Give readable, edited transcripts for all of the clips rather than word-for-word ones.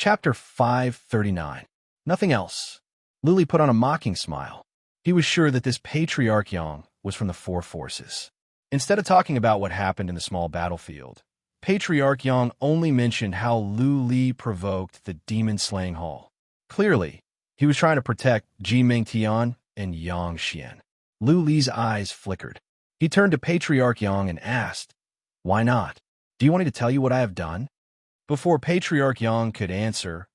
Chapter 539. Nothing else. Luli put on a mocking smile. He was sure that this Patriarch Yang was from the Four Forces. Instead of talking about what happened in the small battlefield, Patriarch Yang only mentioned how Lu Li provoked the demon-slaying hall. Clearly, he was trying to protect Ji Mingtian and Yang Xian. Lu Li's eyes flickered. He turned to Patriarch Yang and asked, "Why not? Do you want me to tell you what I have done?" Before Patriarch Yang could answer,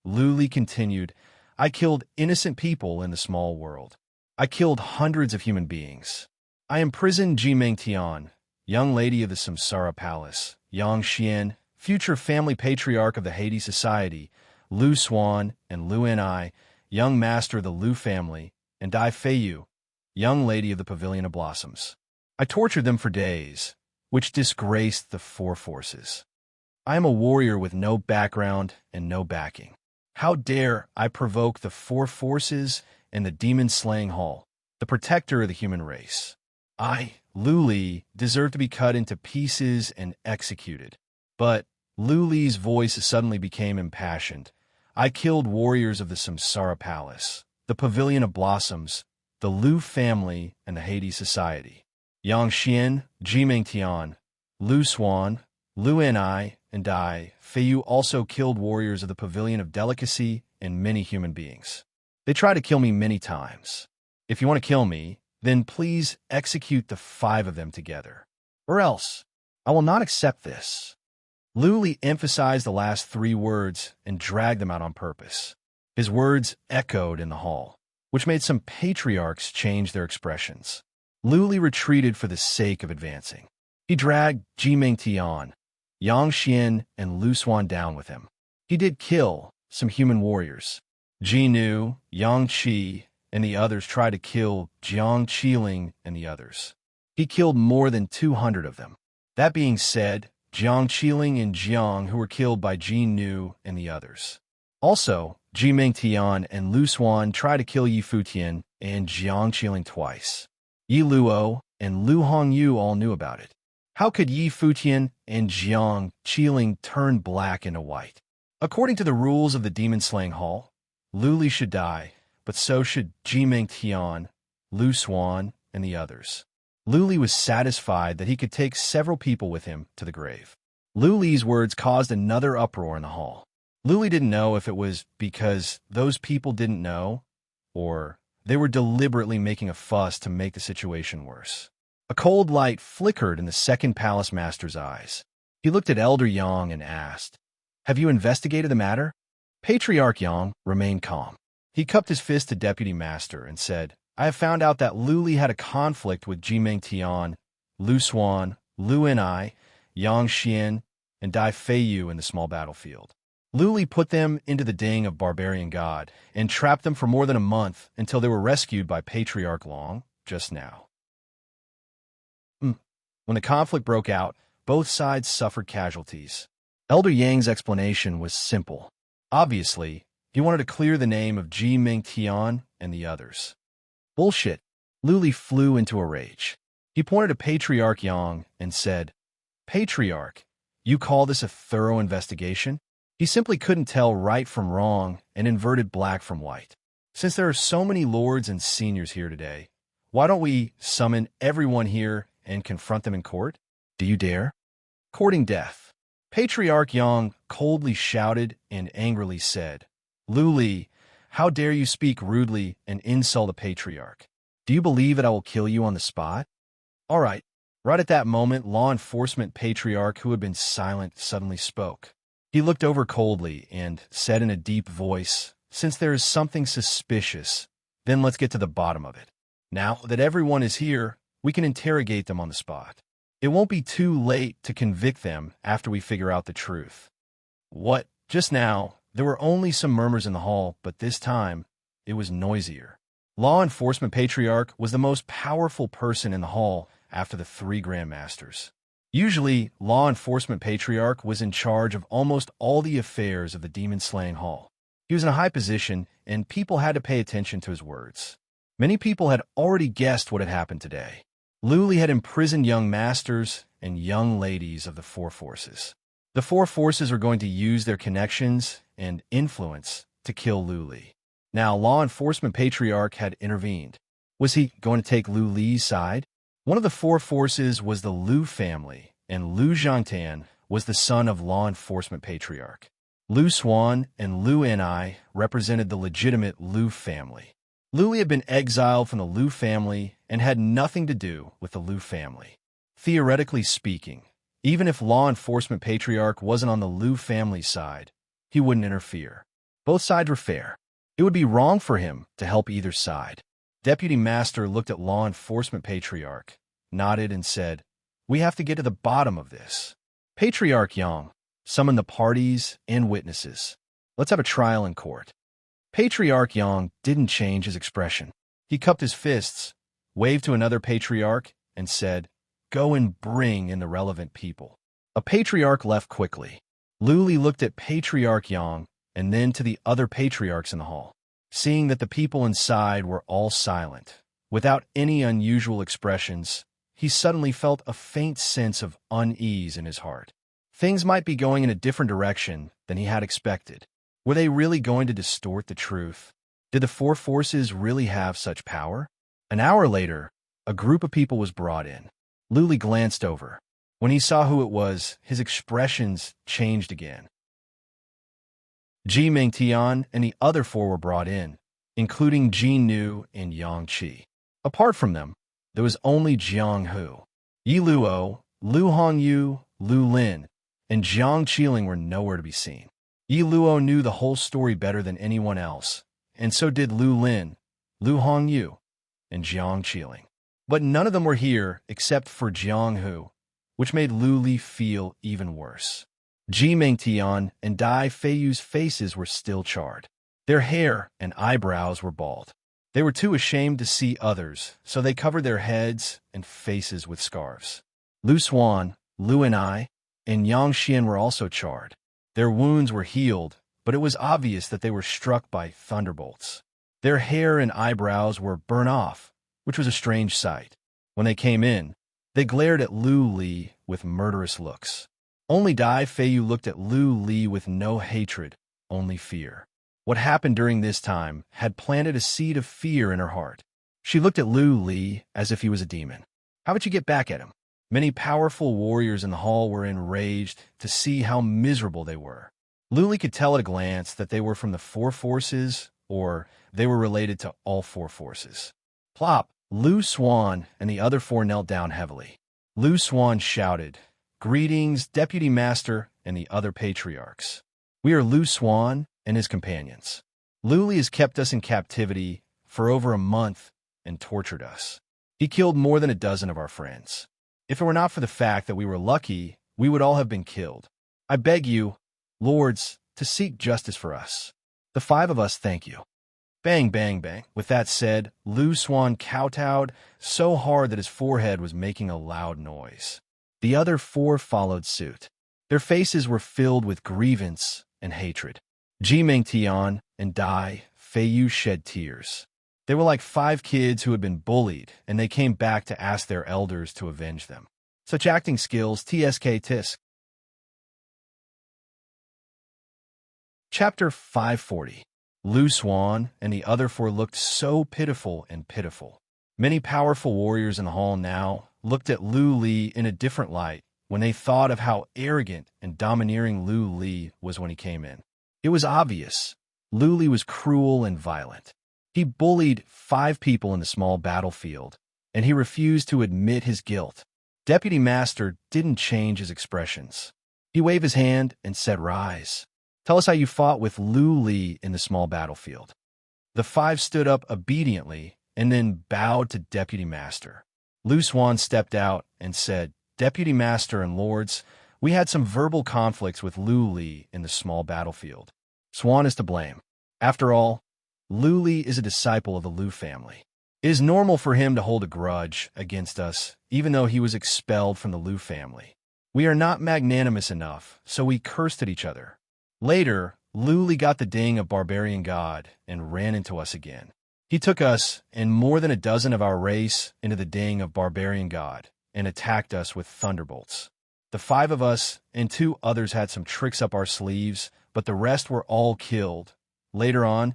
Lu Li continued, "I killed innocent people in the small world. I killed hundreds of human beings. I imprisoned Ji Mingtian, young lady of the Samsara Palace, Yang Xian, future family patriarch of the Hades Society, Lu Xuan and Lu Ni, young master of the Lu family, and Dai Feiyu, young lady of the Pavilion of Blossoms. I tortured them for days, which disgraced the Four Forces. I am a warrior with no background and no backing. How dare I provoke the Four Forces and the demon-slaying hall, the protector of the human race? I, Lu Li, deserve to be cut into pieces and executed." But Lu Li's voice suddenly became impassioned. "I killed warriors of the Samsara Palace, the Pavilion of Blossoms, the Lu family, and the Hades Society. Yang Xian, Ji Mingtian, Lu Xuan, Lu Ni, and Dai Feiyu also killed warriors of the Pavilion of Delicacy and many human beings. They tried to kill me many times. If you want to kill me, then please execute the 5 of them together. Or else, I will not accept this." Lu Li emphasized the last 3 words and dragged them out on purpose. His words echoed in the hall, which made some patriarchs change their expressions. Lu Li retreated for the sake of advancing. He dragged Ji Mingtian, Yang Xian, and Lu Xuan down with him. He did kill some human warriors. Ji Nu, Yang Qi, and the others tried to kill Jiang Qiling and the others. He killed more than 200 of them. That being said, Jiang Qiling and Jiang, who were killed by Ji Nu and the others. Also, Ji Mingtian and Lu Xuan tried to kill Yi Futian and Jiang Qiling twice. Yi Luo and Lu Hongyu all knew about it. How could Yi Futian and Jiang Qiling turn black into white? According to the rules of the demon-slaying hall, Lu Li should die, but so should Ji Mingtian, Lu Xuan, and the others. Lu Li was satisfied that he could take several people with him to the grave. Lu Li's words caused another uproar in the hall. Lu Li didn't know if it was because those people didn't know, or they were deliberately making a fuss to make the situation worse. A cold light flickered in the second palace master's eyes. He looked at Elder Yang and asked, "Have you investigated the matter?" Patriarch Yang remained calm. He cupped his fist to Deputy Master and said, "I have found out that Lu Li had a conflict with Ji Mingtian, Lu Xuan, Lu Ni, Yang Xian, and Dai Feiyu in the small battlefield. Lu Li put them into the den of Barbarian God and trapped them for more than a month until they were rescued by Patriarch Long just now." When the conflict broke out, both sides suffered casualties. Elder Yang's explanation was simple. Obviously, he wanted to clear the name of Ji Mingtian and the others. Bullshit. Lu Li flew into a rage. He pointed to Patriarch Yang and said, "Patriarch, you call this a thorough investigation?" He simply couldn't tell right from wrong and inverted black from white. "Since there are so many lords and seniors here today, why don't we summon everyone here and confront them in court? Do you dare?" Courting death. Patriarch Yang coldly shouted and angrily said, "Lu Li, how dare you speak rudely and insult a patriarch? Do you believe that I will kill you on the spot?" All right. Right at that moment, law enforcement patriarch who had been silent suddenly spoke. He looked over coldly and said in a deep voice, "Since there is something suspicious, then let's get to the bottom of it. Now that everyone is here, we can interrogate them on the spot. It won't be too late to convict them after we figure out the truth." What? Just now, there were only some murmurs in the hall, but this time, it was noisier. Law enforcement patriarch was the most powerful person in the hall after the 3 grandmasters. Usually, law enforcement patriarch was in charge of almost all the affairs of the demon-slaying hall. He was in a high position, and people had to pay attention to his words. Many people had already guessed what had happened today. Lu Li had imprisoned young masters and young ladies of the Four Forces. The Four Forces were going to use their connections and influence to kill Lu Li. Now, law enforcement patriarch had intervened. Was he going to take Lu Li's side? One of the four forces was the Lu family, and Lu Zhangtan was the son of law enforcement patriarch. Lu Xuan and Lu Ni represented the legitimate Lu family. Lu Li had been exiled from the Lu family and had nothing to do with the Lu family. Theoretically speaking, even if law enforcement patriarch wasn't on the Lu family's side, he wouldn't interfere. Both sides were fair. It would be wrong for him to help either side. Deputy Master looked at law enforcement patriarch, nodded, and said, "We have to get to the bottom of this." Patriarch Yang summoned the parties and witnesses. "Let's have a trial in court." Patriarch Yang didn't change his expression. He cupped his fists, waved to another patriarch, and said, "Go and bring in the relevant people." A patriarch left quickly. Lu Li looked at Patriarch Yang and then to the other patriarchs in the hall. Seeing that the people inside were all silent, without any unusual expressions, he suddenly felt a faint sense of unease in his heart. Things might be going in a different direction than he had expected. Were they really going to distort the truth? Did the four forces really have such power? An hour later, a group of people was brought in. Lu Li glanced over. When he saw who it was, his expressions changed again. Ji Mingtian and the other four were brought in, including Ji Nu and Yang Qi. Apart from them, there was only Jiang Hu. Yi Luo, Lu Hongyu, Lu Lin, and Jiang Qiling were nowhere to be seen. Yi Luo knew the whole story better than anyone else, and so did Lu Lin, Lu Hongyu, and Jiang Qiling. But none of them were here except for Jiang Hu, which made Lu Li feel even worse. Ji Mingtian and Dai Feiyu's faces were still charred. Their hair and eyebrows were bald. They were too ashamed to see others, so they covered their heads and faces with scarves. Lu Xuan, Lu Ni, and Yang Xian were also charred. Their wounds were healed, but it was obvious that they were struck by thunderbolts. Their hair and eyebrows were burnt off, which was a strange sight. When they came in, they glared at Lu Li with murderous looks. Only Dai Feiyu looked at Lu Li with no hatred, only fear. What happened during this time had planted a seed of fear in her heart. She looked at Lu Li as if he was a demon. How would you get back at him? Many powerful warriors in the hall were enraged to see how miserable they were. Lu Li could tell at a glance that they were from the four forces, or they were related to all four forces. Plop! Lu Xuan and the other four knelt down heavily. Lu Xuan shouted, "Greetings, Deputy Master and the other patriarchs. We are Lu Xuan and his companions. Lu Li has kept us in captivity for over a month and tortured us. He killed more than a dozen of our friends. If it were not for the fact that we were lucky, we would all have been killed. I beg you, lords, to seek justice for us. The five of us thank you." Bang, bang, bang. With that said, Lu Xuan kowtowed so hard that his forehead was making a loud noise. The other four followed suit. Their faces were filled with grievance and hatred. Ji Mingtian and Dai Feiyu shed tears. They were like 5 kids who had been bullied, and they came back to ask their elders to avenge them. Such acting skills, TSK tisk. Chapter 540. Lu Xuan and the other four looked so pitiful and pitiful. Many powerful warriors in the hall now looked at Lu Li in a different light when they thought of how arrogant and domineering Lu Li was when he came in. It was obvious. Lu Li was cruel and violent. He bullied 5 people in the small battlefield, and he refused to admit his guilt. Deputy Master didn't change his expressions. He waved his hand and said, "Rise. Tell us how you fought with Lu Li in the small battlefield." The 5 stood up obediently and then bowed to Deputy Master. Lu Xuan stepped out and said, "Deputy Master and lords, we had some verbal conflicts with Lu Li in the small battlefield. Xuan is to blame. After all, Lu Li is a disciple of the Lu family. It is normal for him to hold a grudge against us, even though he was expelled from the Lu family. We are not magnanimous enough, so we cursed at each other. Later, Lu Li got the ding of Barbarian God and ran into us again. He took us and more than a dozen of our race into the ding of Barbarian God and attacked us with thunderbolts. The 5 of us and 2 others had some tricks up our sleeves but the rest were all killed. Later on,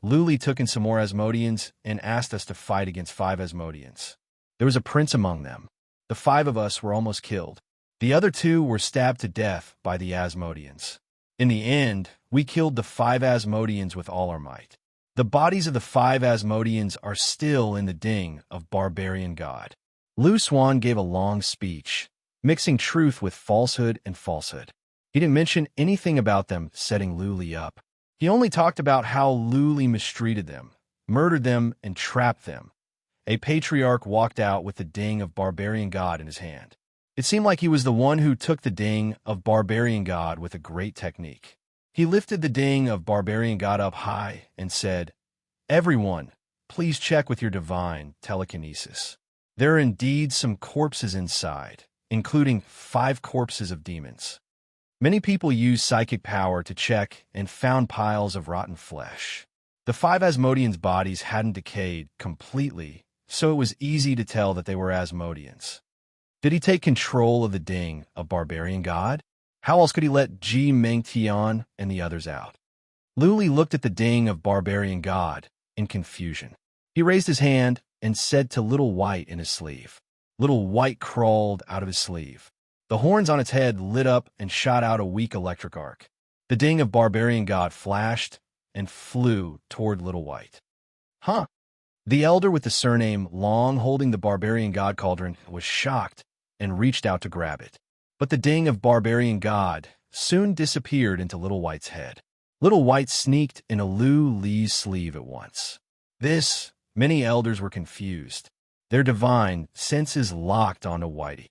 Luli took in some more Asmodeans and asked us to fight against 5 Asmodeans. There was a prince among them. The 5 of us were almost killed. The other 2 were stabbed to death by the Asmodeans. In the end, we killed the 5 Asmodeans with all our might. The bodies of the 5 Asmodeans are still in the Ding of Barbarian God. Lu Swan gave a long speech, mixing truth with falsehood and falsehood. He didn't mention anything about them setting Luli up. He only talked about how Luli mistreated them, murdered them, and trapped them. A patriarch walked out with the Ding of Barbarian God in his hand. It seemed like he was the one who took the Ding of Barbarian God with a great technique. He lifted the Ding of Barbarian God up high and said, "Everyone, please check with your divine telekinesis. There are indeed some corpses inside, including 5 corpses of demons." Many people use psychic power to check and found piles of rotten flesh. The 5 Asmodeans' bodies hadn't decayed completely, so it was easy to tell that they were Asmodeans. Did he take control of the Ding of Barbarian God? How else could he let Ji Mengtian and the others out? Luli looked at the Ding of Barbarian God in confusion. He raised his hand and said to Little White in his sleeve. Little White crawled out of his sleeve. The horns on its head lit up and shot out a weak electric arc. The Ding of Barbarian God flashed and flew toward Little White. Huh? The elder with the surname Long holding the Barbarian God cauldron was shocked and reached out to grab it. But the Ding of Barbarian God soon disappeared into Little White's head. Little White sneaked in a Lu Li's sleeve at once. Many elders were confused. Their divine senses locked onto Whitey.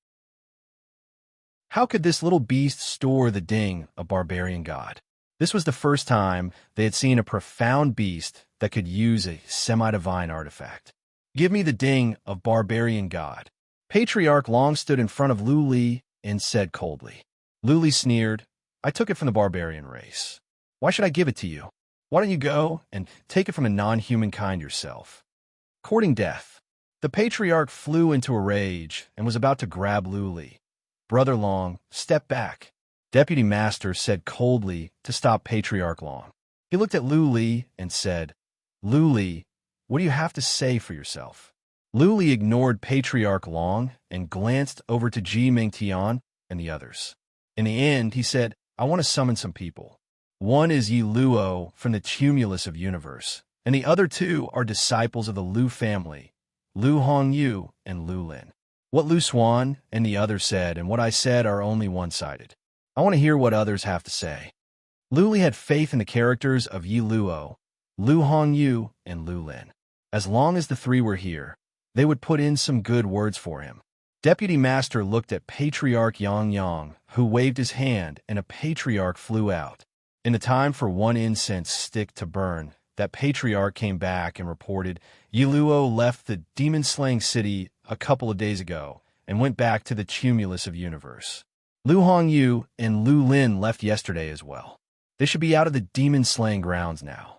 How could this little beast store the Ding of Barbarian God? This was the first time they had seen a profound beast that could use a semi-divine artifact. Give me the Ding of Barbarian God. Patriarch Long stood in front of Lu Li and said coldly. Lu Li sneered, "I took it from the barbarian race. Why should I give it to you? Why don't you go and take it from a non-human kind yourself?" Courting death. The patriarch flew into a rage and was about to grab Lu Li. Brother Long, step back. Deputy Master said coldly to stop Patriarch Long. He looked at Lu Li and said, "Lu Li, what do you have to say for yourself?" Lu Li ignored Patriarch Long and glanced over to Ji Mengtian and the others. In the end, he said, "I want to summon some people. One is Yi Luo from the tumulus of universe, and the other 2 are disciples of the Lu family, Lu Hongyu and Lu Lin. What Lu Swan and the others said and what I said are only one-sided. I want to hear what others have to say." Lu Li had faith in the characters of Yi Luo, Lu Hongyu, and Lu Lin. As long as the 3 were here, they would put in some good words for him. Deputy Master looked at Patriarch Yang Yang, who waved his hand, and a patriarch flew out. In the time for one incense stick to burn, that patriarch came back and reported Yi Luo left the demon-slaying city a couple of days ago and went back to the tumulus of universe. Lu Hongyu and Lu Lin left yesterday as well. They should be out of the demon-slaying grounds now.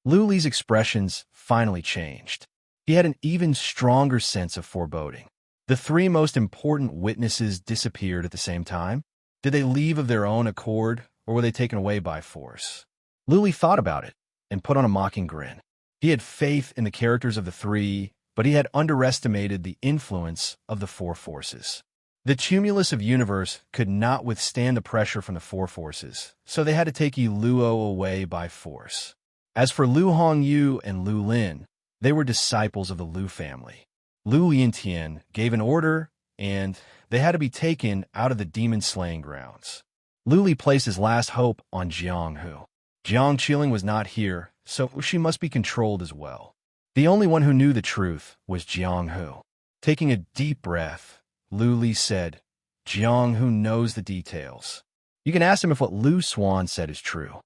Lu Li's expressions finally changed. He had an even stronger sense of foreboding. The 3 most important witnesses disappeared at the same time. Did they leave of their own accord, or were they taken away by force? Lu Li thought about it and put on a mocking grin. He had faith in the characters of the 3, but he had underestimated the influence of the 4 forces. The tumulus of universe could not withstand the pressure from the 4 forces, so they had to take Yi Luo away by force. As for Lu Hongyu and Lu Lin, they were disciples of the Lu family. Lu Yintian gave an order, and they had to be taken out of the demon-slaying grounds. Lu Li placed his last hope on Jiang Hu. Jiang Qiling was not here, so she must be controlled as well. The only one who knew the truth was Jiang Hu. Taking a deep breath, Lu Li said, "Jiang Hu knows the details. You can ask him if what Lu Swan said is true."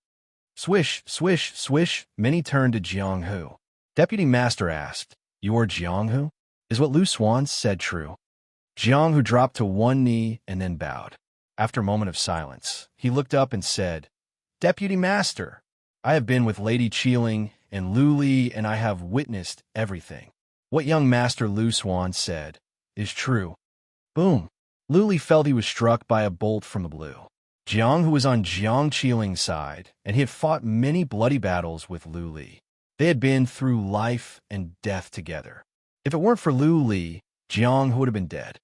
Swish, swish, swish, many turned to Jiang Hu. Deputy Master asked, "You are Jiang Hu? Is what Lu Swan said true?" Jiang Hu dropped to one knee and then bowed. After a moment of silence, he looked up and said, "Deputy Master, I have been with Lady Qiling and Lu Li, and I have witnessed everything. What young Master Lu Swan said is true." Boom! Lu Li felt he was struck by a bolt from the blue. Jiang, who was on Jiang Qiling's side, and he had fought many bloody battles with Lu Li. They had been through life and death together. If it weren't for Lu Li, Jiang would have been dead.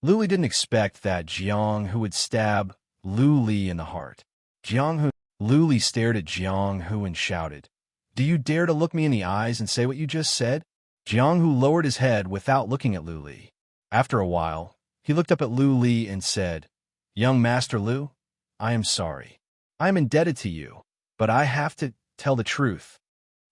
Lu Li didn't expect that Jiang would stab Lu Li in the heart. Lu Li stared at Jiang and shouted, "Do you dare to look me in the eyes and say what you just said?" Jiang lowered his head without looking at Lu Li. After a while, he looked up at Lu Li and said, "Young Master Lu, I am sorry. I am indebted to you, but I have to tell the truth."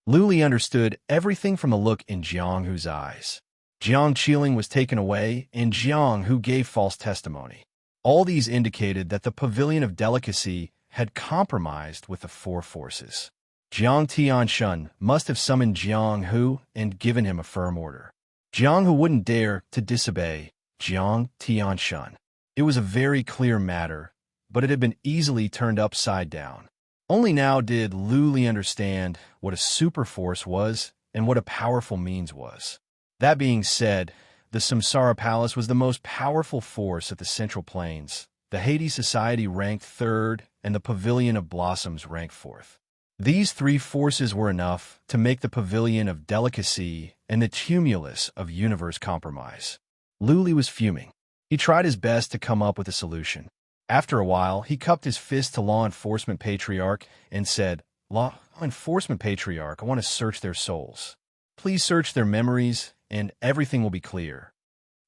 Lu Li understood everything from the look in Jiang's eyes. Jiang Qiling was taken away, and Jiang gave false testimony. All these indicated that the Pavilion of Delicacy had compromised with the four forces. Jiang Tianshun must have summoned Jiang and given him a firm order. Jiang wouldn't dare to disobey Jiang Tianshun. It was a very clear matter, but it had been easily turned upside down. Only now did Lu Li understand what a superforce was and what a powerful means was. That being said, the Samsara Palace was the most powerful force at the Central Plains. The Hades Society ranked 3rd, and the Pavilion of Blossoms ranked 4th. These three forces were enough to make the Pavilion of Delicacy and the Tumulus of Universe compromise. Lu Li was fuming. He tried his best to come up with a solution. After a while, he cupped his fist to Law Enforcement Patriarch and said, "Law Enforcement Patriarch, I want to search their souls. Please search their memories, and everything will be clear."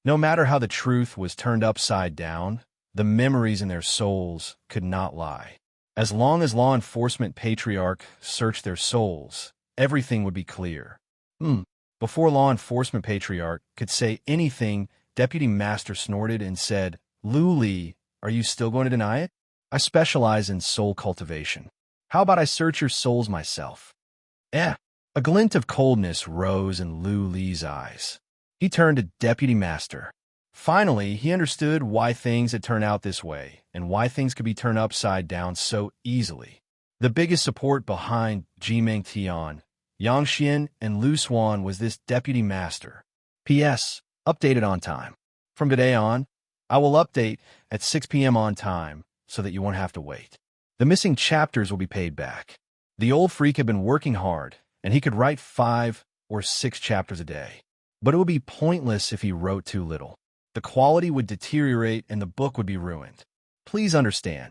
No matter how the truth was turned upside down, the memories in their souls could not lie. As long as Law Enforcement Patriarch searched their souls, everything would be clear. Before Law Enforcement Patriarch could say anything, Deputy Master snorted and said, "Lu Li, are you still going to deny it? I specialize in soul cultivation. How about I search your souls myself?" A glint of coldness rose in Lu Li's eyes. He turned to Deputy Master. Finally, he understood why things had turned out this way and why things could be turned upside down so easily. The biggest support behind Jimeng Tian, Yang Xian, and Lu Xuan was this Deputy Master. P.S. Updated on time. From today on, I will update at 6 p.m. on time so that you won't have to wait. The missing chapters will be paid back. The old freak had been working hard, and he could write 5 or 6 chapters a day. But it would be pointless if he wrote too little. The quality would deteriorate and the book would be ruined. Please understand.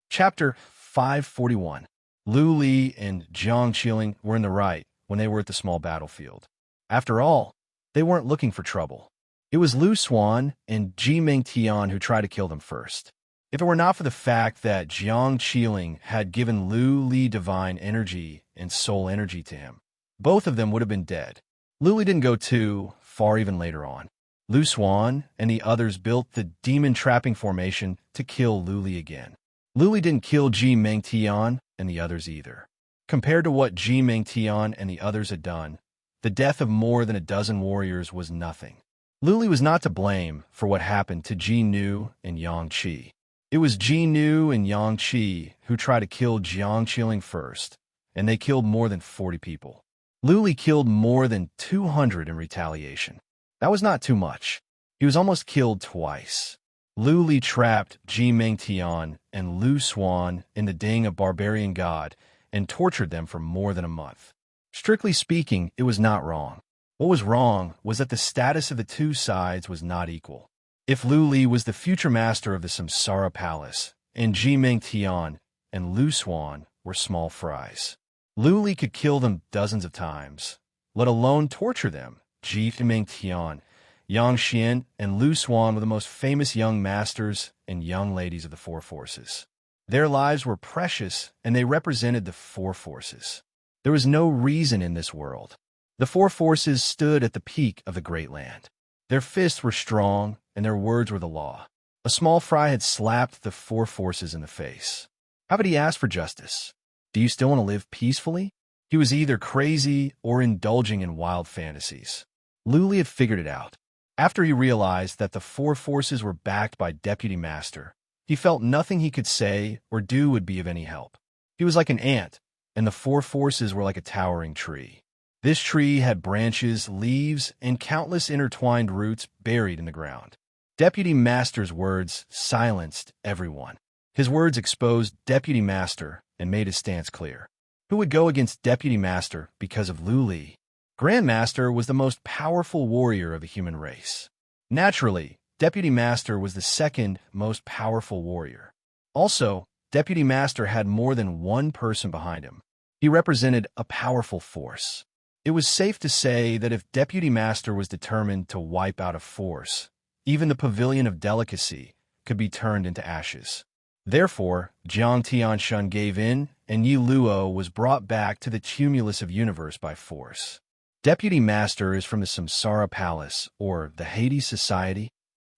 Chapter 541. Lu Li and Jiang Qiling were in the right when they were at the small battlefield. After all, they weren't looking for trouble. It was Lu Xuan and Jimeng Tian who tried to kill them first. If it were not for the fact that Jiang Qiling had given Lu Li divine energy and soul energy to him, both of them would have been dead. Lu Li didn't go too far even later on. Lu Xuan and the others built the demon trapping formation to kill Lu Li again. Lu Li didn't kill Jimeng Tian and the others either. Compared to what Jimeng Tian and the others had done, the death of more than a dozen warriors was nothing. Lu Li was not to blame for what happened to Ji Nu and Yang Qi. It was Ji Nu and Yang Qi who tried to kill Jiang Qiling first, and they killed more than 40 people. Lu Li killed more than 200 in retaliation. That was not too much. He was almost killed twice. Lu Li trapped Jimeng Tian and Lu Xuan in the Ding of Barbarian God and tortured them for more than a month. Strictly speaking, it was not wrong. What was wrong was that the status of the two sides was not equal. If Lu Li was the future master of the Samsara Palace, and Jimeng Tian and Lu Xuan were small fries, Lu Li could kill them dozens of times, let alone torture them. Jimeng Tian, Yang Xian, and Lu Xuan were the most famous young masters and young ladies of the four forces. Their lives were precious, and they represented the four forces. There was no reason in this world. The four forces stood at the peak of the great land. Their fists were strong, and their words were the law. A small fry had slapped the four forces in the face. How had he asked for justice? Do you still want to live peacefully? He was either crazy or indulging in wild fantasies. Lu Li had figured it out. After he realized that the four forces were backed by Deputy Master, he felt nothing he could say or do would be of any help. He was like an ant, and the four forces were like a towering tree. This tree had branches, leaves, and countless intertwined roots buried in the ground. Deputy Master's words silenced everyone. His words exposed Deputy Master and made his stance clear. Who would go against Deputy Master because of Lu Li? Grandmaster was the most powerful warrior of the human race. Naturally, Deputy Master was the second most powerful warrior. Also, Deputy Master had more than one person behind him. He represented a powerful force. It was safe to say that if Deputy Master was determined to wipe out a force, even the Pavilion of Delicacy could be turned into ashes. Therefore, Jiang Tianshun gave in, and Yi Luo was brought back to the tumulus of universe by force. Deputy Master is from the Samsara Palace, or the Hades Society.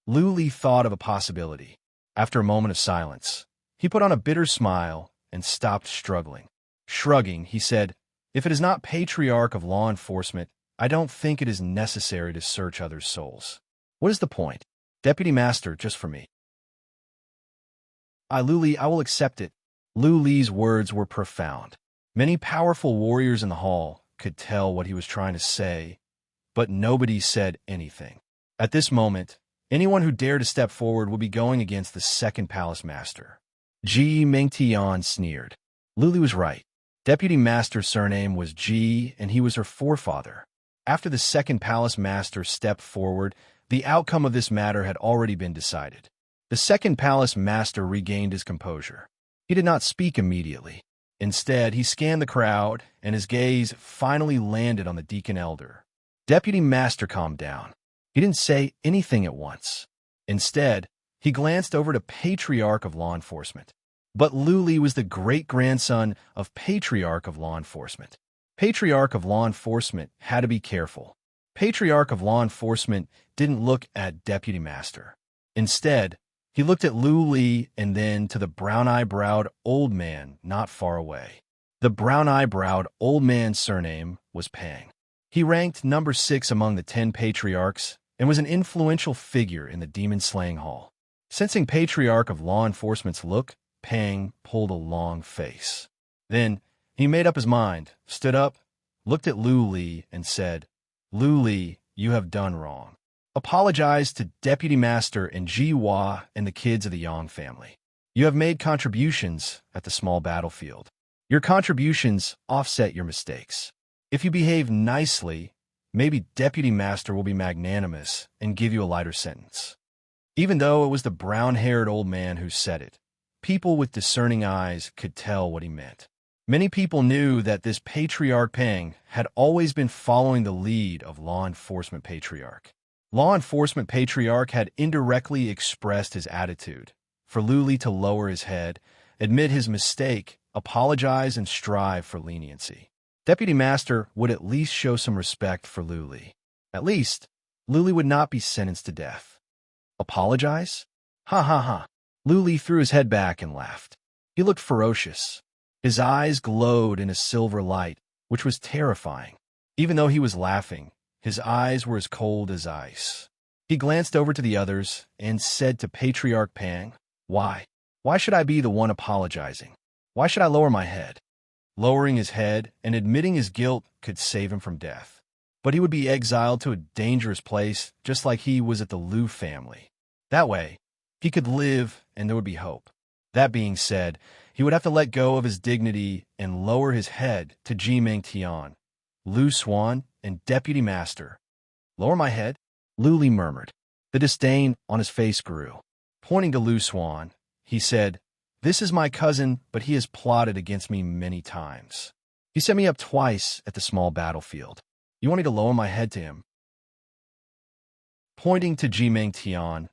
Lu Li thought of a possibility. After a moment of silence, he put on a bitter smile and stopped struggling. Shrugging, he said, "If it is not Patriarch of Law Enforcement, I don't think it is necessary to search others' souls. What is the point? Deputy Master, just for me." Lu Li, I will accept it." Lu Li's words were profound. Many powerful warriors in the hall could tell what he was trying to say, but nobody said anything. At this moment, anyone who dared to step forward would be going against the second palace master. Ji Mengtian sneered. Lu Li was right. Deputy Master's surname was Ji, and he was her forefather. After the second palace master stepped forward, the outcome of this matter had already been decided. The second palace master regained his composure. He did not speak immediately. Instead, he scanned the crowd, and his gaze finally landed on the deacon elder. Deputy Master calmed down. He didn't say anything at once. Instead, he glanced over to Patriarch of Law Enforcement. But Lu Li was the great-grandson of Patriarch of Law Enforcement. Patriarch of Law Enforcement had to be careful. Patriarch of Law Enforcement didn't look at Deputy Master. Instead, he looked at Lu Li and then to the brown-eyed-browed old man not far away. The brown-eyed-browed old man's surname was Pang. He ranked number 6 among the 10 patriarchs and was an influential figure in the demon-slaying hall. Sensing Patriarch of Law Enforcement's look, Pang pulled a long face. Then, he made up his mind, stood up, looked at Lu Li, and said, "Lu Li, you have done wrong. Apologize to Deputy Master and Ji Hua and the kids of the Yang family. You have made contributions at the small battlefield. Your contributions offset your mistakes. If you behave nicely, maybe Deputy Master will be magnanimous and give you a lighter sentence." Even though it was the brown-haired old man who said it, people with discerning eyes could tell what he meant. Many people knew that this Patriarch Pang had always been following the lead of Law Enforcement Patriarch. Law Enforcement Patriarch had indirectly expressed his attitude, for Lu Li to lower his head, admit his mistake, apologize, and strive for leniency. Deputy Master would at least show some respect for Lu Li. At least, Lu Li would not be sentenced to death. Apologize? Ha ha ha. Lu Li threw his head back and laughed. He looked ferocious. His eyes glowed in a silver light, which was terrifying. Even though he was laughing, his eyes were as cold as ice. He glanced over to the others and said to Patriarch Pang, "Why? Why should I be the one apologizing? Why should I lower my head?" Lowering his head and admitting his guilt could save him from death. But he would be exiled to a dangerous place just like he was at the Liu family. That way, he could live and there would be hope. That being said, he would have to let go of his dignity and lower his head to Ji Mengtian, Lu Xuan, and Deputy Master. "Lower my head?" Lu Li murmured. The disdain on his face grew. Pointing to Lu Xuan, he said, "This is my cousin, but he has plotted against me many times. He set me up twice at the small battlefield. You want me to lower my head to him?" Pointing to Ji Mengtian,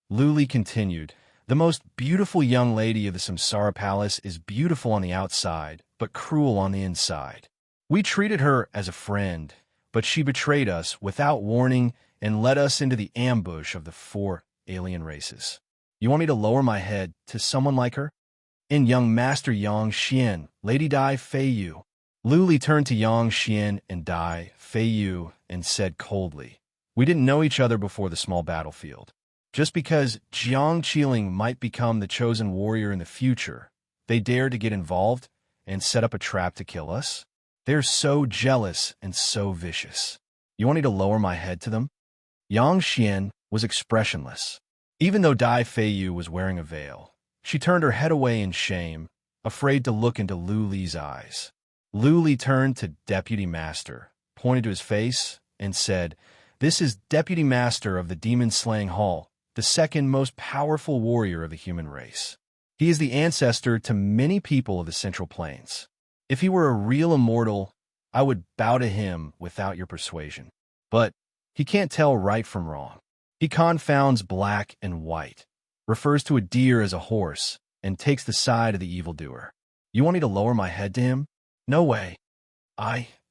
Lu Li continued, "The most beautiful young lady of the Samsara Palace is beautiful on the outside, but cruel on the inside. We treated her as a friend, but she betrayed us without warning and led us into the ambush of the 4 alien races. You want me to lower my head to someone like her?" "In young Master Yang Xian, Lady Dai Fei Yu." Lu Li turned to Yang Xian and Dai Fei Yu and said coldly, "We didn't know each other before the small battlefield. Just because Jiang Qiling might become the chosen warrior in the future, they dared to get involved and set up a trap to kill us? They're so jealous and so vicious. You want me to lower my head to them? Yang Xian was expressionless. Even though Dai Feiyu was wearing a veil, she turned her head away in shame, afraid to look into Lu Li's eyes. Lu Li turned to Deputy Master, pointed to his face, and said, "This is Deputy Master of the Demon-Slaying Hall, the second most powerful warrior of the human race. He is the ancestor to many people of the Central Plains. If he were a real immortal, I would bow to him without your persuasion. But he can't tell right from wrong. He confounds black and white, refers to a deer as a horse, and takes the side of the evildoer. You want me to lower my head to him? No way.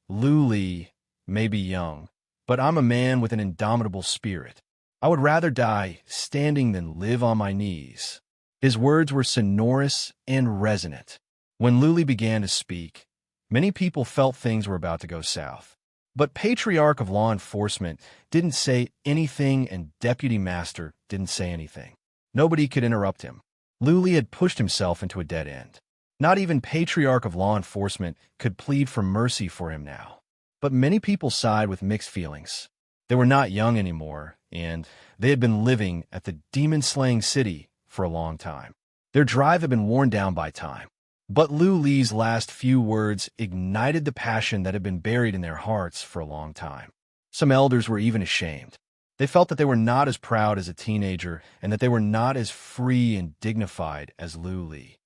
Lu Li, may be young, but I'm a man with an indomitable spirit. I would rather die standing than live on my knees." His words were sonorous and resonant. When Lu Li began to speak, many people felt things were about to go south. But Patriarch of Law Enforcement didn't say anything, and Deputy Master didn't say anything. Nobody could interrupt him. Lu Li had pushed himself into a dead end. Not even Patriarch of Law Enforcement could plead for mercy for him now. But many people sighed with mixed feelings. They were not young anymore, and they had been living at the demon-slaying city for a long time. Their drive had been worn down by time. But Lu Li's last few words ignited the passion that had been buried in their hearts for a long time. Some elders were even ashamed. They felt that they were not as proud as a teenager and that they were not as free and dignified as Lu Li.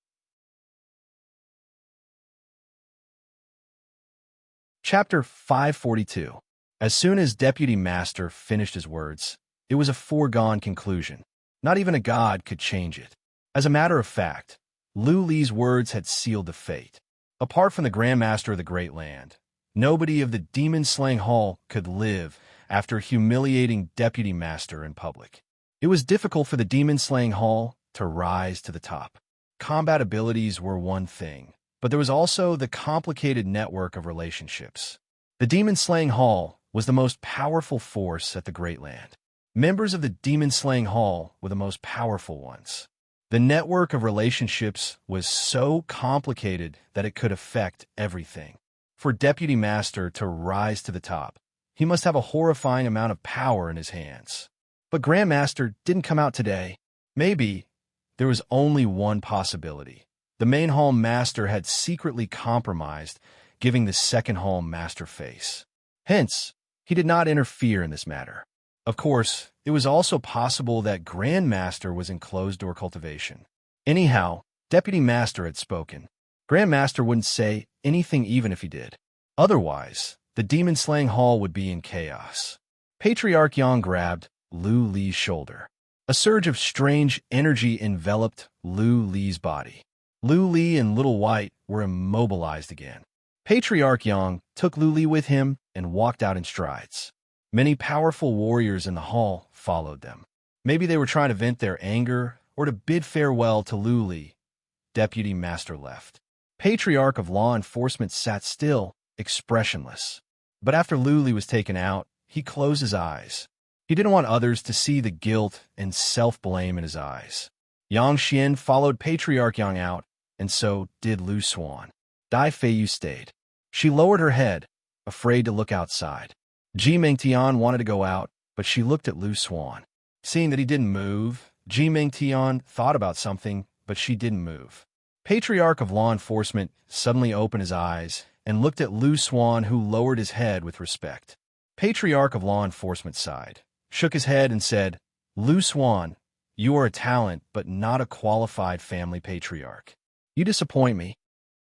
Chapter 542. As soon as Deputy Master finished his words, it was a foregone conclusion. Not even a god could change it. As a matter of fact, Lu Li's words had sealed the fate. Apart from the Grand Master of the Great Land, nobody of the Demon-Slaying Hall could live after humiliating Deputy Master in public. It was difficult for the Demon-Slaying Hall to rise to the top. Combat abilities were one thing, but there was also the complicated network of relationships. The Demon-Slaying Hall was the most powerful force at the Great Land. Members of the Demon-Slaying Hall were the most powerful ones. The network of relationships was so complicated that it could affect everything. For Deputy Master to rise to the top, he must have a horrifying amount of power in his hands. But Grandmaster didn't come out today. Maybe there was only one possibility. The main hall master had secretly compromised, giving the second hall master face. Hence, he did not interfere in this matter. Of course, it was also possible that Grandmaster was in closed-door cultivation. Anyhow, Deputy Master had spoken. Grandmaster wouldn't say anything even if he did. Otherwise, the Demon-Slaying Hall would be in chaos. Patriarch Yang grabbed Lu Li's shoulder. A surge of strange energy enveloped Lu Li's body. Lu Li and Little White were immobilized again. Patriarch Yang took Lu Li with him and walked out in strides. Many powerful warriors in the hall followed them. Maybe they were trying to vent their anger or to bid farewell to Lu Li. Deputy Master left. Patriarch of Law Enforcement sat still, expressionless. But after Lu Li was taken out, he closed his eyes. He didn't want others to see the guilt and self-blame in his eyes. Yang Xian followed Patriarch Yang out, and so did Lu Xuan. Dai Feiyu stayed. She lowered her head, afraid to look outside. Ji Mengtian wanted to go out, but she looked at Lu Xuan. Seeing that he didn't move, Ji Mengtian thought about something, but she didn't move. Patriarch of Law Enforcement suddenly opened his eyes and looked at Lu Xuan, who lowered his head with respect. Patriarch of Law Enforcement sighed, shook his head, and said, "Lu Xuan, you are a talent, but not a qualified family patriarch. You disappoint me."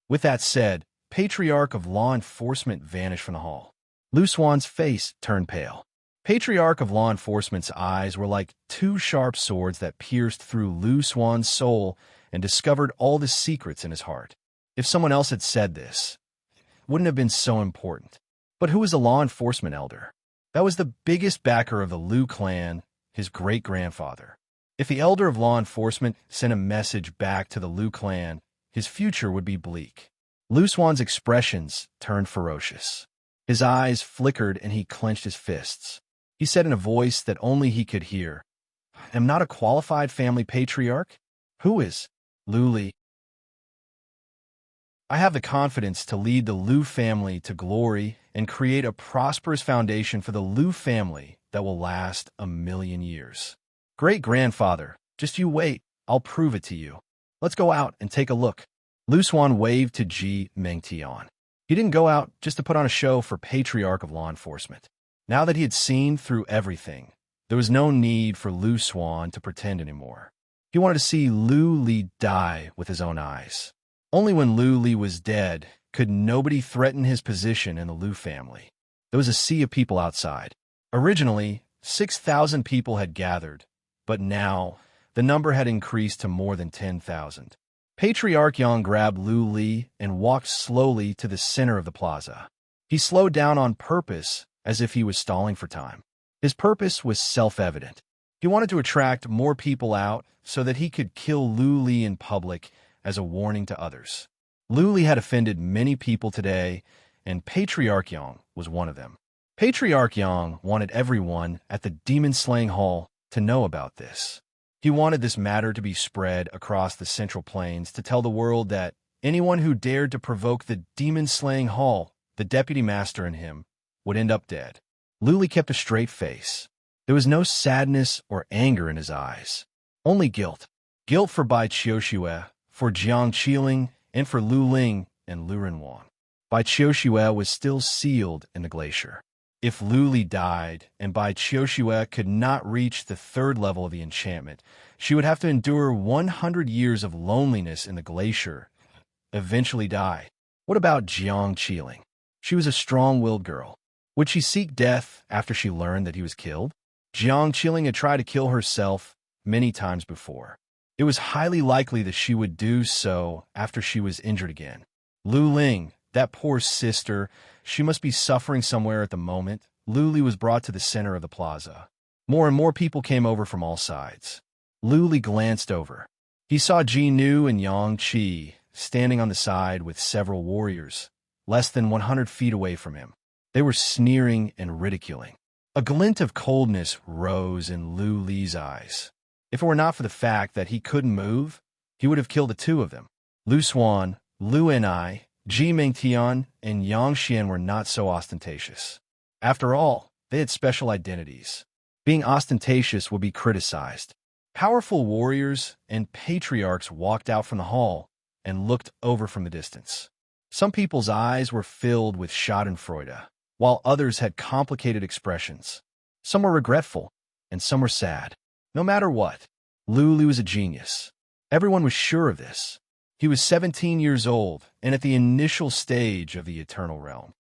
With that said, Patriarch of Law Enforcement vanished from the hall. Lu Xuan's face turned pale. Patriarch of Law Enforcement's eyes were like two sharp swords that pierced through Lu Xuan's soul and discovered all the secrets in his heart. If someone else had said this, it wouldn't have been so important. But who was the law enforcement elder? That was the biggest backer of the Lu clan, his great-grandfather. If the elder of law enforcement sent a message back to the Lu clan, his future would be bleak. Lu Xuan's expressions turned ferocious. His eyes flickered and he clenched his fists. He said in a voice that only he could hear, "I am not a qualified family patriarch? Who is? Lu Li?" I have the confidence to lead the Liu family to glory and create a prosperous foundation for the Liu family that will last 1,000,000 years. Great-grandfather, just you wait. I'll prove it to you. Let's go out and take a look. Lu Xuan waved to Ji Mengtian. He didn't go out just to put on a show for Patriarch of Law Enforcement. Now that he had seen through everything, there was no need for Lu Xuan to pretend anymore. He wanted to see Lu Li die with his own eyes. Only when Lu Li was dead could nobody threaten his position in the Liu family. There was a sea of people outside. Originally, 6,000 people had gathered, but now the number had increased to more than 10,000. Patriarch Yang grabbed Lu Li and walked slowly to the center of the plaza. He slowed down on purpose as if he was stalling for time. His purpose was self-evident. He wanted to attract more people out so that he could kill Lu Li in public as a warning to others. Lu Li had offended many people today, and Patriarch Yang was one of them. Patriarch Yang wanted everyone at the demon-slaying hall to know about this. He wanted this matter to be spread across the Central Plains to tell the world that anyone who dared to provoke the demon-slaying hall, the deputy master and him, would end up dead. Lu Li kept a straight face. There was no sadness or anger in his eyes, only guilt. Guilt for Bai Qiuxue, for Jiang Qiling, and for Lu Ling and Lu Renwan. Bai Qiuxue was still sealed in the glacier. If Lu Li died and Bai Qiuxue could not reach the 3rd level of the enchantment, she would have to endure 100 years of loneliness in the glacier, eventually die. What about Jiang Qiling? She was a strong-willed girl. Would she seek death after she learned that he was killed? Jiang Qiling had tried to kill herself many times before. It was highly likely that she would do so after she was injured again. Lu Ling, that poor sister, she must be suffering somewhere at the moment. Lu Li was brought to the center of the plaza. More and more people came over from all sides. Lu Li glanced over. He saw Ji Nu and Yang Qi standing on the side with several warriors, less than 100 feet away from him. They were sneering and ridiculing. A glint of coldness rose in Lu Li's eyes. If it were not for the fact that he couldn't move, he would have killed the 2 of them. Lu Xuan, Lu Enai, Ji Mengtian, and Yang Xian were not so ostentatious. After all, they had special identities. Being ostentatious would be criticized. Powerful warriors and patriarchs walked out from the hall and looked over from the distance. Some people's eyes were filled with schadenfreude, while others had complicated expressions. Some were regretful, and some were sad. No matter what, Lu Li was a genius. Everyone was sure of this. He was 17 years old and at the initial stage of the Eternal Realm.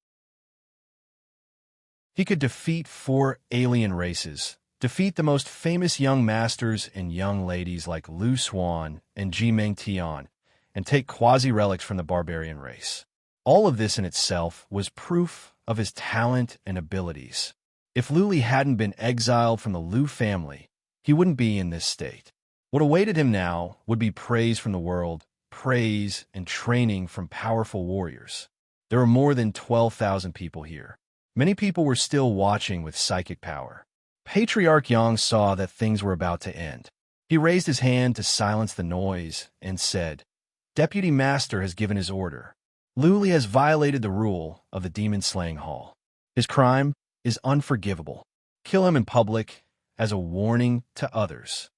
He could defeat 4 alien races, defeat the most famous young masters and young ladies like Lu Xuan and Ji Mengtian, and take quasi-relics from the barbarian race. All of this in itself was proof of his talent and abilities. If Lu Li hadn't been exiled from the Liu family, he wouldn't be in this state. What awaited him now would be praise from the world, praise and training from powerful warriors. There were more than 12,000 people here. Many people were still watching with psychic power. Patriarch Yang saw that things were about to end. He raised his hand to silence the noise and said, "Deputy Master has given his order. Lu Li has violated the rule of the demon-slaying hall. His crime is unforgivable. Kill him in public as a warning to others."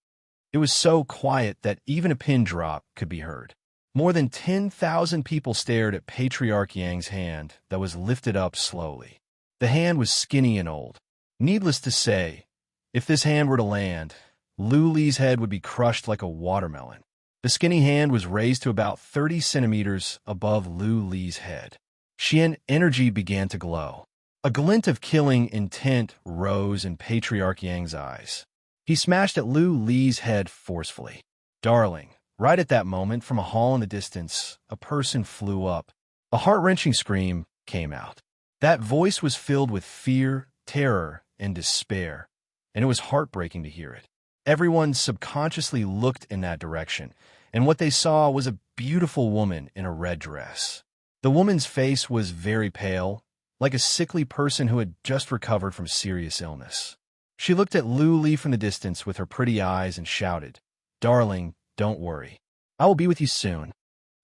It was so quiet that even a pin drop could be heard. More than 10,000 people stared at Patriarch Yang's hand that was lifted up slowly. The hand was skinny and old. Needless to say, if this hand were to land, Lu Li's head would be crushed like a watermelon. The skinny hand was raised to about 30 centimeters above Lu Li's head. Xian energy began to glow. A glint of killing intent rose in Patriarch Yang's eyes. He smashed at Lu Li's head forcefully. "Darling." Right at that moment, from a hall in the distance, a person flew up. A heart-wrenching scream came out. That voice was filled with fear, terror, and despair, and it was heartbreaking to hear it. Everyone subconsciously looked in that direction, and what they saw was a beautiful woman in a red dress. The woman's face was very pale, like a sickly person who had just recovered from serious illness. She looked at Lu Li from the distance with her pretty eyes and shouted, "Darling, don't worry. I will be with you soon."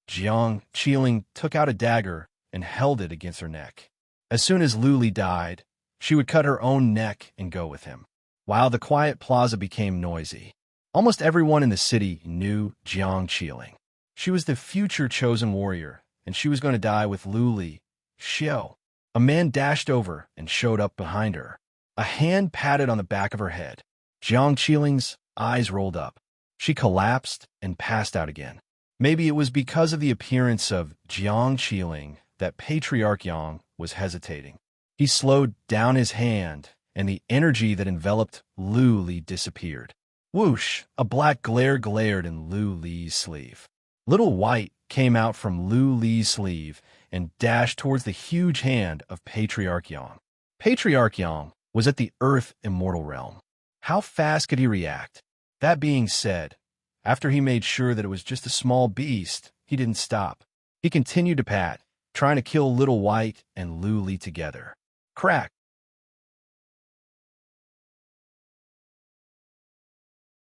Jiang Qiling took out a dagger and held it against her neck. As soon as Lu Li died, she would cut her own neck and go with him. While the quiet plaza became noisy, almost everyone in the city knew Jiang Qiling. She was the future chosen warrior, and she was going to die with Lu Li. Xiao. A man dashed over and showed up behind her. A hand patted on the back of her head. Jiang Qiling's eyes rolled up. She collapsed and passed out again. Maybe it was because of the appearance of Jiang Qiling that Patriarch Yang was hesitating. He slowed down his hand, and the energy that enveloped Lu Li disappeared. Whoosh! A black glare glared in Lu Li's sleeve. Little White came out from Lu Li's sleeve and dashed towards the huge hand of Patriarch Yang. Patriarch Yang was at the Earth Immortal realm. How fast could he react? That being said, after he made sure that it was just a small beast, he didn't stop. He continued to pat, trying to kill Little White and Lu Li together. Crack!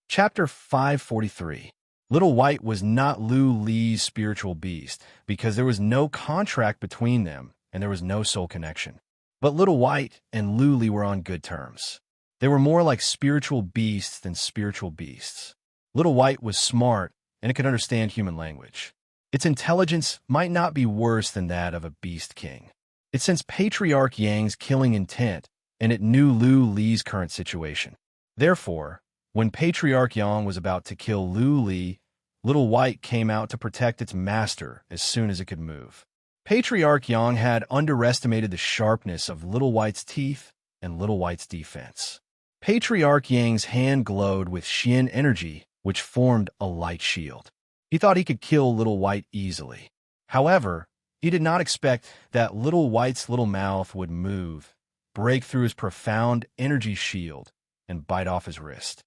Chapter 543. Little White was not Lu Li's spiritual beast because there was no contract between them and there was no soul connection. But Little White and Lu Li were on good terms. They were more like spiritual beasts than spiritual beasts. Little White was smart and it could understand human language. Its intelligence might not be worse than that of a beast king. It sensed Patriarch Yang's killing intent and it knew Lu Li's current situation. Therefore, when Patriarch Yang was about to kill Lu Li, Little White came out to protect its master as soon as it could move. Patriarch Yang had underestimated the sharpness of Little White's teeth and Little White's defense. Patriarch Yang's hand glowed with Xian energy, which formed a light shield. He thought he could kill Little White easily. However, he did not expect that Little White's little mouth would move, break through his profound energy shield, and bite off his wrist.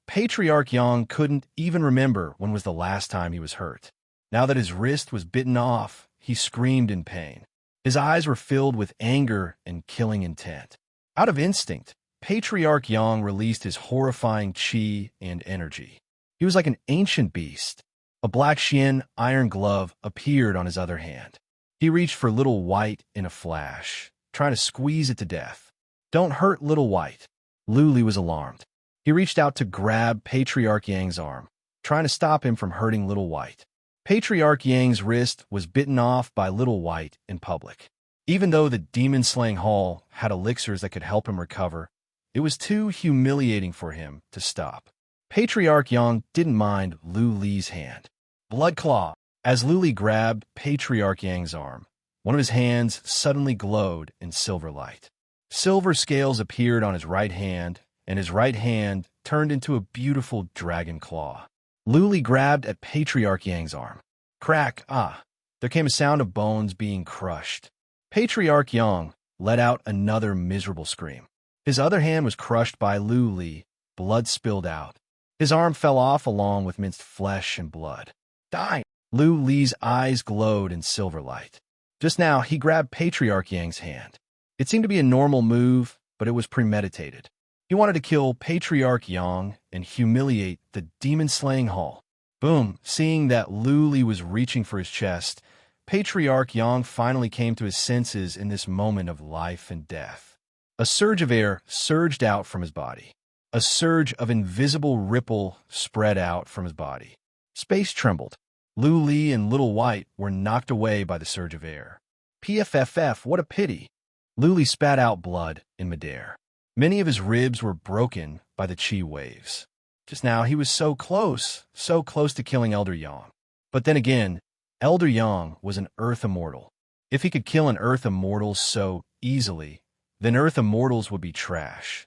Patriarch Yang couldn't even remember when was the last time he was hurt. Now that his wrist was bitten off, he screamed in pain. His eyes were filled with anger and killing intent. Out of instinct, Patriarch Yang released his horrifying qi and energy. He was like an ancient beast. A black Xian iron glove appeared on his other hand. He reached for Little White in a flash, trying to squeeze it to death. Don't hurt Little White. Lu Li was alarmed. He reached out to grab Patriarch Yang's arm, trying to stop him from hurting Little White. Patriarch Yang's wrist was bitten off by Little White in public. Even though the demon-slaying hall had elixirs that could help him recover, it was too humiliating for him to stop. Patriarch Yang didn't mind Lu Li's hand. Blood Claw. As Lu Li grabbed Patriarch Yang's arm, one of his hands suddenly glowed in silver light. Silver scales appeared on his right hand, and his right hand turned into a beautiful dragon claw. Lu Li grabbed at Patriarch Yang's arm. Crack! There came a sound of bones being crushed. Patriarch Yang let out another miserable scream. His other hand was crushed by Lu Li. Blood spilled out. His arm fell off along with minced flesh and blood. Die! Lu Li's eyes glowed in silver light. Just now, he grabbed Patriarch Yang's hand. It seemed to be a normal move, but it was premeditated. He wanted to kill Patriarch Yang and humiliate the demon-slaying hall. Boom! Seeing that Lu Li was reaching for his chest, Patriarch Yang finally came to his senses in this moment of life and death. A surge of air surged out from his body. A surge of invisible ripple spread out from his body. Space trembled. Lu Li and Little White were knocked away by the surge of air. PFFF, what a pity! Lu Li spat out blood in midair. Many of his ribs were broken by the chi waves. Just now, he was so close to killing Elder Yang. But then again, Elder Yang was an Earth Immortal. If he could kill an Earth Immortal so easily, then Earth Immortals would be trash.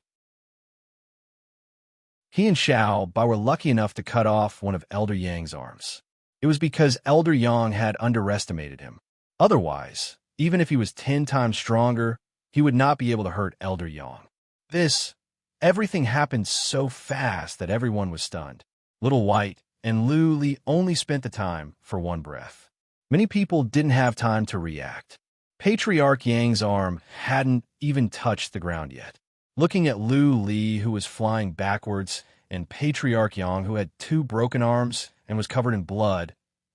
He and Xiao Bai were lucky enough to cut off one of Elder Yang's arms. It was because Elder Yang had underestimated him. Otherwise, even if he was 10 times stronger, he would not be able to hurt Elder Yang. Everything happened so fast that everyone was stunned. Little White and Lu Li only spent the time for one breath. Many people didn't have time to react. Patriarch Yang's arm hadn't even touched the ground yet. Looking at Lu Li, who was flying backwards, and Patriarch Yang, who had 2 broken arms and was covered in blood,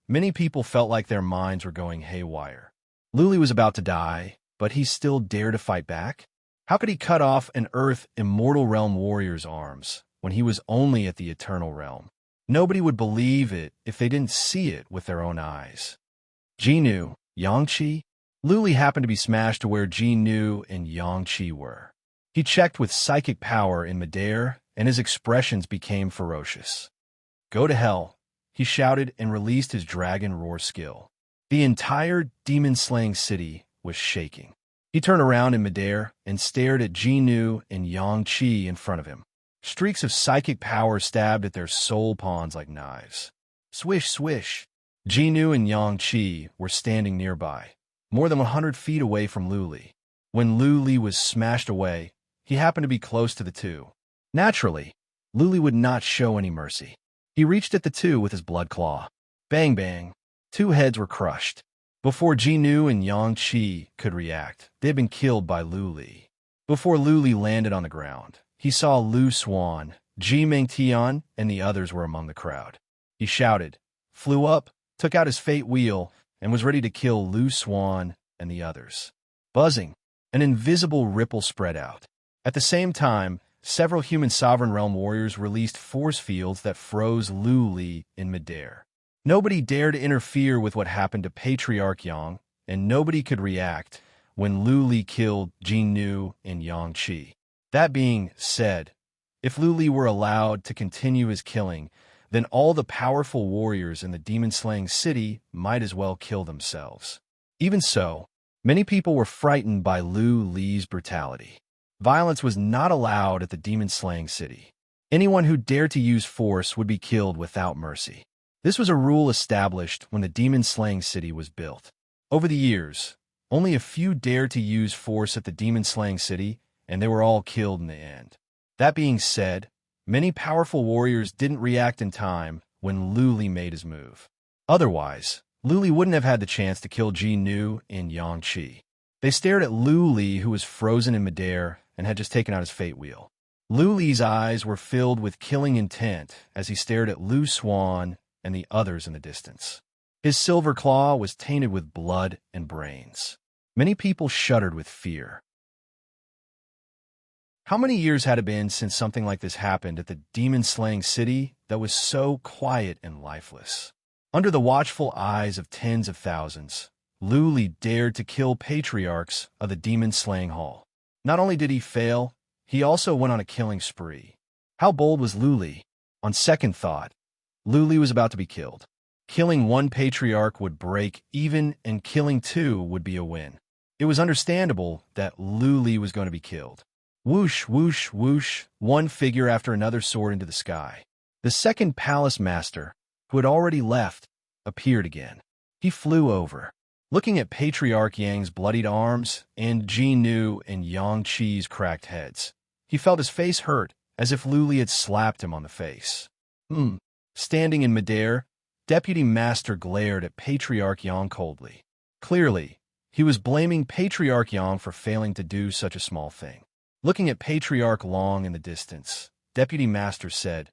Many people felt like their minds were going haywire. Luli was about to die, but he still dared to fight back? How could he cut off an Earth Immortal Realm warrior's arms when he was only at the Eternal Realm? Nobody would believe it if they didn't see it with their own eyes. Jinu, Yangqi? Luli happened to be smashed to where Jinu and Yangqi were. He checked with psychic power in midair, and his expressions became ferocious. Go to hell, he shouted and released his dragon roar skill. The entire demon-slaying city was shaking. He turned around in midair and stared at Jinu and Yangqi in front of him. Streaks of psychic power stabbed at their soul pawns like knives. Swish, swish. Jinu and Yangqi were standing nearby, more than 100 feet away from Luli. When Luli was smashed away, he happened to be close to the two. Naturally, Luli would not show any mercy. He reached at the two with his blood claw. Bang, bang. Two heads were crushed. Before Jinu and Yangqi could react, they had been killed by Luli. Before Luli landed on the ground, he saw Lu Xuan, Ji Mengtian, and the others were among the crowd. He shouted, flew up, took out his fate wheel, and was ready to kill Lu Xuan and the others. Buzzing, an invisible ripple spread out. At the same time, several human sovereign realm warriors released force fields that froze Luli in midair. Nobody dared to interfere with what happened to Patriarch Yang, and nobody could react when Luli killed Jinu and Yangqi. That being said, if Luli were allowed to continue his killing, then all the powerful warriors in the demon-slaying city might as well kill themselves. Even so, many people were frightened by Luli's brutality. Violence was not allowed at the demon-slaying city. Anyone who dared to use force would be killed without mercy. This was a rule established when the demon-slaying city was built. Over the years, only a few dared to use force at the demon-slaying city, and they were all killed in the end. That being said, many powerful warriors didn't react in time when Luli made his move. Otherwise, Luli wouldn't have had the chance to kill Jinu and Yangqi. They stared at Luli, who was frozen in midair and had just taken out his fate wheel. Luli's eyes were filled with killing intent as he stared at Lu Xuan and the others in the distance. His silver claw was tainted with blood and brains. Many people shuddered with fear. How many years had it been since something like this happened at the demon-slaying city that was so quiet and lifeless? Under the watchful eyes of tens of thousands, Luli dared to kill patriarchs of the demon-slaying hall. Not only did he fail, he also went on a killing spree. How bold was Luli? On second thought, Luli was about to be killed. Killing one patriarch would break even, and killing two would be a win. It was understandable that Luli was going to be killed. Whoosh, whoosh, whoosh, one figure after another soared into the sky. The second palace master, who had already left, appeared again. He flew over. Looking at Patriarch Yang's bloodied arms and Jinu and Yangqi's cracked heads, he felt his face hurt, as if Luli had slapped him on the face. Standing in midair, Deputy Master glared at Patriarch Yang coldly. Clearly, he was blaming Patriarch Yang for failing to do such a small thing. Looking at Patriarch Long in the distance, Deputy Master said,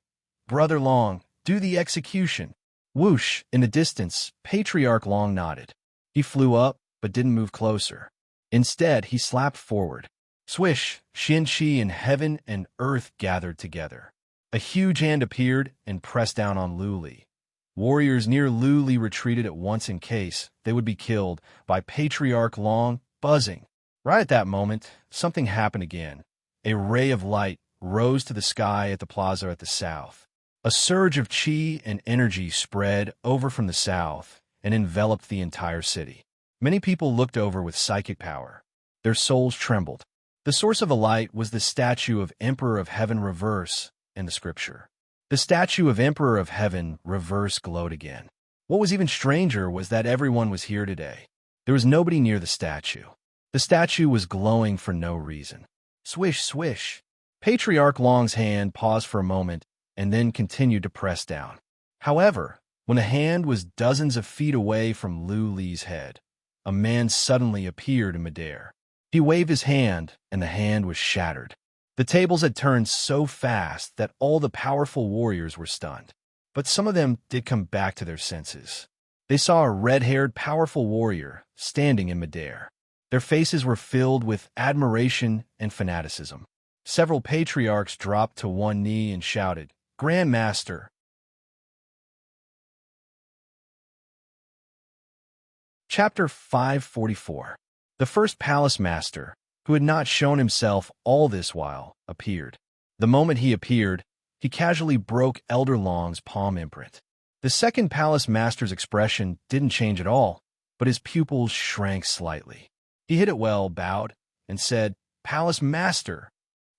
"Brother Long, do the execution." Whoosh! In the distance, Patriarch Long nodded. He flew up, but didn't move closer. Instead, he slapped forward. Swish! Xin-Chi and heaven and earth gathered together. A huge hand appeared and pressed down on Luli. Warriors near Luli retreated at once in case they would be killed by Patriarch Long. Buzzing. Right at that moment, something happened again. A ray of light rose to the sky at the plaza at the south. A surge of chi and energy spread over from the south and enveloped the entire city. Many people looked over with psychic power. Their souls trembled. The source of the light was the statue of Emperor of Heaven Reverse in the scripture. The statue of Emperor of Heaven Reverse glowed again. What was even stranger was that everyone was here today. There was nobody near the statue. The statue was glowing for no reason. Swish, swish. Patriarch Long's hand paused for a moment and then continued to press down. However, when the hand was dozens of feet away from Luli's head, a man suddenly appeared in midair. He waved his hand, and the hand was shattered. The tables had turned so fast that all the powerful warriors were stunned. But some of them did come back to their senses. They saw a red-haired, powerful warrior standing in midair. Their faces were filled with admiration and fanaticism. Several patriarchs dropped to one knee and shouted, "Grand Master!" Chapter 544. The first palace master, who had not shown himself all this while, appeared. The moment he appeared, he casually broke Elder Long's palm imprint. The second palace master's expression didn't change at all, but his pupils shrank slightly. He hit it well, bowed, and said, "Palace master!"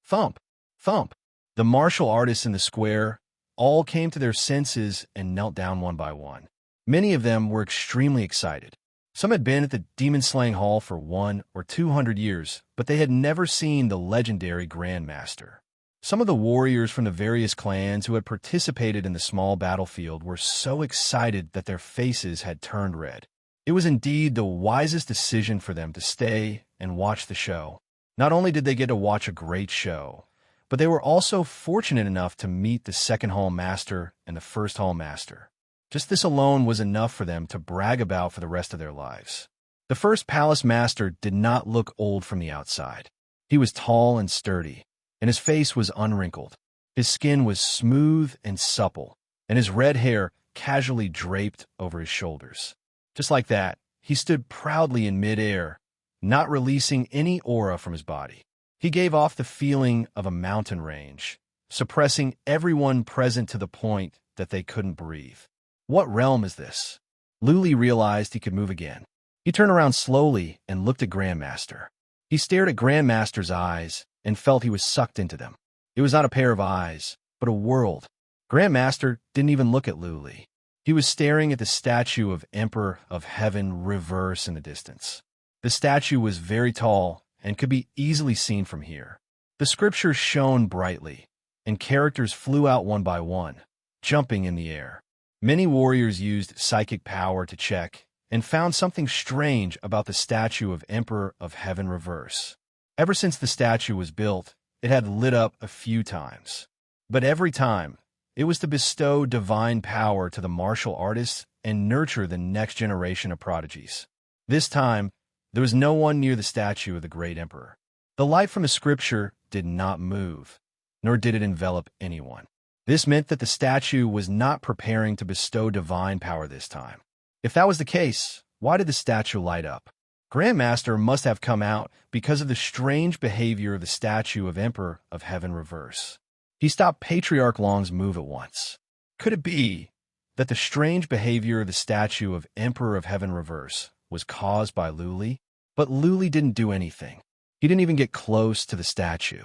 Thump! Thump! The martial artists in the square all came to their senses and knelt down one by one. Many of them were extremely excited. Some had been at the demon-slaying hall for 100 or 200 years, but they had never seen the legendary Grand Master. Some of the warriors from the various clans who had participated in the small battlefield were so excited that their faces had turned red. It was indeed the wisest decision for them to stay and watch the show. Not only did they get to watch a great show, but they were also fortunate enough to meet the second hall master and the first hall master. Just this alone was enough for them to brag about for the rest of their lives. The first palace master did not look old from the outside. He was tall and sturdy, and his face was unwrinkled. His skin was smooth and supple, and his red hair casually draped over his shoulders. Just like that, he stood proudly in midair, not releasing any aura from his body. He gave off the feeling of a mountain range, suppressing everyone present to the point that they couldn't breathe. What realm is this? Luli realized he could move again. He turned around slowly and looked at Grandmaster. He stared at Grandmaster's eyes and felt he was sucked into them. It was not a pair of eyes, but a world. Grandmaster didn't even look at Luli. He was staring at the statue of Emperor of Heaven reverse in the distance. The statue was very tall and could be easily seen from here. The scriptures shone brightly, and characters flew out one by one, jumping in the air. Many warriors used psychic power to check and found something strange about the statue of Emperor of Heaven reverse. Ever since the statue was built, it had lit up a few times. But every time, it was to bestow divine power to the martial artists and nurture the next generation of prodigies. This time, there was no one near the statue of the great emperor. The light from the scripture did not move, nor did it envelop anyone. This meant that the statue was not preparing to bestow divine power this time. If that was the case, why did the statue light up? Grandmaster must have come out because of the strange behavior of the statue of Emperor of Heaven reverse. He stopped Patriarch Long's move at once. Could it be that the strange behavior of the statue of Emperor of Heaven reverse was caused by Luli? But Luli didn't do anything. He didn't even get close to the statue.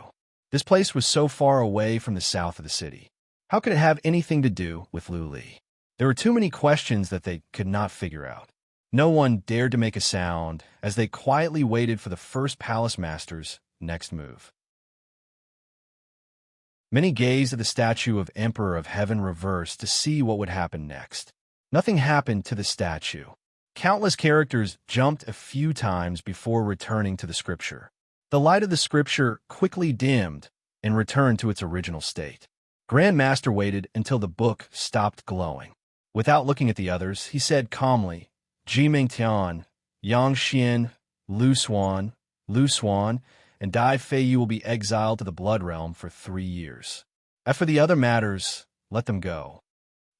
This place was so far away from the south of the city. How could it have anything to do with Luli? There were too many questions that they could not figure out. No one dared to make a sound as they quietly waited for the first palace master's next move. Many gazed at the statue of Emperor of Heaven reverse to see what would happen next. Nothing happened to the statue. Countless characters jumped a few times before returning to the scripture. The light of the scripture quickly dimmed and returned to its original state. Grandmaster waited until the book stopped glowing. Without looking at the others, he said calmly, "Ji Mingtian, Yang Xian, Lu Xuan, and Dai Fei, you will be exiled to the Blood Realm for 3 years. As for the other matters, let them go."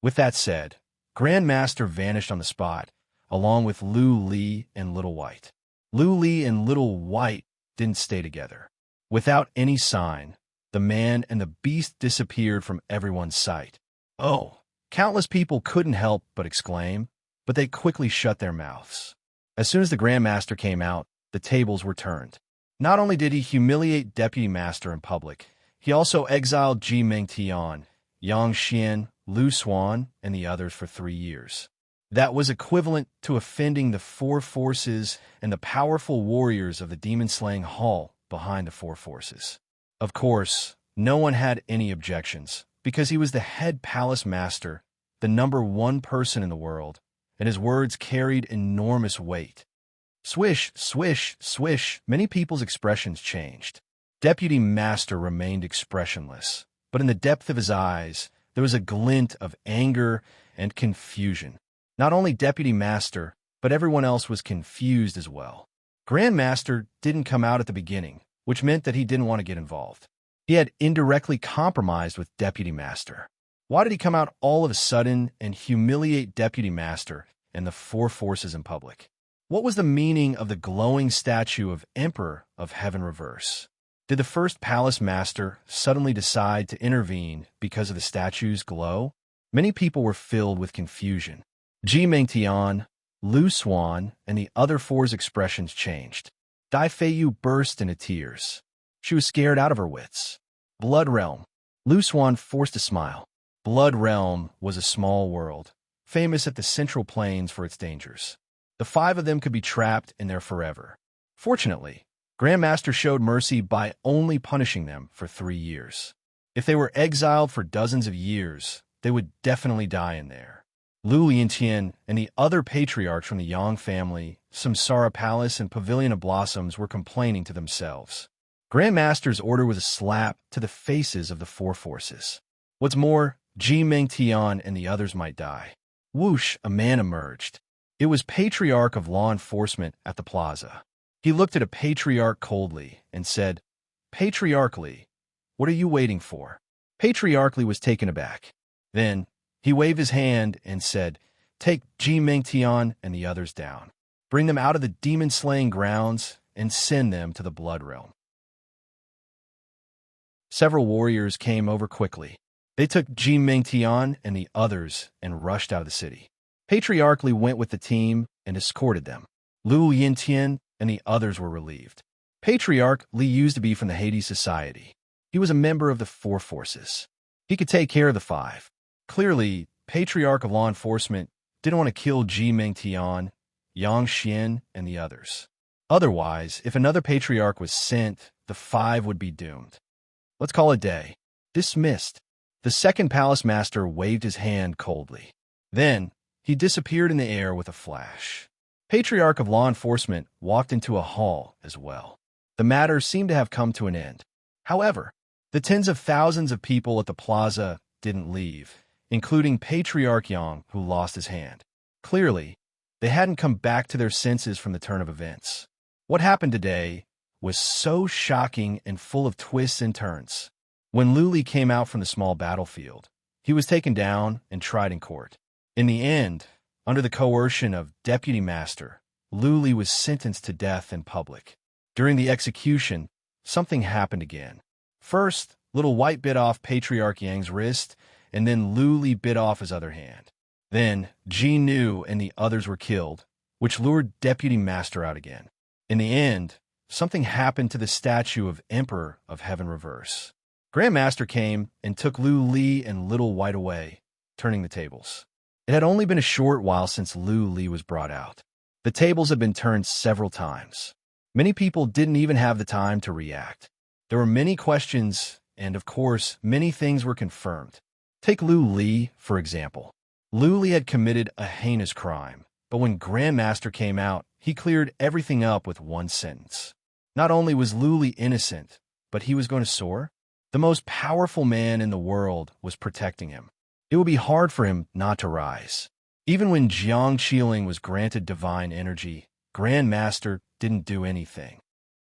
With that said, Grandmaster vanished on the spot, along with Lu Li and Little White. Lu Li and Little White didn't stay together. Without any sign, the man and the beast disappeared from everyone's sight. "Oh!" Countless people couldn't help but exclaim, but they quickly shut their mouths. As soon as the Grandmaster came out, the tables were turned. Not only did he humiliate Deputy Master in public, he also exiled Ji Mingtian, Yang Xian, Lu Xuan, and the others for 3 years. That was equivalent to offending the 4 forces and the powerful warriors of the demon-slaying hall behind the 4 forces. Of course, no one had any objections, because he was the head palace master, the #1 person in the world, and his words carried enormous weight. Swish, swish, swish, many people's expressions changed. Deputy Master remained expressionless, but in the depth of his eyes, there was a glint of anger and confusion. Not only Deputy Master, but everyone else was confused as well. Grand Master didn't come out at the beginning, which meant that he didn't want to get involved. He had indirectly compromised with Deputy Master. Why did he come out all of a sudden and humiliate Deputy Master and the four forces in public? What was the meaning of the glowing statue of Emperor of Heaven Reverse? Did the first Palace Master suddenly decide to intervene because of the statue's glow? Many people were filled with confusion. Ji Mengtian, Lu Xuan, and the other four's expressions changed. Dai Feiyu burst into tears. She was scared out of her wits. Blood Realm. Lu Xuan forced a smile. Blood Realm was a small world, famous at the Central Plains for its dangers. The five of them could be trapped in there forever. Fortunately, Grandmaster showed mercy by only punishing them for 3 years. If they were exiled for dozens of years, they would definitely die in there. Lu Liantian and the other patriarchs from the Yang family, Samsara Palace and Pavilion of Blossoms were complaining to themselves. Grandmaster's order was a slap to the faces of the four forces. What's more, Ji Mengtian and the others might die. Whoosh, a man emerged. It was Patriarch of Law Enforcement at the plaza. He looked at a Patriarch coldly and said, "Patriarch Li, what are you waiting for?" Patriarch Li was taken aback. Then, he waved his hand and said, "Take Ji Mengtian and the others down. Bring them out of the demon-slaying grounds and send them to the Blood Realm." Several warriors came over quickly. They took Ji Mengtian and the others and rushed out of the city. Patriarch Li went with the team and escorted them. Lu Yintian and the others were relieved. Patriarch Li used to be from the Hades Society. He was a member of the four forces. He could take care of the five. Clearly, Patriarch of Law Enforcement didn't want to kill Ji Mengtian, Yang Xian, and the others. Otherwise, if another Patriarch was sent, the five would be doomed. Let's call it a day. Dismissed. The second Palace Master waved his hand coldly. Then, he disappeared in the air with a flash. Patriarch of Law Enforcement walked into a hall as well. The matter seemed to have come to an end. However, the tens of thousands of people at the plaza didn't leave, including Patriarch Yang, who lost his hand. Clearly, they hadn't come back to their senses from the turn of events. What happened today was so shocking and full of twists and turns. When Luli came out from the small battlefield, he was taken down and tried in court. In the end, under the coercion of Deputy Master, Luli was sentenced to death in public. During the execution, something happened again. First, Little White bit off Patriarch Yang's wrist, and then Luli bit off his other hand. Then, Ji Nu and the others were killed, which lured Deputy Master out again. In the end, something happened to the statue of Emperor of Heaven Reverse. Grandmaster came and took Lu Li and Little White away, turning the tables. It had only been a short while since Lu Li was brought out. The tables had been turned several times. Many people didn't even have the time to react. There were many questions, and of course, many things were confirmed. Take Lu Li, for example. Lu Li had committed a heinous crime, but when Grandmaster came out, he cleared everything up with one sentence. Not only was Lu Li innocent, but he was going to soar. The most powerful man in the world was protecting him. It would be hard for him not to rise. Even when Jiang Qiling was granted divine energy, Grandmaster didn't do anything.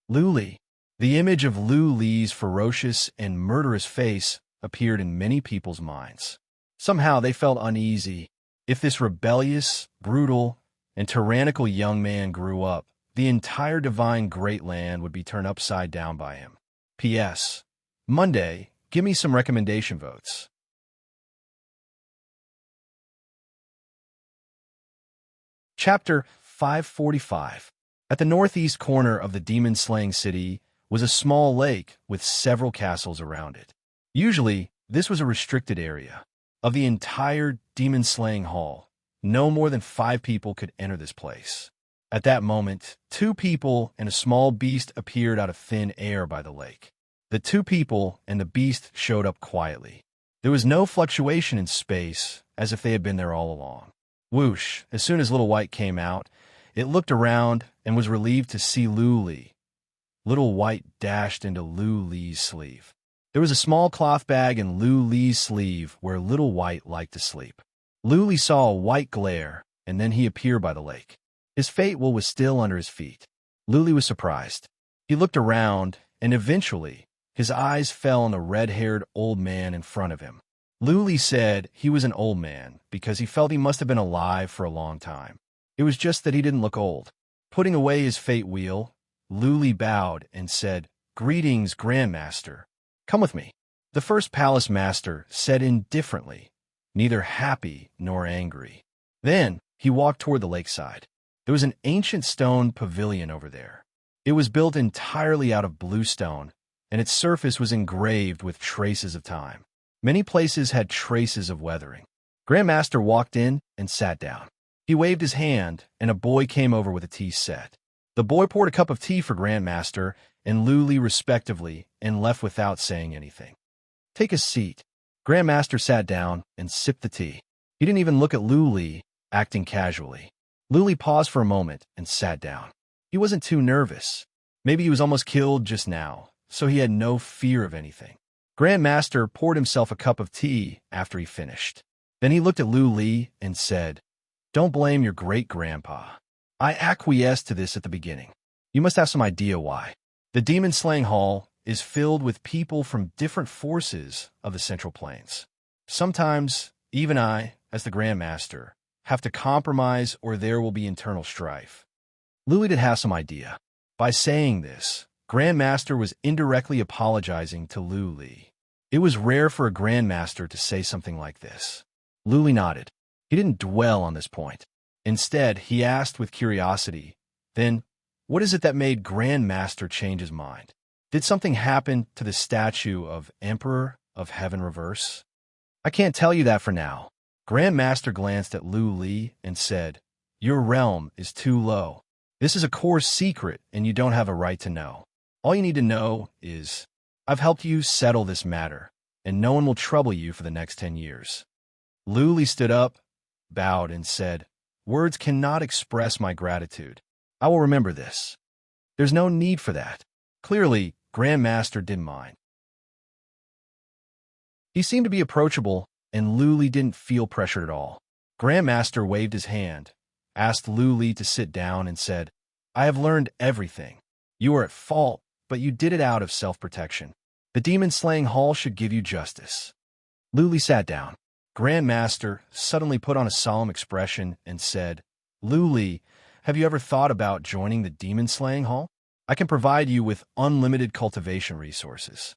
Lu Li. The image of Lu Li's ferocious and murderous face appeared in many people's minds. Somehow they felt uneasy. If this rebellious, brutal, and tyrannical young man grew up, the entire divine great land would be turned upside down by him. P.S. Monday, give me some recommendation votes. Chapter 545. At the northeast corner of the demon-slaying city was a small lake with several castles around it. Usually, this was a restricted area. Of the entire demon-slaying hall, no more than 5 people could enter this place. At that moment, 2 people and a small beast appeared out of thin air by the lake. The 2 people and the beast showed up quietly. There was no fluctuation in space, as if they had been there all along. Whoosh, as soon as Little White came out, it looked around and was relieved to see Lu Li. Little White dashed into Lu Li's sleeve. There was a small cloth bag in Lu Li's sleeve where Little White liked to sleep. Lu Li saw a white glare and then he appeared by the lake. His fate was still under his feet. Luli was surprised. He looked around, and eventually, his eyes fell on the red-haired old man in front of him. Luli said he was an old man because he felt he must have been alive for a long time. It was just that he didn't look old. Putting away his fate wheel, Luli bowed and said, "Greetings, Grandmaster. Come with me." The first palace master said indifferently, neither happy nor angry. Then he walked toward the lakeside. There was an ancient stone pavilion over there. It was built entirely out of blue stone, and its surface was engraved with traces of time. Many places had traces of weathering. Grandmaster walked in and sat down. He waved his hand, and a boy came over with a tea set. The boy poured a cup of tea for Grandmaster and Luli respectively and left without saying anything. "Take a seat." Grandmaster sat down and sipped the tea. He didn't even look at Luli, acting casually. Luli paused for a moment and sat down. He wasn't too nervous. Maybe he was almost killed just now, so he had no fear of anything. Grandmaster poured himself a cup of tea after he finished. Then he looked at Luli and said, "Don't blame your great-grandpa. I acquiesced to this at the beginning. You must have some idea why. The demon-slaying hall is filled with people from different forces of the Central Plains. Sometimes, even I, as the Grandmaster, have to compromise or there will be internal strife." Luli did have some idea. By saying this, Grandmaster was indirectly apologizing to Luli. It was rare for a Grandmaster to say something like this. Luli nodded. He didn't dwell on this point. Instead, he asked with curiosity, "Then, what is it that made Grandmaster change his mind? Did something happen to the statue of Emperor of Heaven Reverse?" "I can't tell you that for now." Grandmaster glanced at Luli and said, "Your realm is too low. This is a core secret and you don't have a right to know. All you need to know is, I've helped you settle this matter, and no one will trouble you for the next 10 years. Luli stood up, bowed, and said, "Words cannot express my gratitude. I will remember this." "There's no need for that." Clearly, Grandmaster didn't mind. He seemed to be approachable, and Luli didn't feel pressured at all. Grandmaster waved his hand, asked Luli to sit down, and said, "I have learned everything. You are at fault, but you did it out of self-protection. The demon-slaying hall should give you justice." Luli sat down. Grandmaster suddenly put on a solemn expression and said, "Luli, have you ever thought about joining the demon-slaying hall? I can provide you with unlimited cultivation resources."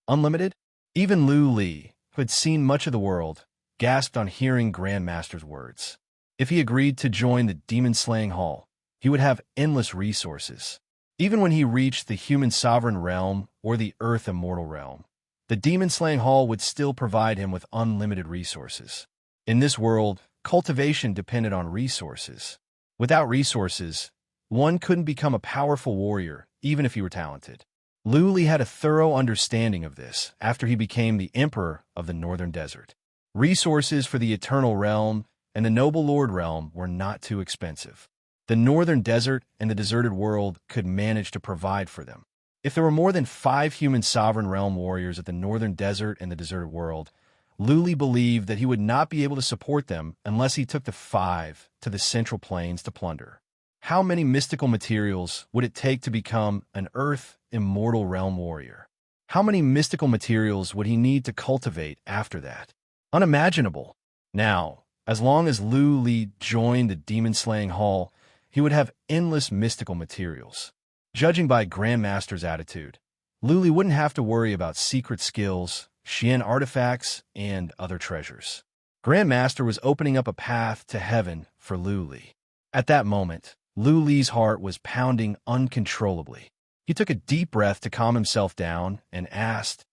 Unlimited? Even Luli, who had seen much of the world, gasped on hearing Grandmaster's words. If he agreed to join the demon-slaying hall, he would have endless resources. Even when he reached the human sovereign realm or the earth immortal realm, the demon-slaying hall would still provide him with unlimited resources. In this world, cultivation depended on resources. Without resources, one couldn't become a powerful warrior, even if he were talented. Luli had a thorough understanding of this after he became the Emperor of the Northern Desert. Resources for the Eternal Realm and the Noble Lord Realm were not too expensive. The Northern Desert and the Deserted World could manage to provide for them. If there were more than 5 human sovereign realm warriors at the Northern Desert and the Deserted World, Luli believed that he would not be able to support them unless he took the 5 to the Central Plains to plunder. How many mystical materials would it take to become an Earth immortal realm warrior? How many mystical materials would he need to cultivate after that? Unimaginable. Now, as long as Luli joined the demon-slaying hall, he would have endless mystical materials. Judging by Grandmaster's attitude, Luli wouldn't have to worry about secret skills, Xian artifacts, and other treasures. Grandmaster was opening up a path to heaven for Luli. At that moment, Luli's heart was pounding uncontrollably. He took a deep breath to calm himself down and asked,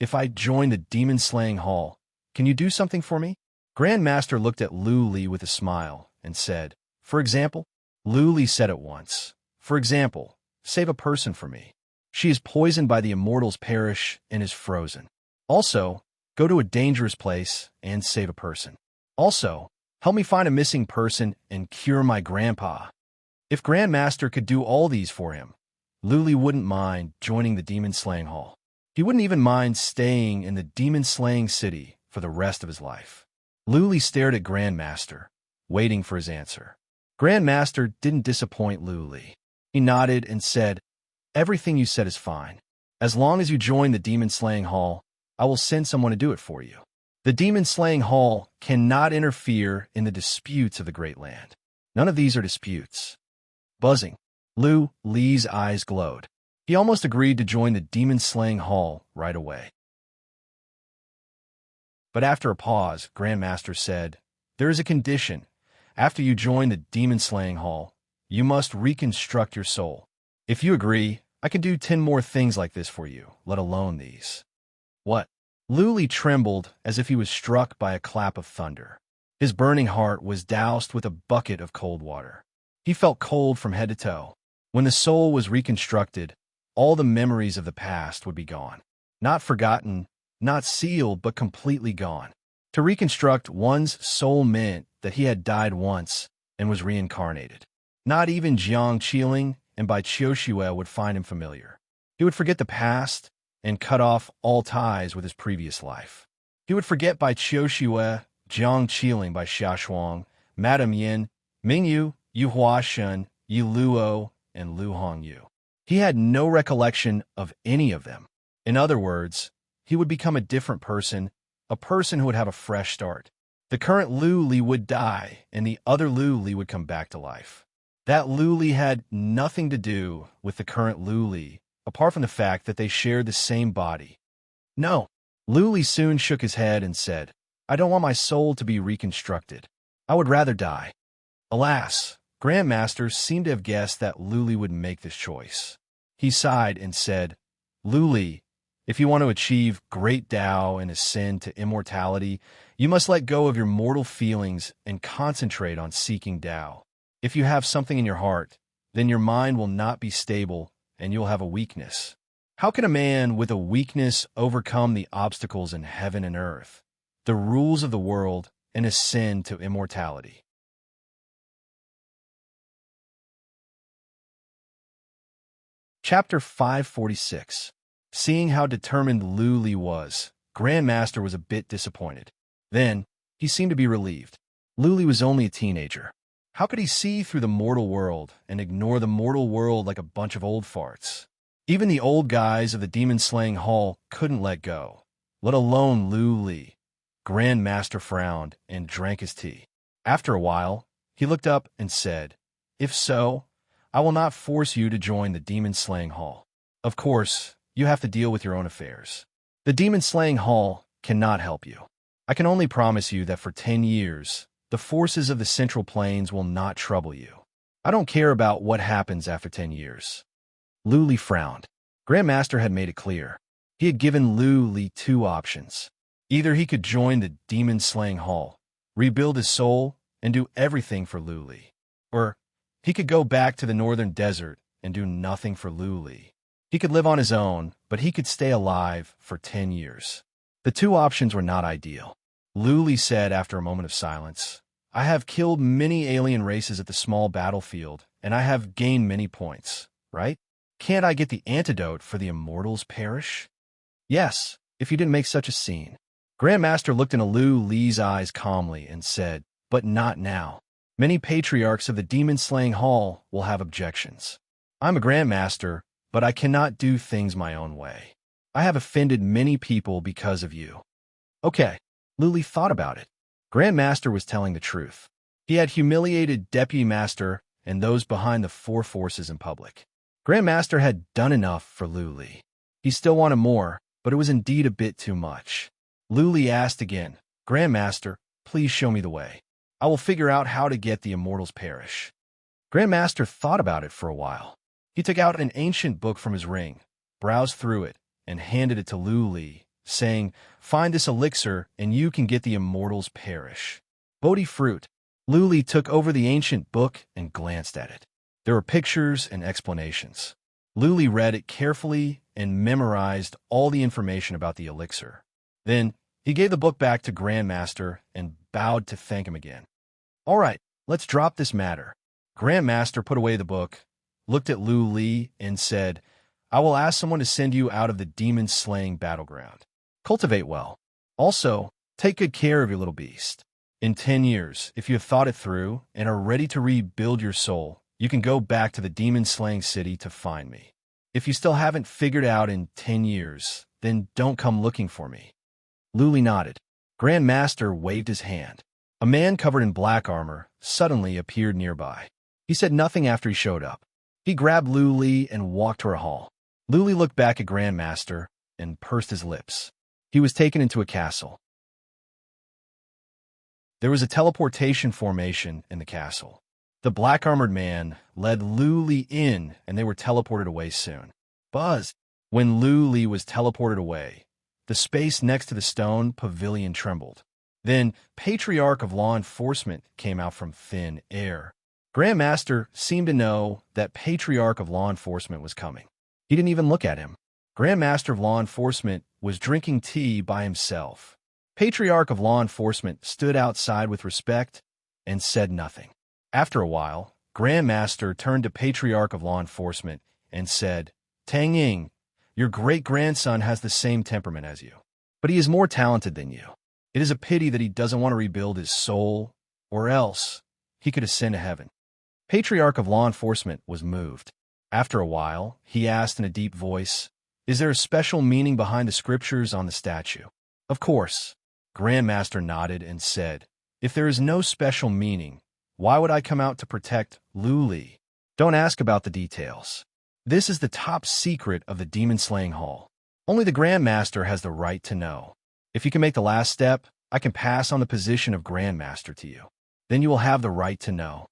"If I join the demon-slaying hall, can you do something for me?" Grandmaster looked at Luli with a smile and said, "For example?" Luli said at once, "For example, save a person for me. She is poisoned by the immortal's perish and is frozen. Also, go to a dangerous place and save a person. Also, help me find a missing person and cure my grandpa." If Grandmaster could do all these for him, Luli wouldn't mind joining the demon-slaying hall. He wouldn't even mind staying in the demon-slaying city for the rest of his life. Luli stared at Grandmaster, waiting for his answer. Grandmaster didn't disappoint Lu Li. He nodded and said, "Everything you said is fine. As long as you join the demon-slaying hall, I will send someone to do it for you. The demon-slaying hall cannot interfere in the disputes of the Great Land. None of these are disputes." Buzzing. Lu Li's eyes glowed. He almost agreed to join the demon-slaying hall right away. But after a pause, Grandmaster said, "There is a condition. After you join the demon-slaying hall, you must reconstruct your soul. If you agree, I can do 10 more things like this for you, let alone these." "What?" Lu Li trembled as if he was struck by a clap of thunder. His burning heart was doused with a bucket of cold water. He felt cold from head to toe. When the soul was reconstructed, all the memories of the past would be gone. Not forgotten, not sealed, but completely gone. To reconstruct one's soul meant that he had died once and was reincarnated. Not even Jiang Qiling and Bai Qiuxue would find him familiar. He would forget the past and cut off all ties with his previous life. He would forget Bai Qiuxue, Jiang Qiling by Xia Shuang, Madame Yin, Ming Yu, Yu Huashen, Yi Luo, and Lu Hongyu. He had no recollection of any of them. In other words, he would become a different person, a person who would have a fresh start. The current Lu Li would die, and the other Lu Li would come back to life. That Lu Li had nothing to do with the current Lu Li, apart from the fact that they shared the same body. No. Lu Li soon shook his head and said, "I don't want my soul to be reconstructed. I would rather die." Alas, Grandmaster seemed to have guessed that Lu Li would make this choice. He sighed and said, "Lu Li, if you want to achieve great Tao and ascend to immortality, you must let go of your mortal feelings and concentrate on seeking Tao. If you have something in your heart, then your mind will not be stable and you'll have a weakness. How can a man with a weakness overcome the obstacles in heaven and earth, the rules of the world, and ascend to immortality?" Chapter 546. Seeing how determined Lu Li was, Grandmaster was a bit disappointed. Then, he seemed to be relieved. Lu Li was only a teenager. How could he see through the mortal world and ignore the mortal world like a bunch of old farts? Even the old guys of the demon-slaying hall couldn't let go, let alone Lu Li. Grandmaster frowned and drank his tea. After a while, he looked up and said, "If so, I will not force you to join the demon-slaying hall. Of course, you have to deal with your own affairs. The demon-slaying hall cannot help you. I can only promise you that for 10 years, the forces of the Central Plains will not trouble you. I don't care about what happens after 10 years. Lu Li frowned. Grandmaster had made it clear. He had given Lu Li 2 options. Either he could join the demon-slaying hall, rebuild his soul, and do everything for Lu Li, or he could go back to the northern desert and do nothing for Lu Li. He could live on his own, but he could stay alive for 10 years. The 2 options were not ideal. Lu Li said after a moment of silence, "I have killed many alien races at the small battlefield, and I have gained many points, right? Can't I get the antidote for the immortals perish?" "Yes, if you didn't make such a scene." Grandmaster looked into Lu Li's eyes calmly and said, "But not now. Many patriarchs of the demon-slaying hall will have objections. I'm a Grandmaster, but I cannot do things my own way. I have offended many people because of you." Okay, Lu Li thought about it. Grandmaster was telling the truth. He had humiliated Deputy Master and those behind the 4 forces in public. Grandmaster had done enough for Lu Li. He still wanted more, but it was indeed a bit too much. Lu Li asked again, "Grandmaster, please show me the way. I will figure out how to get the immortals perish." Grandmaster thought about it for a while. He took out an ancient book from his ring, browsed through it, and handed it to Lu Li, saying, "Find this elixir and you can get the immortals perish." Bodhi fruit. Lu Li took over the ancient book and glanced at it. There were pictures and explanations. Lu Li read it carefully and memorized all the information about the elixir. Then, he gave the book back to Grandmaster and bowed to thank him again. "All right, let's drop this matter." Grandmaster put away the book, looked at Lu Li, and said, "I will ask someone to send you out of the demon-slaying battleground. Cultivate well. Also, take good care of your little beast. In 10 years, if you have thought it through and are ready to rebuild your soul, you can go back to the demon-slaying city to find me. If you still haven't figured out in 10 years, then don't come looking for me." Luli nodded. Grand Master waved his hand. A man covered in black armor suddenly appeared nearby. He said nothing after he showed up. He grabbed Luli and walked to her hall. Luli looked back at Grand Master and pursed his lips. He was taken into a castle. There was a teleportation formation in the castle. The black-armored man led Luli in, and they were teleported away soon. Buzz! When Luli was teleported away, the space next to the stone pavilion trembled. Then, Patriarch of Law Enforcement came out from thin air. Grand Master seemed to know that Patriarch of Law Enforcement was coming. He didn't even look at him. Grand Master of Law Enforcement was drinking tea by himself. Patriarch of Law Enforcement stood outside with respect and said nothing. After a while, Grand Master turned to Patriarch of Law Enforcement and said, "Tang Ying, your great-grandson has the same temperament as you, but he is more talented than you. It is a pity that he doesn't want to rebuild his soul, or else he could ascend to heaven." Patriarch of Law Enforcement was moved. After a while, he asked in a deep voice, "Is there a special meaning behind the scriptures on the statue?" "Of course." Grand Master nodded and said, "If there is no special meaning, why would I come out to protect Luli? Don't ask about the details. This is the top secret of the demon-slaying hall. Only the Grand Master has the right to know. If you can make the last step, I can pass on the position of Grand Master to you. Then you will have the right to know."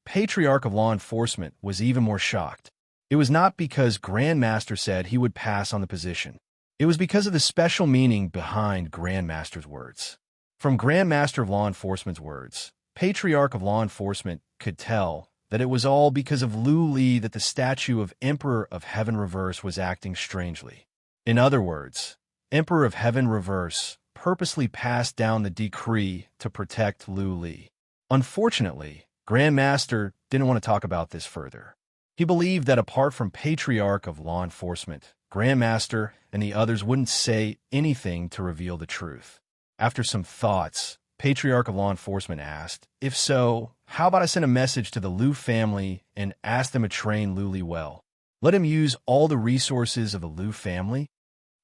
Patriarch of Law Enforcement was even more shocked. It was not because Grand Master said he would pass on the position. It was because of the special meaning behind Grand Master's words. From Grand Master of Law Enforcement's words, Patriarch of Law Enforcement could tell that it was all because of Luli that the statue of Emperor of Heaven Reverse was acting strangely. In other words, Emperor of Heaven Reverse purposely passed down the decree to protect Luli. Unfortunately, Grand Master didn't want to talk about this further. He believed that apart from Patriarch of Law Enforcement, Grand Master and the others wouldn't say anything to reveal the truth. After some thoughts, Patriarch of Law Enforcement asked, "If so, how about I send a message to the Liu family and ask them to train Luli well? Let him use all the resources of the Liu family?"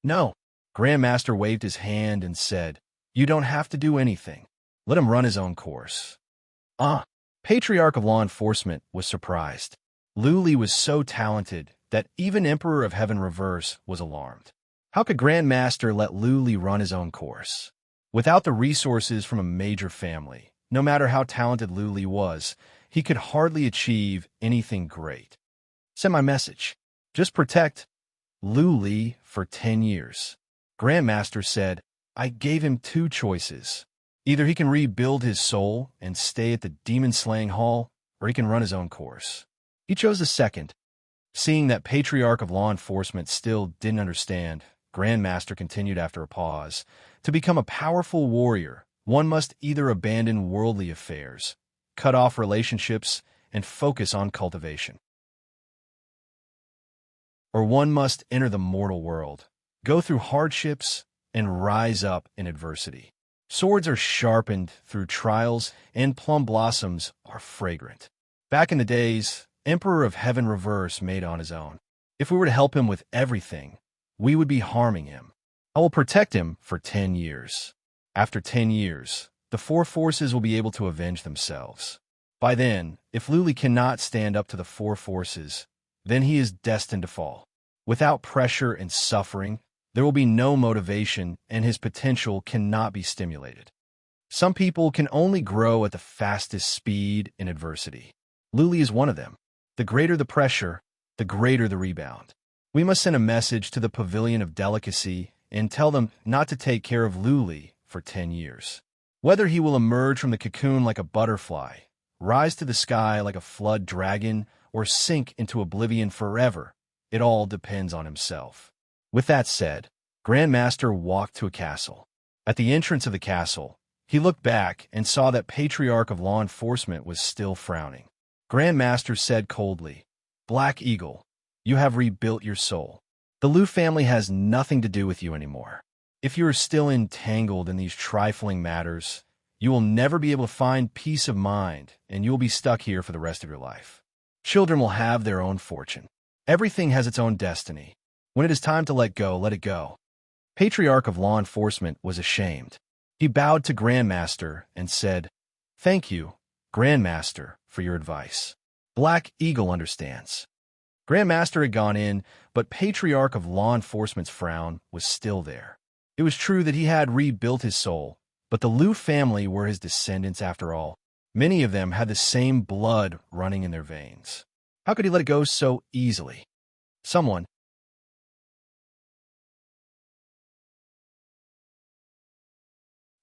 "No." Grand Master waved his hand and said, "You don't have to do anything. Let him run his own course." Patriarch of Law Enforcement was surprised. Luli was so talented that even Emperor of Heaven Reverse was alarmed. How could Grand Master let Luli run his own course? Without the resources from a major family, no matter how talented Luli was, he could hardly achieve anything great. "Send my message. Just protect Luli for 10 years. Grand Master said, "I gave him 2 choices. Either he can rebuild his soul and stay at the demon-slaying hall, or he can run his own course." He chose the second. Seeing that Patriarch of Law Enforcement still didn't understand, Grand Master continued after a pause. "To become a powerful warrior, one must either abandon worldly affairs, cut off relationships, and focus on cultivation. Or one must enter the mortal world, go through hardships, and rise up in adversity. Swords are sharpened through trials, and plum blossoms are fragrant." Back in the days, Emperor of Heaven Reverse made on his own. If we were to help him with everything, we would be harming him. I will protect him for 10 years. After 10 years, the 4 forces will be able to avenge themselves. By then, if Luli cannot stand up to the 4 forces, then he is destined to fall. Without pressure and suffering, there will be no motivation and his potential cannot be stimulated. Some people can only grow at the fastest speed in adversity. Luli is one of them. The greater the pressure, the greater the rebound. We must send a message to the Pavilion of Delicacy and tell them not to take care of Luli for 10 years. Whether he will emerge from the cocoon like a butterfly, rise to the sky like a flood dragon, or sink into oblivion forever, it all depends on himself. With that said, Grand Master walked to a castle. At the entrance of the castle, he looked back and saw that Patriarch of Law Enforcement was still frowning. Grand Master said coldly, "Black Eagle, you have rebuilt your soul. The Liu family has nothing to do with you anymore. If you are still entangled in these trifling matters, You will never be able to find peace of mind, and you will be stuck here for the rest of your life. Children will have their own fortune. Everything has its own destiny. When it is time to let go, let it go. Patriarch of Law Enforcement was ashamed. He bowed to Grandmaster and said, "Thank you, Grandmaster, for your advice. Black Eagle understands." Grandmaster had gone in, but Patriarch of Law Enforcement's frown was still there. It was true that he had rebuilt his soul, but the Liu family were his descendants after all. Many of them had the same blood running in their veins. How could he let it go so easily? Someone.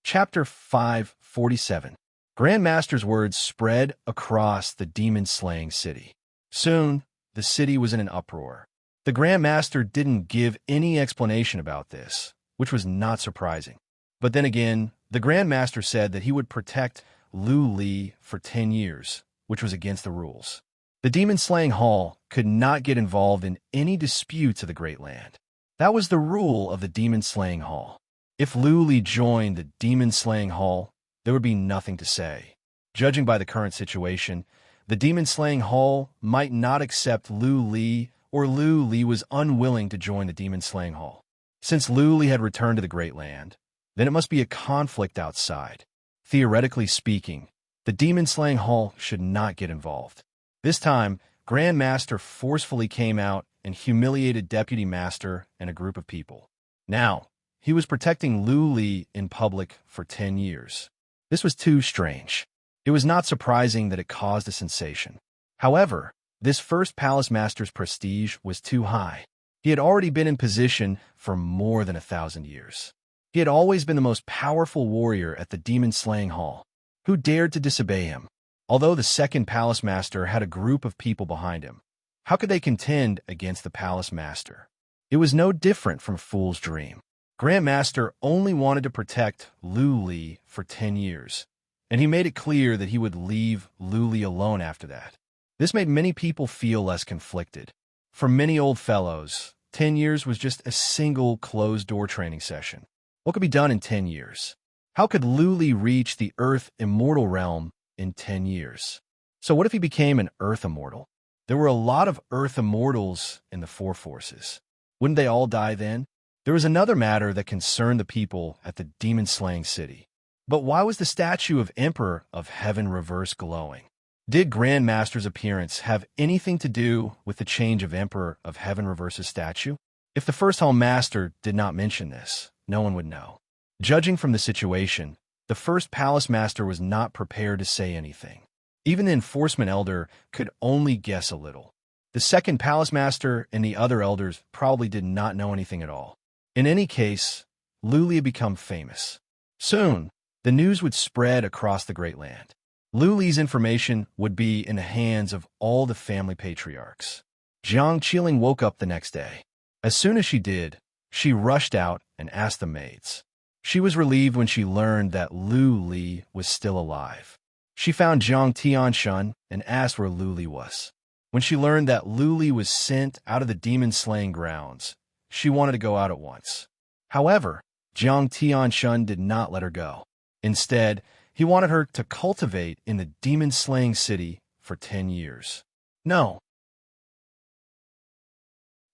Chapter 547. Grandmaster's words spread across the demon-slaying city. Soon, the city was in an uproar. The Grandmaster didn't give any explanation about this, which was not surprising. But then again, the Grandmaster said that he would protect Lu Li for 10 years, which was against the rules. The demon-slaying hall could not get involved in any disputes of the Great Land. That was the rule of the demon-slaying hall. If Lu Li joined the demon-slaying hall, there would be nothing to say. Judging by the current situation, the demon-slaying hall might not accept Lu Li, or Lu Li was unwilling to join the demon-slaying hall. Since Lu Li had returned to the Great Land, then it must be a conflict outside. Theoretically speaking, the demon-slaying hall should not get involved. This time, Grandmaster forcefully came out and humiliated Deputy Master and a group of people. Now, he was protecting Lu Li in public for 10 years. This was too strange. It was not surprising that it caused a sensation. However, this first palace master's prestige was too high. He had already been in position for more than 1,000 years. He had always been the most powerful warrior at the demon-slaying hall. Who dared to disobey him? Although the second palace master had a group of people behind him, how could they contend against the palace master? It was no different from a fool's dream. Grandmaster only wanted to protect Lu Li for 10 years, and he made it clear that he would leave Lu Li alone after that. This made many people feel less conflicted. For many old fellows, 10 years was just a single closed-door training session. What could be done in 10 years? How could Lu Li reach the Earth Immortal realm in 10 years? So what if he became an Earth Immortal? There were a lot of Earth Immortals in the Four Forces. Wouldn't they all die then? There was another matter that concerned the people at the demon-slaying city. But why was the statue of Emperor of Heaven reverse glowing? Did Grandmaster's appearance have anything to do with the change of Emperor of Heaven reverse's statue? If the First Hall Master did not mention this, no one would know. Judging from the situation, the first Palace Master was not prepared to say anything. Even the Enforcement Elder could only guess a little. The second Palace Master and the other elders probably did not know anything at all. In any case, Lu Li had become famous. Soon, the news would spread across the Great Land. Lu Li's information would be in the hands of all the family patriarchs. Jiang Qiling woke up the next day. As soon as she did, she rushed out and asked the maids. She was relieved when she learned that Lu Li was still alive. She found Jiang Tianshun and asked where Lu Li was. When she learned that Lu Li was sent out of the demon-slaying grounds, she wanted to go out at once. However, Jiang Tianshun did not let her go. Instead, he wanted her to cultivate in the demon-slaying city for 10 years. No.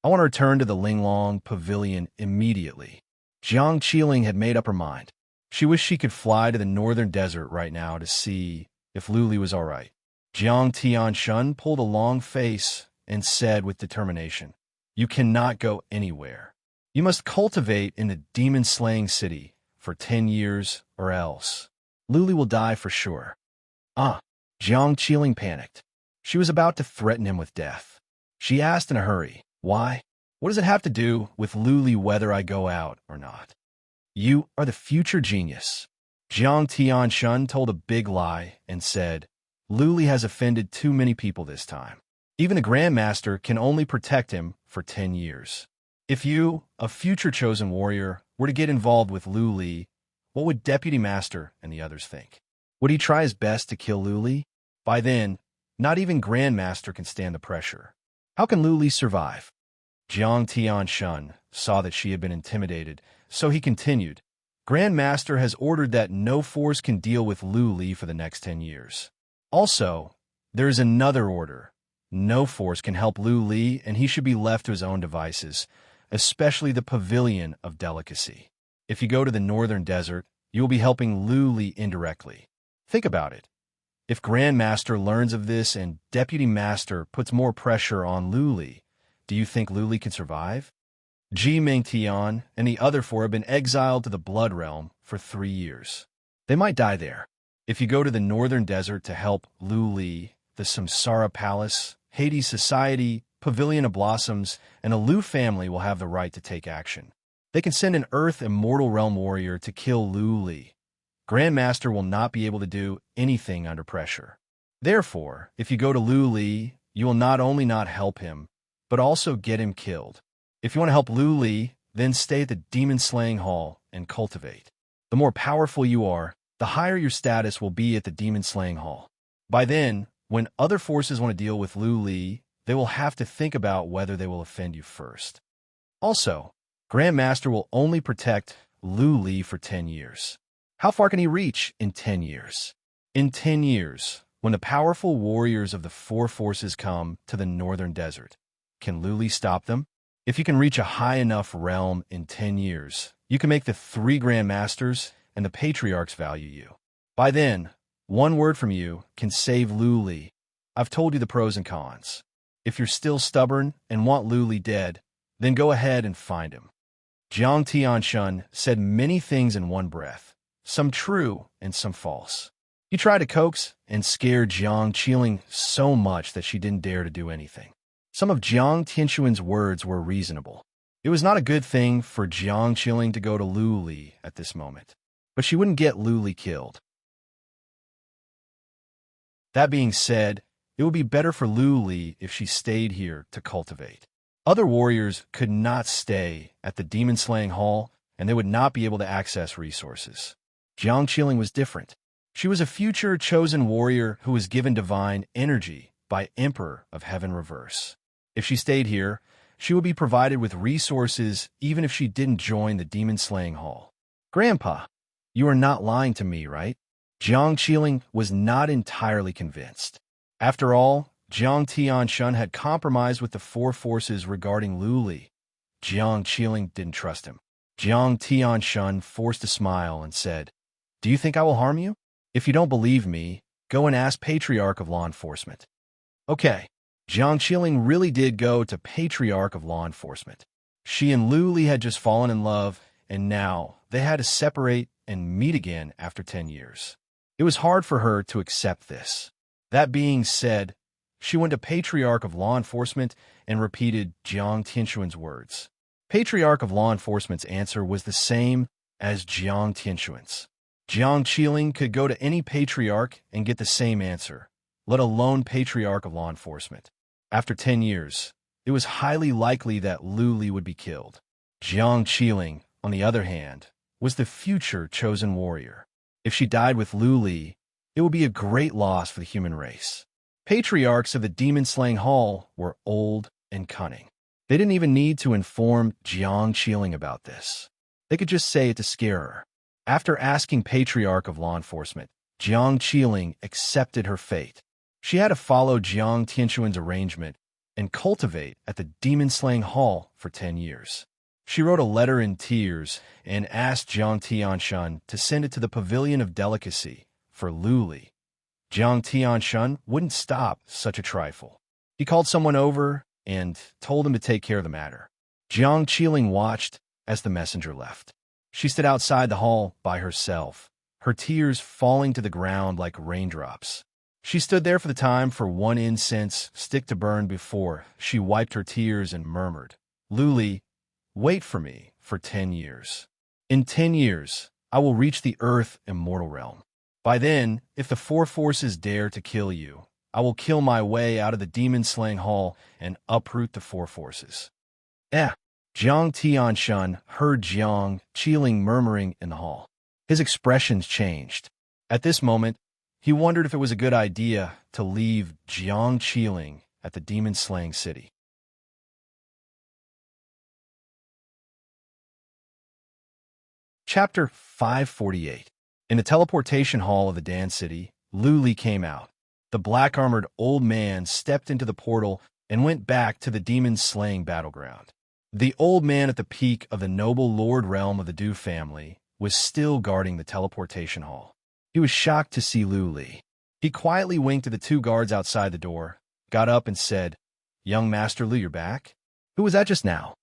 I want to return to the Linglong Pavilion immediately. Jiang Qiling had made up her mind. She wished she could fly to the northern desert right now to see if Lu Li was all right. Jiang Tianshun pulled a long face and said with determination, "You cannot go anywhere. You must cultivate in the demon-slaying city for 10 years or else. Lu Li will die for sure." Jiang Qiling panicked. She was about to threaten him with death. She asked in a hurry, "Why? What does it have to do with Lu Li whether I go out or not?" "You are the future genius." Jiang Tianshun told a big lie and said, "Lu Li has offended too many people this time. Even the Grandmaster can only protect him for 10 years. If you, a future chosen warrior, were to get involved with Lu Li, what would Deputy Master and the others think? Would he try his best to kill Lu Li? By then, not even Grandmaster can stand the pressure. How can Lu Li survive?" Jiang Tianshun saw that she had been intimidated, so he continued, Grand Master has ordered that no force can deal with Lu Li for the next 10 years. Also, there is another order. No force can help Lu Li, and he should be left to his own devices, especially the Pavilion of Delicacy. If you go to the northern desert, you will be helping Lu Li indirectly. Think about it. If Grand Master learns of this and Deputy Master puts more pressure on Lu Li, do you think Lu Li can survive? Ji Mingtian and the other four have been exiled to the Blood Realm for 3 years. They might die there. If you go to the northern desert to help Lu Li, the Samsara Palace, Hades Society, Pavilion of Blossoms, and the Lu family will have the right to take action. They can send an Earth Immortal Realm warrior to kill Lu Li. Grand Master will not be able to do anything under pressure. Therefore, if you go to Lu Li, you will not only not help him, but also get him killed. If you want to help Lu Li, then stay at the Demon Slaying Hall and cultivate. The more powerful you are, the higher your status will be at the Demon Slaying Hall. By then, when other forces want to deal with Lu Li, they will have to think about whether they will offend you first. Also, Grand Master will only protect Lu Li for 10 years. How far can he reach in 10 years? In 10 years, when the powerful warriors of the 4 forces come to the northern desert, can Lu Li stop them? If you can reach a high enough realm in 10 years, you can make the 3 Grand Masters and the Patriarchs value you. By then, one word from you can save Lu Li. I've told you the pros and cons. If you're still stubborn and want Lu Li dead, then go ahead and find him. Jiang Tianshun said many things in one breath, some true and some false. He tried to coax and scare Jiang Qiling so much that she didn't dare to do anything. Some of Jiang Tianxuan's words were reasonable. It was not a good thing for Jiang Qiling to go to Lu Li at this moment, but she wouldn't get Lu Li killed. That being said, it would be better for Lu Li if she stayed here to cultivate. Other warriors could not stay at the Demon Slaying Hall, and they would not be able to access resources. Jiang Qiling was different. She was a future chosen warrior who was given divine energy by Emperor of Heaven Reverse. If she stayed here, she would be provided with resources even if she didn't join the Demon Slaying Hall. Grandpa, you are not lying to me, right? Jiang Qiling was not entirely convinced. After all, Jiang Tianshun had compromised with the 4 forces regarding Lu Li. Jiang Qiling didn't trust him. Jiang Tianshun forced a smile and said, "Do you think I will harm you? If you don't believe me, go and ask Patriarch of Law Enforcement." Okay, Jiang Qiling really did go to Patriarch of Law Enforcement. She and Lu Li had just fallen in love, and now they had to separate and meet again after 10 years. It was hard for her to accept this. That being said, she went to Patriarch of Law Enforcement and repeated Jiang Tianxuan's words. Patriarch of Law Enforcement's answer was the same as Jiang Tianxuan's. Jiang Qiling could go to any Patriarch and get the same answer, let alone Patriarch of Law Enforcement. After 10 years, it was highly likely that Lu Li would be killed. Jiang Qiling, on the other hand, was the future chosen warrior. If she died with Lu Li, it would be a great loss for the human race. Patriarchs of the Demon Slaying Hall were old and cunning. They didn't even need to inform Jiang Qiling about this. They could just say it to scare her. After asking Patriarch of Law Enforcement, Jiang Qiling accepted her fate. She had to follow Jiang Tianxuan's arrangement and cultivate at the Demon Slaying Hall for 10 years. She wrote a letter in tears and asked Jiang Tianshun to send it to the Pavilion of Delicacy for Lu Li. Jiang Tianshun wouldn't stop such a trifle. He called someone over and told him to take care of the matter. Jiang Qiling watched as the messenger left. She stood outside the hall by herself, her tears falling to the ground like raindrops. She stood there for the time for one incense stick to burn before she wiped her tears and murmured, "Lu Li, wait for me for 10 years. In 10 years, I will reach the Earth Immortal Realm. By then, if the 4 forces dare to kill you, I will kill my way out of the Demon Slaying Hall and uproot the 4 forces." Jiang Tianshun heard Jiang Qiling murmuring in the hall. His expressions changed. At this moment, he wondered if it was a good idea to leave Jiang Qiling at the Demon Slaying City. Chapter 548. In the teleportation hall of the Dan City, Luli came out. The black-armored old man stepped into the portal and went back to the demon-slaying battleground. The old man at the peak of the noble lord realm of the Du family was still guarding the teleportation hall. He was shocked to see Luli. He quietly winked to the two guards outside the door, got up and said, "Young Master Lu, you're back? Who was that just now?"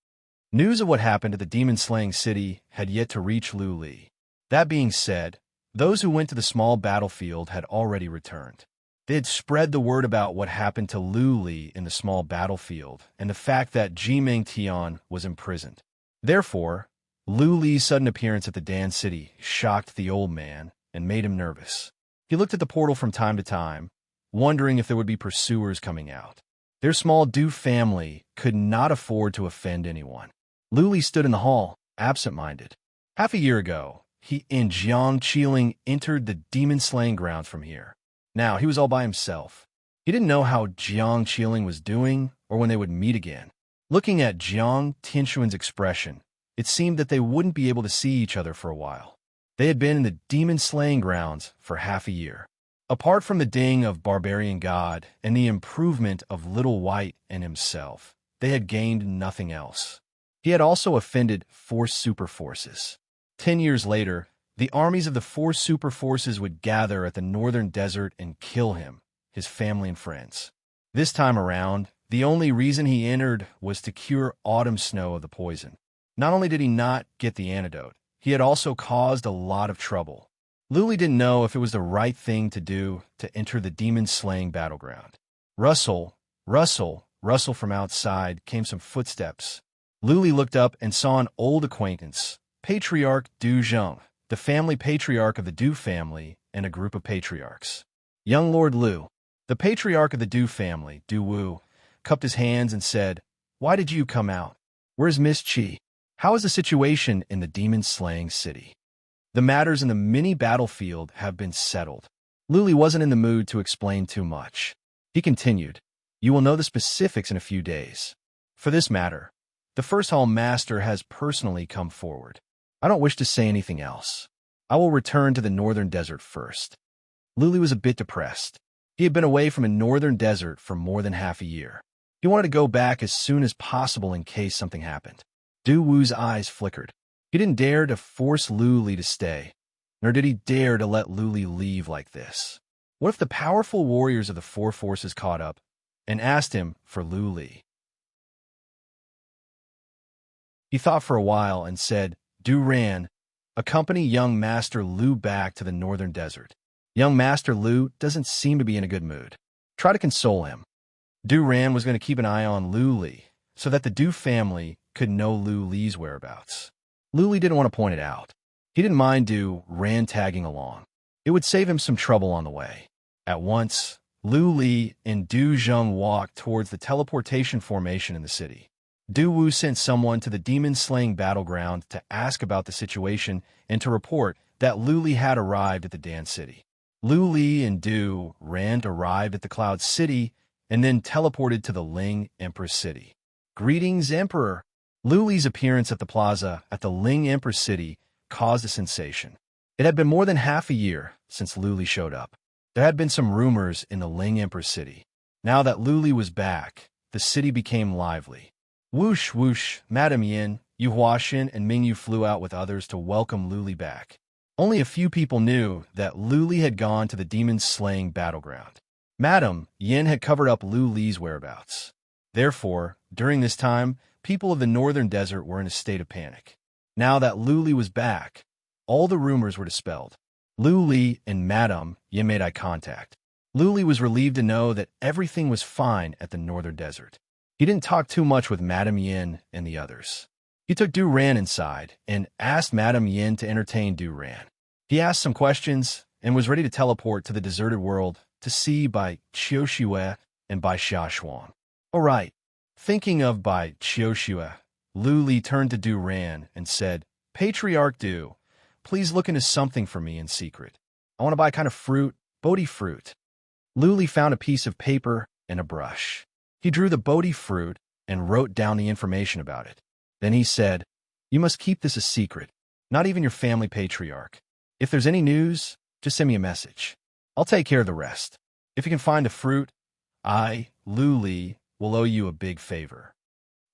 News of what happened at the demon-slaying city had yet to reach Luli. That being said, those who went to the small battlefield had already returned. They had spread the word about what happened to Luli in the small battlefield and the fact that Jimeng Tian was imprisoned. Therefore, Luli's sudden appearance at the Dan City shocked the old man and made him nervous. He looked at the portal from time to time, wondering if there would be pursuers coming out. Their small Du family could not afford to offend anyone. Luli stood in the hall, absent-minded. Half a year ago, he and Jiang Qiling entered the demon-slaying grounds from here. Now, he was all by himself. He didn't know how Jiang Qiling was doing or when they would meet again. Looking at Jiang Tinshuan's expression, it seemed that they wouldn't be able to see each other for a while. They had been in the demon-slaying grounds for half a year. Apart from the ding of Barbarian God and the improvement of Little White and himself, they had gained nothing else. He had also offended 4 super forces. 10 years later, the armies of the 4 super forces would gather at the northern desert and kill him, his family and friends. This time around, the only reason he entered was to cure Autumn Snow of the poison. Not only did he not get the antidote, he had also caused a lot of trouble. Luli didn't know if it was the right thing to do to enter the demon-slaying battleground. Rustle, rustle, rustle from outside came some footsteps. Luli looked up and saw an old acquaintance, Patriarch Du Zheng, the family patriarch of the Du family and a group of patriarchs. Young Lord Lu, the patriarch of the Du family, Du Wu, cupped his hands and said, "Why did you come out? Where's Miss Qi? How is the situation in the demon-slaying city?" The matters in the mini-battlefield have been settled. Luli wasn't in the mood to explain too much. He continued, "You will know the specifics in a few days. For this matter, the First Hall Master has personally come forward. I don't wish to say anything else. I will return to the northern desert first." Luli was a bit depressed. He had been away from a northern desert for more than half a year. He wanted to go back as soon as possible in case something happened. Du Wu's eyes flickered. He didn't dare to force Luli to stay, nor did he dare to let Luli leave like this. What if the powerful warriors of the 4 forces caught up and asked him for Luli? He thought for a while and said, "Du Ran, accompany young Master Lu back to the northern desert. Young Master Lu doesn't seem to be in a good mood. Try to console him." Du Ran was going to keep an eye on Luli so that the Du family could know Luli's whereabouts. Luli didn't want to point it out. He didn't mind Du Ran tagging along. It would save him some trouble on the way. At once, Luli and Du Zheng walked towards the teleportation formation in the city. Du Wu sent someone to the demon-slaying battleground to ask about the situation and to report that Luli had arrived at the Dan City. Luli and Du Ran arrived at the Cloud City and then teleported to the Ling Empress City. "Greetings, Emperor." Luli's appearance at the plaza at the Ling Empress City caused a sensation. It had been more than half a year since Luli showed up. There had been some rumors in the Ling Empress City. Now that Luli was back, the city became lively. Whoosh, whoosh, Madame Yin, Yu Huaxin, and Ming Yu flew out with others to welcome Luli back. Only a few people knew that Luli had gone to the demon-slaying battleground. Madame Yin had covered up Luli's whereabouts. Therefore, during this time, people of the northern desert were in a state of panic. Now that Luli was back, all the rumors were dispelled. Luli and Madame Yin made eye contact. Luli was relieved to know that everything was fine at the northern desert. He didn't talk too much with Madame Yin and the others. He took Du Ran inside and asked Madame Yin to entertain Du Ran. He asked some questions and was ready to teleport to the deserted world to see by Qiushue and by Xiaoshuang. "All right." Thinking of by Qiushue, Luli turned to Du Ran and said, "Patriarch Du, please look into something for me in secret. I want to buy a kind of fruit, Bodhi fruit." Luli found a piece of paper and a brush. He drew the Bodhi fruit and wrote down the information about it. Then he said, "You must keep this a secret. Not even your family patriarch. If there's any news, just send me a message. I'll take care of the rest. If you can find the fruit, I, Luli, will owe you a big favor.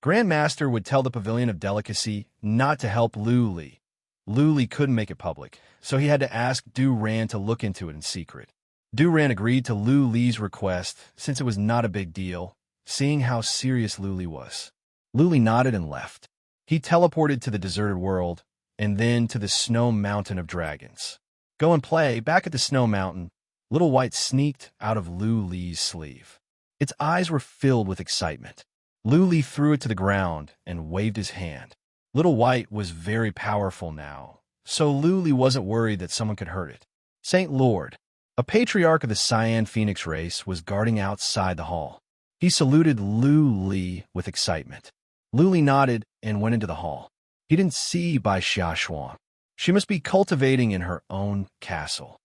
Grandmaster would tell the Pavilion of Delicacy not to help Luli. Luli couldn't make it public, so he had to ask Duran to look into it in secret. Duran agreed to Luli's request since it was not a big deal, seeing how serious Luli was. Luli nodded and left. He teleported to the deserted world, and then to the snow mountain of dragons. Go and play. Back at the snow mountain, Little White sneaked out of Luli's sleeve. Its eyes were filled with excitement. Luli threw it to the ground and waved his hand. Little White was very powerful now, so Luli wasn't worried that someone could hurt it. Saint Lord, a patriarch of the Cyan Phoenix race, was guarding outside the hall. He saluted Luli with excitement. Luli nodded and went into the hall. He didn't see Bai Xiaoshuang. She must be cultivating in her own castle.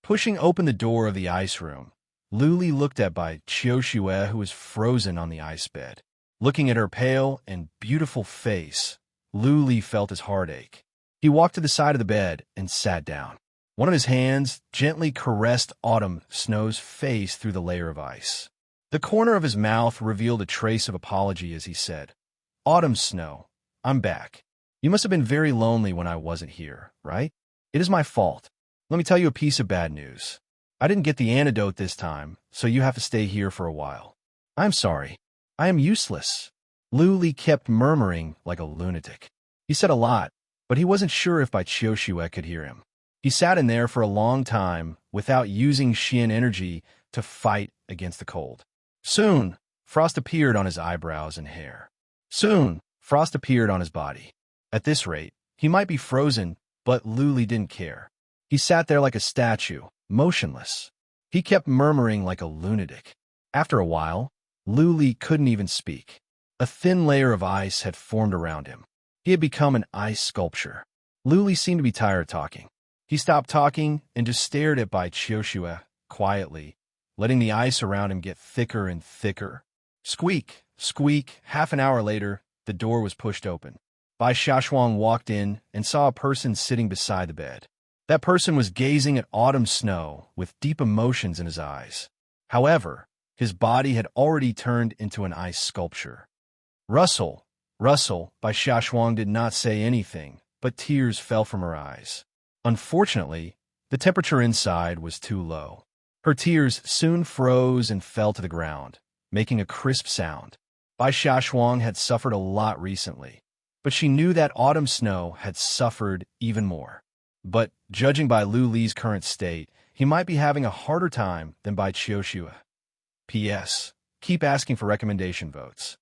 Pushing open the door of the ice room, Luli looked at Bai Xiaoshue, who was frozen on the ice bed. Looking at her pale and beautiful face, Luli felt his heart ache. He walked to the side of the bed and sat down. One of his hands gently caressed Autumn Snow's face through the layer of ice. The corner of his mouth revealed a trace of apology as he said, "Autumn Snow, I'm back. You must have been very lonely when I wasn't here, right? It is my fault. Let me tell you a piece of bad news. I didn't get the antidote this time, so you have to stay here for a while. I'm sorry. I am useless." Luli kept murmuring like a lunatic. He said a lot, but he wasn't sure if Bai Xiaoshue could hear him. He sat in there for a long time without using Xian energy to fight against the cold. Soon, frost appeared on his eyebrows and hair. Soon, frost appeared on his body. At this rate, he might be frozen, but Luli didn't care. He sat there like a statue, motionless. He kept murmuring like a lunatic. After a while, Luli couldn't even speak. A thin layer of ice had formed around him. He had become an ice sculpture. Luli seemed to be tired of talking. He stopped talking and just stared at Bai Xiaoshue quietly, letting the ice around him get thicker and thicker. Squeak, squeak. Half an hour later, the door was pushed open. Bai Xiaoshuang walked in and saw a person sitting beside the bed. That person was gazing at Autumn Snow with deep emotions in his eyes. However, his body had already turned into an ice sculpture. "Russell, Russell," Bai Xiaoshuang did not say anything, but tears fell from her eyes. Unfortunately, the temperature inside was too low. Her tears soon froze and fell to the ground, making a crisp sound. Bai Xiaoshuang had suffered a lot recently, but she knew that Autumn Snow had suffered even more. But, judging by Luli's current state, he might be having a harder time than Bai Xiaoshue. P.S. Keep asking for recommendation votes.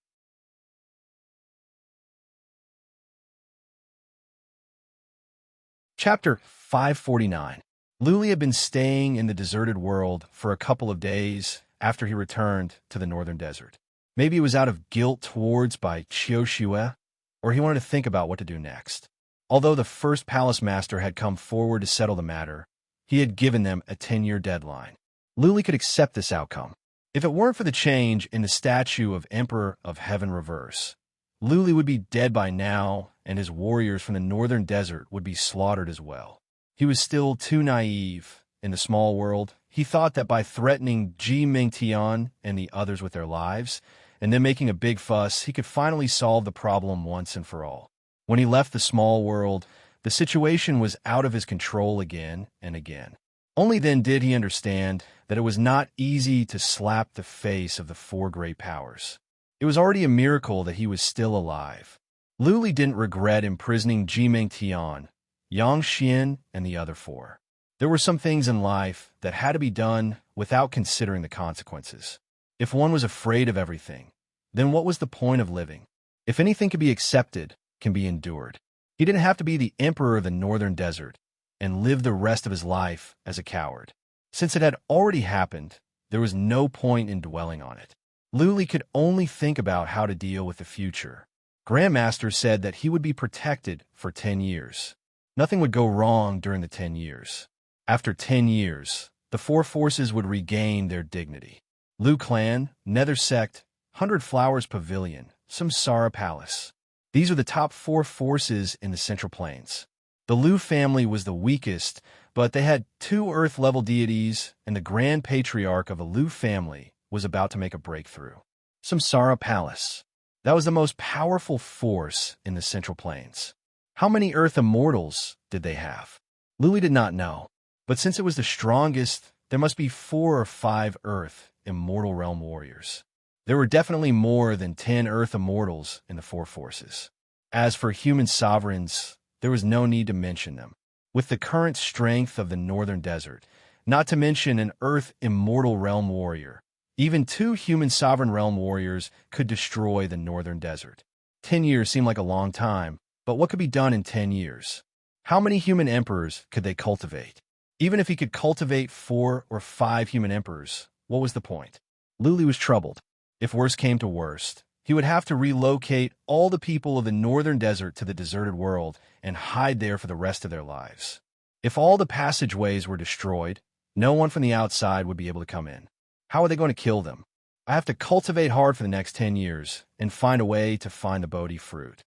Chapter 549. Luli had been staying in the deserted world for a couple of days after he returned to the northern desert. Maybe it was out of guilt towards Bai Xiaoshue, or he wanted to think about what to do next. Although the first palace master had come forward to settle the matter, he had given them a 10-year deadline. Luli could accept this outcome. If it weren't for the change in the statue of Emperor of Heaven Reverse, Luli would be dead by now, and his warriors from the northern desert would be slaughtered as well. He was still too naive. In the small world, he thought that by threatening Ji Mingtian and the others with their lives, and then making a big fuss, he could finally solve the problem once and for all. When he left the small world, the situation was out of his control again and again. Only then did he understand that it was not easy to slap the face of the four great powers. It was already a miracle that he was still alive. Luli didn't regret imprisoning Ji Mingtian, Yang Xian, and the other four. There were some things in life that had to be done without considering the consequences. If one was afraid of everything, then what was the point of living? If anything could be accepted, can be endured. He didn't have to be the emperor of the northern desert and live the rest of his life as a coward. Since it had already happened, there was no point in dwelling on it. Luli could only think about how to deal with the future. Grandmaster said that he would be protected for 10 years. Nothing would go wrong during the 10 years. After 10 years, the four forces would regain their dignity. Lu Clan, Nether Sect, 100 Flowers Pavilion, Samsara Palace. These are the top 4 forces in the Central Plains. The Lu family was the weakest, but they had 2 Earth-level deities, and the Grand Patriarch of the Lu family was about to make a breakthrough. Samsara Palace. That was the most powerful force in the Central Plains. How many Earth Immortals did they have? Luli did not know, but since it was the strongest, there must be 4 or 5 Earth Immortal Realm warriors. There were definitely more than 10 Earth Immortals in the 4 forces. As for human sovereigns, there was no need to mention them. With the current strength of the Northern Desert, not to mention an Earth Immortal Realm warrior, even 2 human sovereign realm warriors could destroy the Northern Desert. 10 years seemed like a long time, but what could be done in 10 years? How many human emperors could they cultivate? Even if he could cultivate 4 or 5 human emperors, what was the point? Luli was troubled. If worse came to worst, he would have to relocate all the people of the Northern Desert to the deserted world and hide there for the rest of their lives. If all the passageways were destroyed, no one from the outside would be able to come in. How are they going to kill them? I have to cultivate hard for the next 10 years and find a way to find the Bodhi fruit.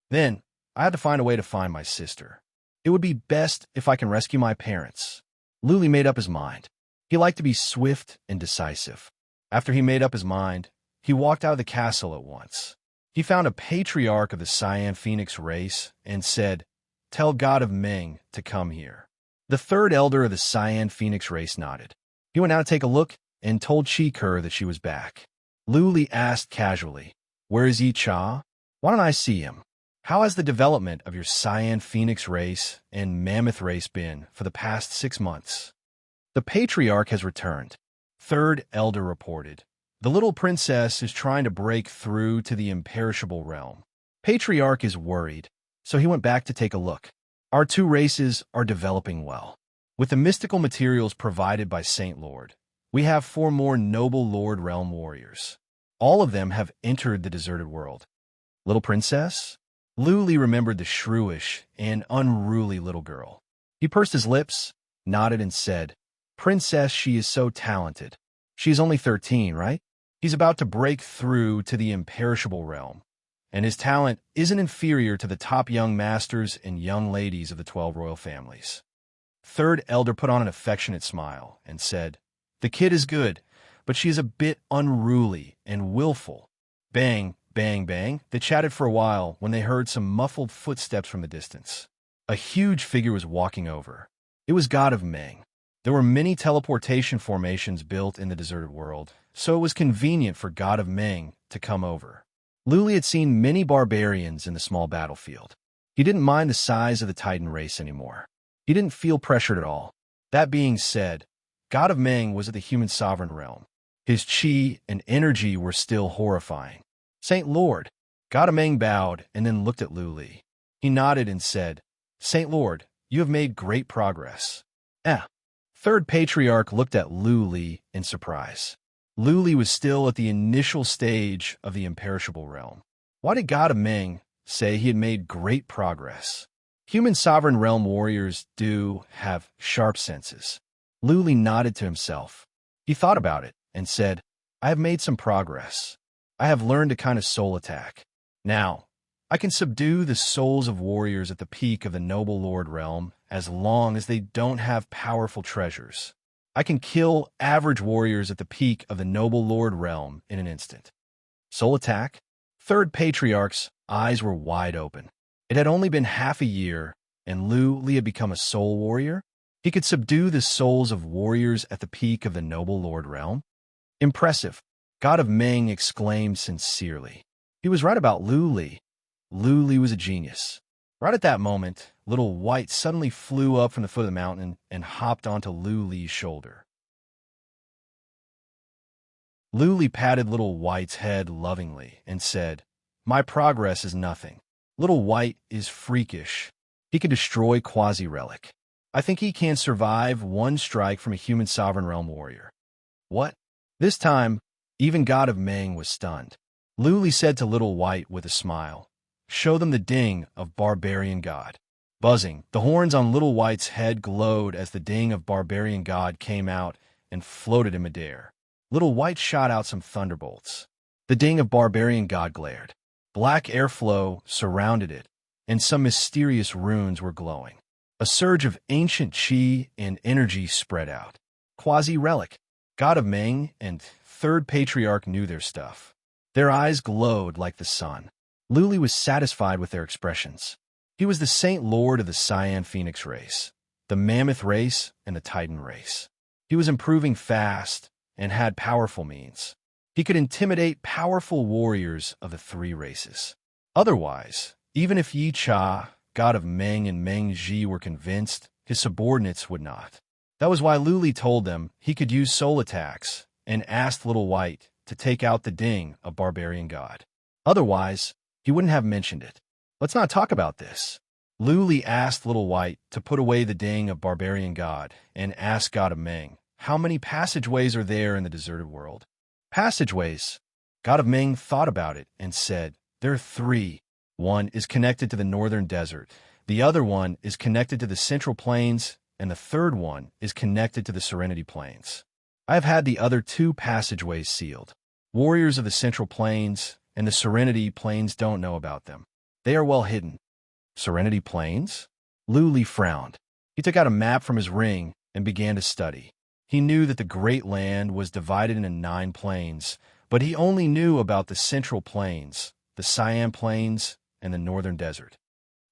Then, I had to find a way to find my sister. It would be best if I can rescue my parents. Luli made up his mind. He liked to be swift and decisive. After he made up his mind, he walked out of the castle at once. He found a patriarch of the Cyan Phoenix race and said, "Tell God of Ming to come here." The 3rd elder of the Cyan Phoenix race nodded. He went out to take a look and told Chi-Kur that she was back. Luli asked casually, "Where is Yi Cha? Why don't I see him? How has the development of your Cyan Phoenix race and Mammoth race been for the past 6 months?" "The patriarch has returned," 3rd elder reported. "The little princess is trying to break through to the imperishable realm. Patriarch is worried, so he went back to take a look. Our 2 races are developing well. With the mystical materials provided by Saint Lord, we have 4 more noble Lord Realm warriors. All of them have entered the deserted world." "Little princess?" Luli remembered the shrewish and unruly little girl. He pursed his lips, nodded, and said, "Princess, she is so talented. She is only 13, right? He's about to break through to the imperishable realm, and his talent isn't inferior to the top young masters and young ladies of the 12 royal families." 3rd elder put on an affectionate smile and said, "The kid is good, but she is a bit unruly and willful." Bang, bang, bang. They chatted for a while when they heard some muffled footsteps from the distance. A huge figure was walking over. It was God of Ming. There were many teleportation formations built in the deserted world, so it was convenient for God of Ming to come over. Luli had seen many barbarians in the small battlefield. He didn't mind the size of the Titan race anymore. He didn't feel pressured at all. That being said, God of Ming was at the human sovereign realm. His chi and energy were still horrifying. "Saint Lord." God of Ming bowed and then looked at Luli. He nodded and said, "Saint Lord, you have made great progress." 3rd patriarch looked at Luli in surprise. Luli was still at the initial stage of the imperishable realm. Why did God of Ming say he had made great progress? Human sovereign realm warriors do have sharp senses. Luli nodded to himself. He thought about it and said, "I have made some progress. I have learned a kind of soul attack. Now, I can subdue the souls of warriors at the peak of the noble lord realm as long as they don't have powerful treasures. I can kill average warriors at the peak of the noble lord realm in an instant." Soul attack? 3rd patriarch's eyes were wide open. It had only been half a year, and Luli had become a soul warrior? He could subdue the souls of warriors at the peak of the noble lord realm? Impressive. God of Ming exclaimed sincerely. He was right about Luli. Luli was a genius. Right at that moment, Little White suddenly flew up from the foot of the mountain and hopped onto Luli's shoulder. Luli patted Little White's head lovingly and said, "My progress is nothing. Little White is freakish. He can destroy Quasi-Relic. I think he can survive 1 strike from a human sovereign realm warrior." "What?" This time, even God of Ming was stunned. Luli said to Little White with a smile, "Show them the ding of Barbarian God." Buzzing, the horns on Little White's head glowed as the ding of Barbarian God came out and floated in midair. Little White shot out some thunderbolts. The ding of barbarian god glared. Black airflow surrounded it, and some mysterious runes were glowing. A surge of ancient chi and energy spread out. Quasi-relic, god of Meng and third patriarch knew their stuff. Their eyes glowed like the sun. Luli was satisfied with their expressions. He was the Saint Lord of the Cyan Phoenix race, the Mammoth race, and the Titan race. He was improving fast and had powerful means. He could intimidate powerful warriors of the three races. Otherwise, even if Yi Cha, god of Meng, and Meng Ji were convinced, his subordinates would not. That was why Luli told them he could use soul attacks and asked Little White to take out the ding of barbarian god. Otherwise, he wouldn't have mentioned it. Let's not talk about this. Luli asked Little White to put away the ding of barbarian god and asked god of Meng, how many passageways are there in the deserted world? Passageways. God of Ming thought about it and said, there are 3. One is connected to the northern desert, the other one is connected to the central plains, and the third one is connected to the Serenity Plains. I have had the other 2 passageways sealed. Warriors of the central plains and the Serenity Plains don't know about them. They are well hidden. Serenity Plains? Luli frowned. He took out a map from his ring and began to study. He knew that the Great Land was divided into 9 plains, but he only knew about the Central Plains, the Siam Plains, and the Northern Desert.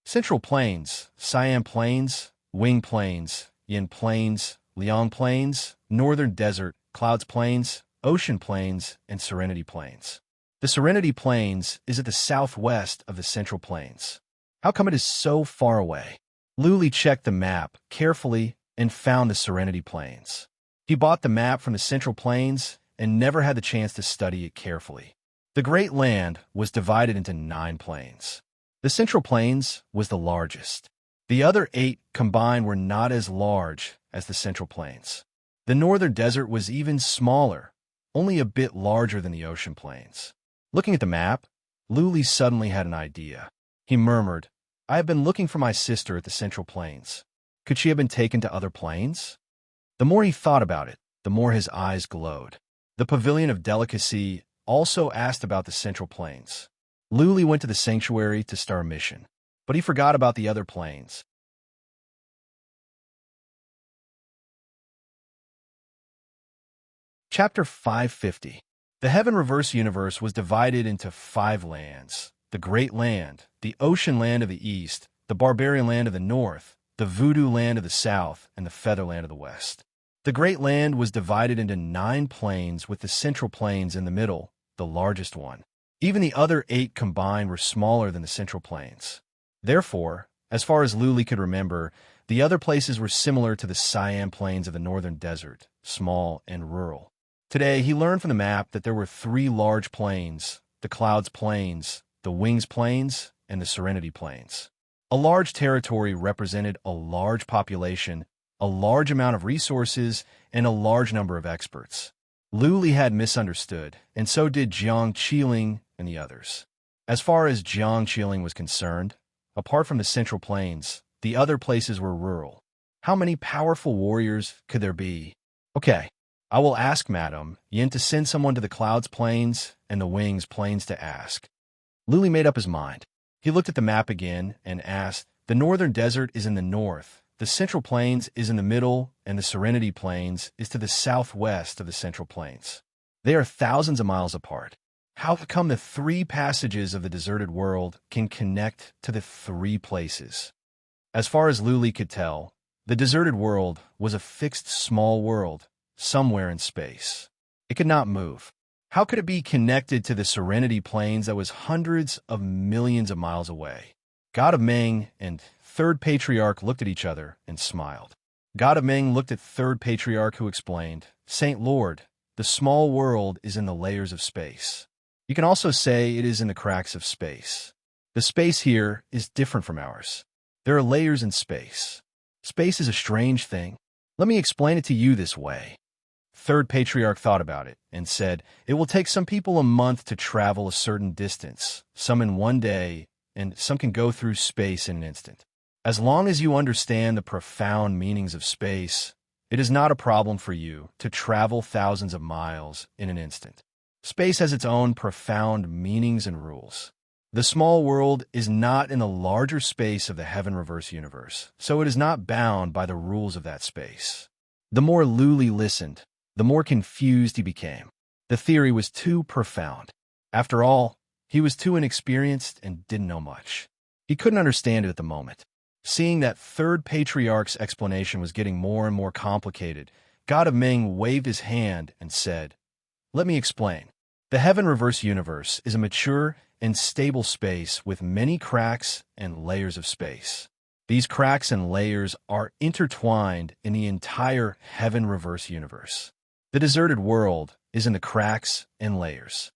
Central Plains, Siam Plains, Wing Plains, Yin Plains, Liang Plains, Northern Desert, Clouds Plains, Ocean Plains, and Serenity Plains. The Serenity Plains is at the southwest of the Central Plains. How come it is so far away? Luli checked the map carefully and found the Serenity Plains. He bought the map from the Central Plains and never had the chance to study it carefully. The Great Land was divided into 9 plains. The Central Plains was the largest. The other 8 combined were not as large as the Central Plains. The Northern Desert was even smaller, only a bit larger than the Ocean Plains. Looking at the map, Luli suddenly had an idea. He murmured, I have been looking for my sister at the Central Plains. Could she have been taken to other plains? The more he thought about it, the more his eyes glowed. The Pavilion of Delicacy also asked about the Central Plains. Luli went to the sanctuary to start a mission, but he forgot about the other plains. Chapter 550. The Heaven Reverse Universe was divided into 5 lands: the Great Land, the Ocean Land of the East, the Barbarian Land of the North, the Voodoo Land of the South, and the Feather Land of the West. The Great Land was divided into 9 plains with the Central Plains in the middle, the largest one. Even the other 8 combined were smaller than the Central Plains. Therefore, as far as Luli could remember, the other places were similar to the Siam Plains of the Northern Desert, small and rural. Today, he learned from the map that there were 3 large plains: the Clouds Plains, the Wings Plains, and the Serenity Plains. A large territory represented a large population, a large amount of resources, and a large number of experts. Luli had misunderstood, and so did Jiang Qiling and the others. As far as Jiang Qiling was concerned, apart from the Central Plains, the other places were rural. How many powerful warriors could there be? Okay, I will ask Madame Yin to send someone to the Clouds Plains and the Wings Plains to ask. Luli made up his mind. He looked at the map again and asked, the Northern Desert is in the north, the Central Plains is in the middle, and the Serenity Plains is to the southwest of the Central Plains. They are thousands of miles apart. How come the 3 passages of the deserted world can connect to the 3 places? As far as Luli could tell, the deserted world was a fixed small world, somewhere in space. It could not move. How could it be connected to the Serenity Plains that was hundreds of millions of miles away? God of Meng and Third Patriarch looked at each other and smiled. God of Meng looked at Third Patriarch, who explained, Saint Lord, the small world is in the layers of space. You can also say it is in the cracks of space. The space here is different from ours. There are layers in space. Space is a strange thing. Let me explain it to you this way. Third Patriarch thought about it and said, it will take some people a month to travel a certain distance, some in one day, and some can go through space in an instant. As long as you understand the profound meanings of space, it is not a problem for you to travel thousands of miles in an instant. Space has its own profound meanings and rules. The small world is not in the larger space of the heaven reverse universe, so it is not bound by the rules of that space. The more Luli listened, the more confused he became. The theory was too profound. After all, he was too inexperienced and didn't know much. He couldn't understand it at the moment. Seeing that third patriarch's explanation was getting more and more complicated, God of Ming waved his hand and said, "Let me explain. The heaven reverse universe is a mature and stable space with many cracks and layers of space. These cracks and layers are intertwined in the entire heaven reverse universe. The deserted world is in the cracks and layers.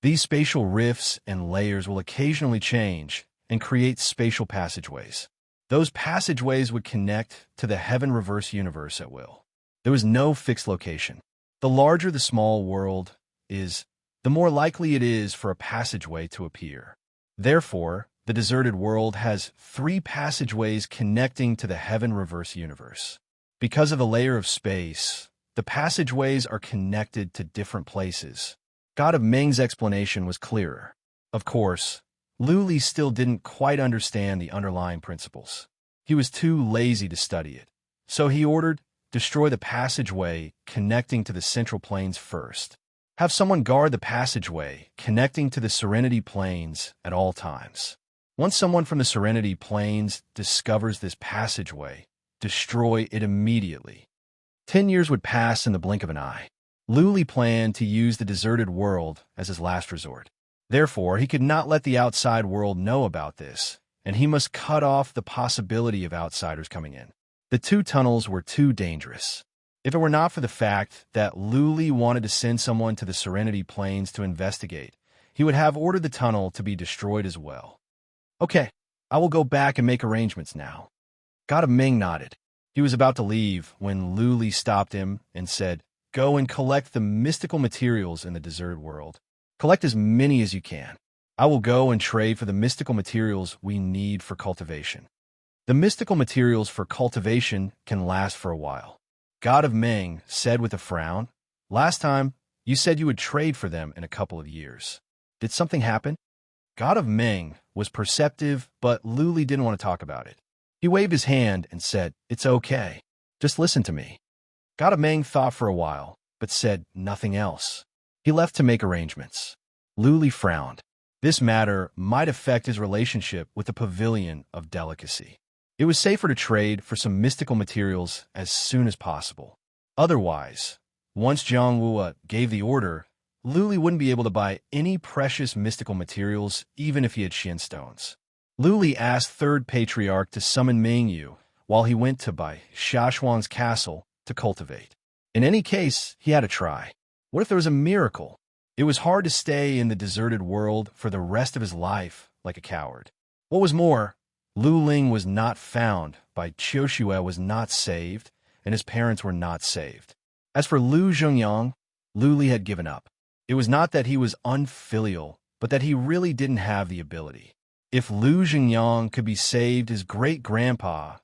These spatial rifts and layers will occasionally change and create spatial passageways. Those passageways would connect to the heaven reverse universe at will. There was no fixed location. The larger the small world is, the more likely it is for a passageway to appear. Therefore, the deserted world has 3 passageways connecting to the heaven reverse universe. Because of the layer of space, the passageways are connected to different places. God of Ming's explanation was clearer. Of course, Luli still didn't quite understand the underlying principles. He was too lazy to study it. So he ordered, destroy the passageway connecting to the central plains first. Have someone guard the passageway connecting to the Serenity Plains at all times. Once someone from the Serenity Plains discovers this passageway, destroy it immediately. 10 years would pass in the blink of an eye. Luli planned to use the deserted world as his last resort. Therefore, he could not let the outside world know about this, and he must cut off the possibility of outsiders coming in. The 2 tunnels were too dangerous. If it were not for the fact that Luli wanted to send someone to the Serenity Plains to investigate, he would have ordered the tunnel to be destroyed as well. Okay, I will go back and make arrangements now. God of Ming nodded. He was about to leave when Luli stopped him and said, "Go and collect the mystical materials in the deserted world. Collect as many as you can. I will go and trade for the mystical materials we need for cultivation. The mystical materials for cultivation can last for a while." God of Ming said with a frown, "Last time, you said you would trade for them in a couple of years. Did something happen?" God of Ming was perceptive, but Luli didn't want to talk about it. He waved his hand and said, "It's okay. Just listen to me." God of Ming thought for a while, but said nothing else. He left to make arrangements. Luli frowned. This matter might affect his relationship with the Pavilion of Delicacy. It was safer to trade for some mystical materials as soon as possible. Otherwise, once Jiang Wua gave the order, Luli wouldn't be able to buy any precious mystical materials even if he had Shin stones. Luli asked Third Patriarch to summon Mingyu while he went to Bai Shashuan's castle to cultivate. In any case, he had to try. What if there was a miracle? It was hard to stay in the deserted world for the rest of his life like a coward. What was more, Lu Ling was not found, Bai Qiushue was not saved, and his parents were not saved. As for Lu Zhengyang, Luli had given up. It was not that he was unfilial, but that he really didn't have the ability. If Lu Zhengyang could be saved, his great-grandpa,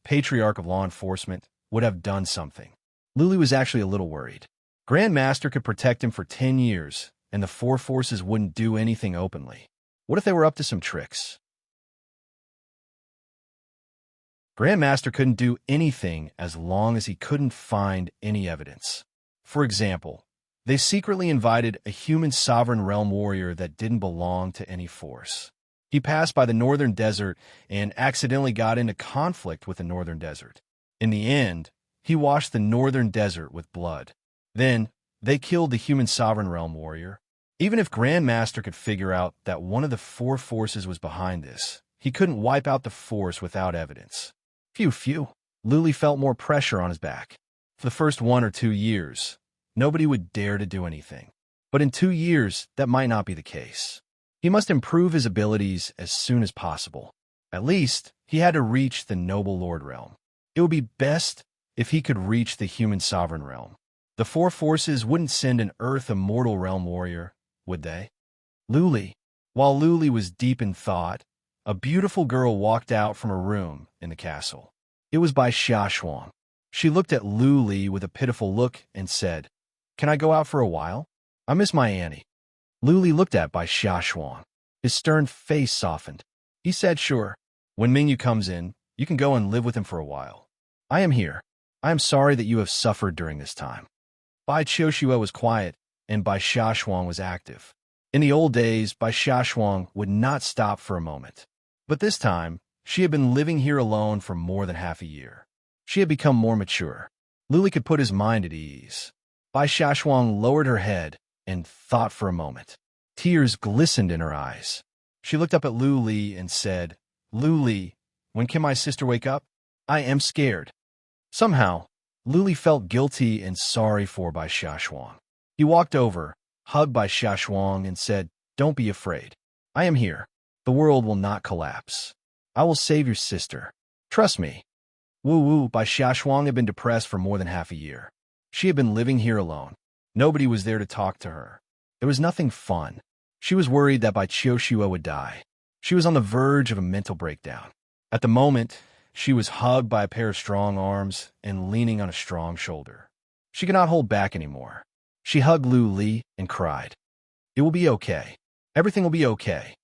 Patriarch of Law Enforcement, would have done something. Luli was actually a little worried. Grandmaster could protect him for 10 years, and the 4 forces wouldn't do anything openly. What if they were up to some tricks? Grandmaster couldn't do anything as long as he couldn't find any evidence. For example, they secretly invited a human sovereign realm warrior that didn't belong to any force. He passed by the northern desert and accidentally got into conflict with the northern desert. In the end, he washed the northern desert with blood. Then, they killed the human sovereign realm warrior. Even if Grandmaster could figure out that one of the 4 forces was behind this, he couldn't wipe out the force without evidence. Phew. Luli felt more pressure on his back. For the first 1 or 2 years, nobody would dare to do anything. But in 2 years, that might not be the case. He must improve his abilities as soon as possible. At least, he had to reach the Noble Lord realm. It would be best if he could reach the human sovereign realm. The 4 forces wouldn't send an Earth Immortal realm warrior, would they? While Luli was deep in thought, a beautiful girl walked out from a room in the castle. It was Bai Shashuan. She looked at Luli with a pitiful look and said, Can I go out for a while? I miss my Annie. Luli looked at Bai Xiaoshuang. His stern face softened. He said, sure. When Mingyu comes in, you can go and live with him for a while. I am here. I am sorry that you have suffered during this time. Bai Qiushua was quiet, and Bai Xiaoshuang was active. In the old days, Bai Xiaoshuang would not stop for a moment. But this time, she had been living here alone for more than half a year. She had become more mature. Luli could put his mind at ease. Bai Xiaoshuang lowered her head and thought for a moment. Tears glistened in her eyes. She looked up at Luli and said, Luli, when can my sister wake up? I am scared. Somehow, Luli felt guilty and sorry for Bai Xiaoshuang. He walked over, hugged Bai Xiaoshuang, and said, don't be afraid. I am here. The world will not collapse. I will save your sister. Trust me. Woo-woo, Bai Xiaoshuang had been depressed for more than half a year. She had been living here alone. Nobody was there to talk to her. There was nothing fun. She was worried that Bai Qiushua would die. She was on the verge of a mental breakdown. At the moment, she was hugged by a pair of strong arms and leaning on a strong shoulder. She could not hold back anymore. She hugged Lu Li and cried. It will be okay. Everything will be okay.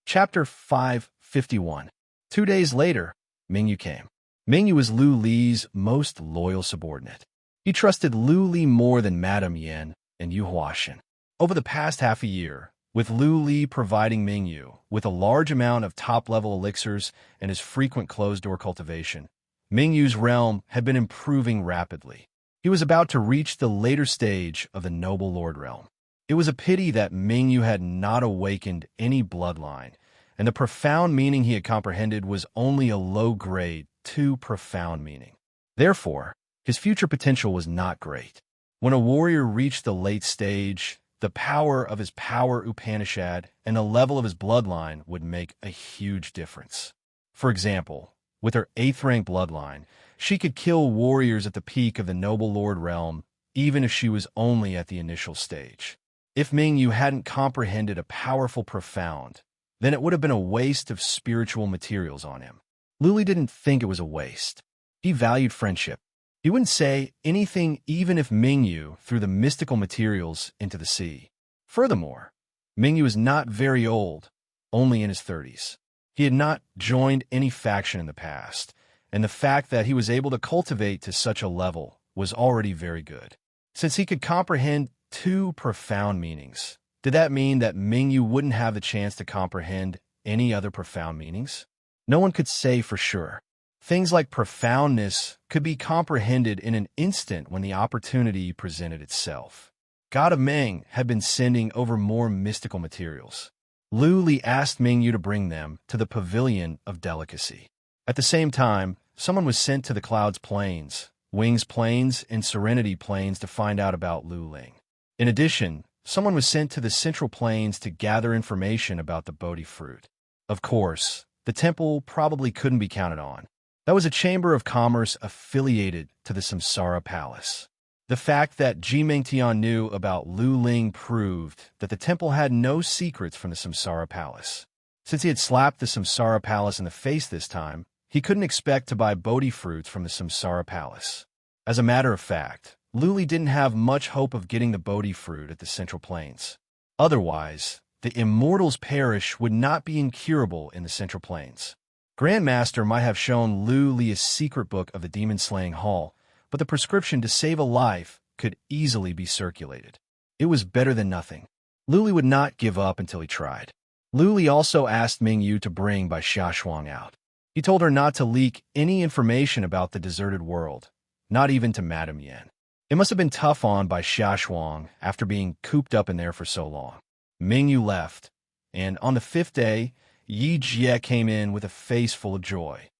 Chapter 551. 2 days later, Mingyu came. Mingyu was Lu Li's most loyal subordinate. He trusted Lu Li more than Madame Yan and Yu Huashan. Over the past half a year, with Lu Li providing Mingyu with a large amount of top-level elixirs and his frequent closed-door cultivation, Mingyu's realm had been improving rapidly. He was about to reach the later stage of the Noble Lord realm. It was a pity that Mingyu had not awakened any bloodline, and the profound meaning he had comprehended was only a low-grade, too profound meaning. Therefore, his future potential was not great. When a warrior reached the late stage, the power of his power Upanishad and the level of his bloodline would make a huge difference. For example, with her 8th-rank bloodline, she could kill warriors at the peak of the Noble Lord realm, even if she was only at the initial stage. If Mingyu hadn't comprehended a powerful profound, then it would have been a waste of spiritual materials on him. Luli didn't think it was a waste. He valued friendship. He wouldn't say anything even if Mingyu threw the mystical materials into the sea. Furthermore, Mingyu was not very old, only in his 30s. He had not joined any faction in the past, and the fact that he was able to cultivate to such a level was already very good. Since he could comprehend 2 profound meanings, did that mean that Mingyu wouldn't have the chance to comprehend any other profound meanings? No one could say for sure. Things like profoundness could be comprehended in an instant when the opportunity presented itself. God of Meng had been sending over more mystical materials. Lu Li asked Mingyu to bring them to the Pavilion of Delicacy. At the same time, someone was sent to the Clouds Plains, Wings Plains, and Serenity Plains to find out about Lu Ling. In addition, someone was sent to the Central Plains to gather information about the Bodhi fruit. Of course, the temple probably couldn't be counted on. That was a chamber of commerce affiliated to the Samsara Palace. The fact that Ji Mengtian knew about Lu Ling proved that the temple had no secrets from the Samsara Palace. Since he had slapped the Samsara Palace in the face this time, he couldn't expect to buy Bodhi fruits from the Samsara Palace. As a matter of fact, Luli didn't have much hope of getting the Bodhi fruit at the Central Plains. Otherwise, the Immortals' Parish would not be incurable in the Central Plains. Grandmaster might have shown Lu Li a secret book of the demon-slaying hall, but the prescription to save a life could easily be circulated. It was better than nothing. Lu Li would not give up until he tried. Lu Li also asked Mingyu to bring Bai Xiaoshuang out. He told her not to leak any information about the deserted world, not even to Madame Yan. It must have been tough on Bai Xiaoshuang after being cooped up in there for so long. Mingyu left, and on the 5th day, Yi Jie came in with a face full of joy.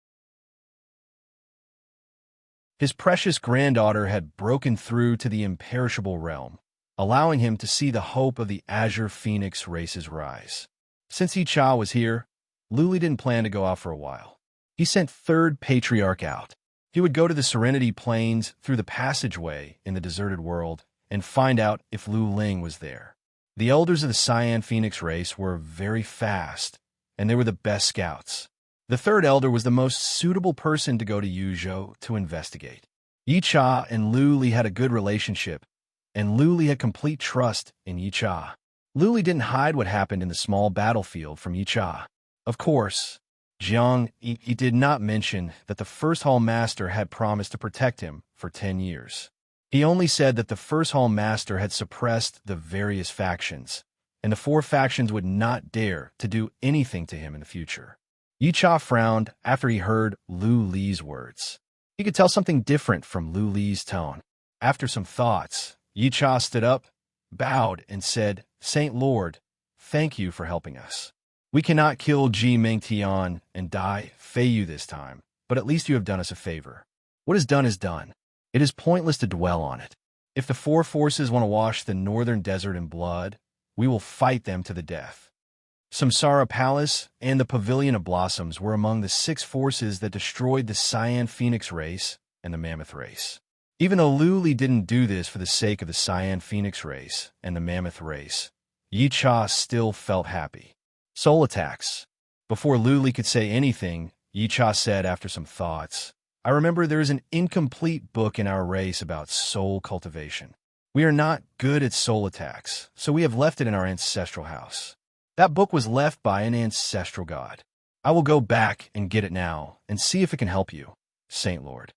His precious granddaughter had broken through to the imperishable realm, allowing him to see the hope of the Azure Phoenix race's rise. Since Yi Cha was here, Luli didn't plan to go out for a while. He sent 3rd Patriarch out. He would go to the Serenity Plains through the passageway in the deserted world and find out if Lu Ling was there. The elders of the Cyan Phoenix race were very fast, and they were the best scouts. The third elder was the most suitable person to go to Yuzhou to investigate. Yicha and Lu Li had a good relationship, and Lu Li had complete trust in Yicha. Lu Li didn't hide what happened in the small battlefield from Yicha. Of course, Jiang he did not mention that the first hall master had promised to protect him for 10 years. He only said that the first hall master had suppressed the various factions, and the 4 factions would not dare to do anything to him in the future. Yicha frowned after he heard Lu Li's words. He could tell something different from Lu Li's tone. After some thoughts, Yicha stood up, bowed, and said, "Saint Lord, thank you for helping us. We cannot kill Ji Mengtian and Dai Fei Yu this time, but at least you have done us a favor. What is done is done. It is pointless to dwell on it. If the 4 forces want to wash the northern desert in blood, we will fight them to the death." Samsara Palace and the Pavilion of Blossoms were among the 6 forces that destroyed the Cyan Phoenix race and the Mammoth race. Even though Lu Li didn't do this for the sake of the Cyan Phoenix race and the Mammoth race, Yicha still felt happy. Soul attacks. Before Lu Li could say anything, Yicha said after some thoughts, "I remember there is an incomplete book in our race about soul cultivation. We are not good at soul attacks, so we have left it in our ancestral house. That book was left by an ancestral god. I will go back and get it now and see if it can help you, Saint Lord."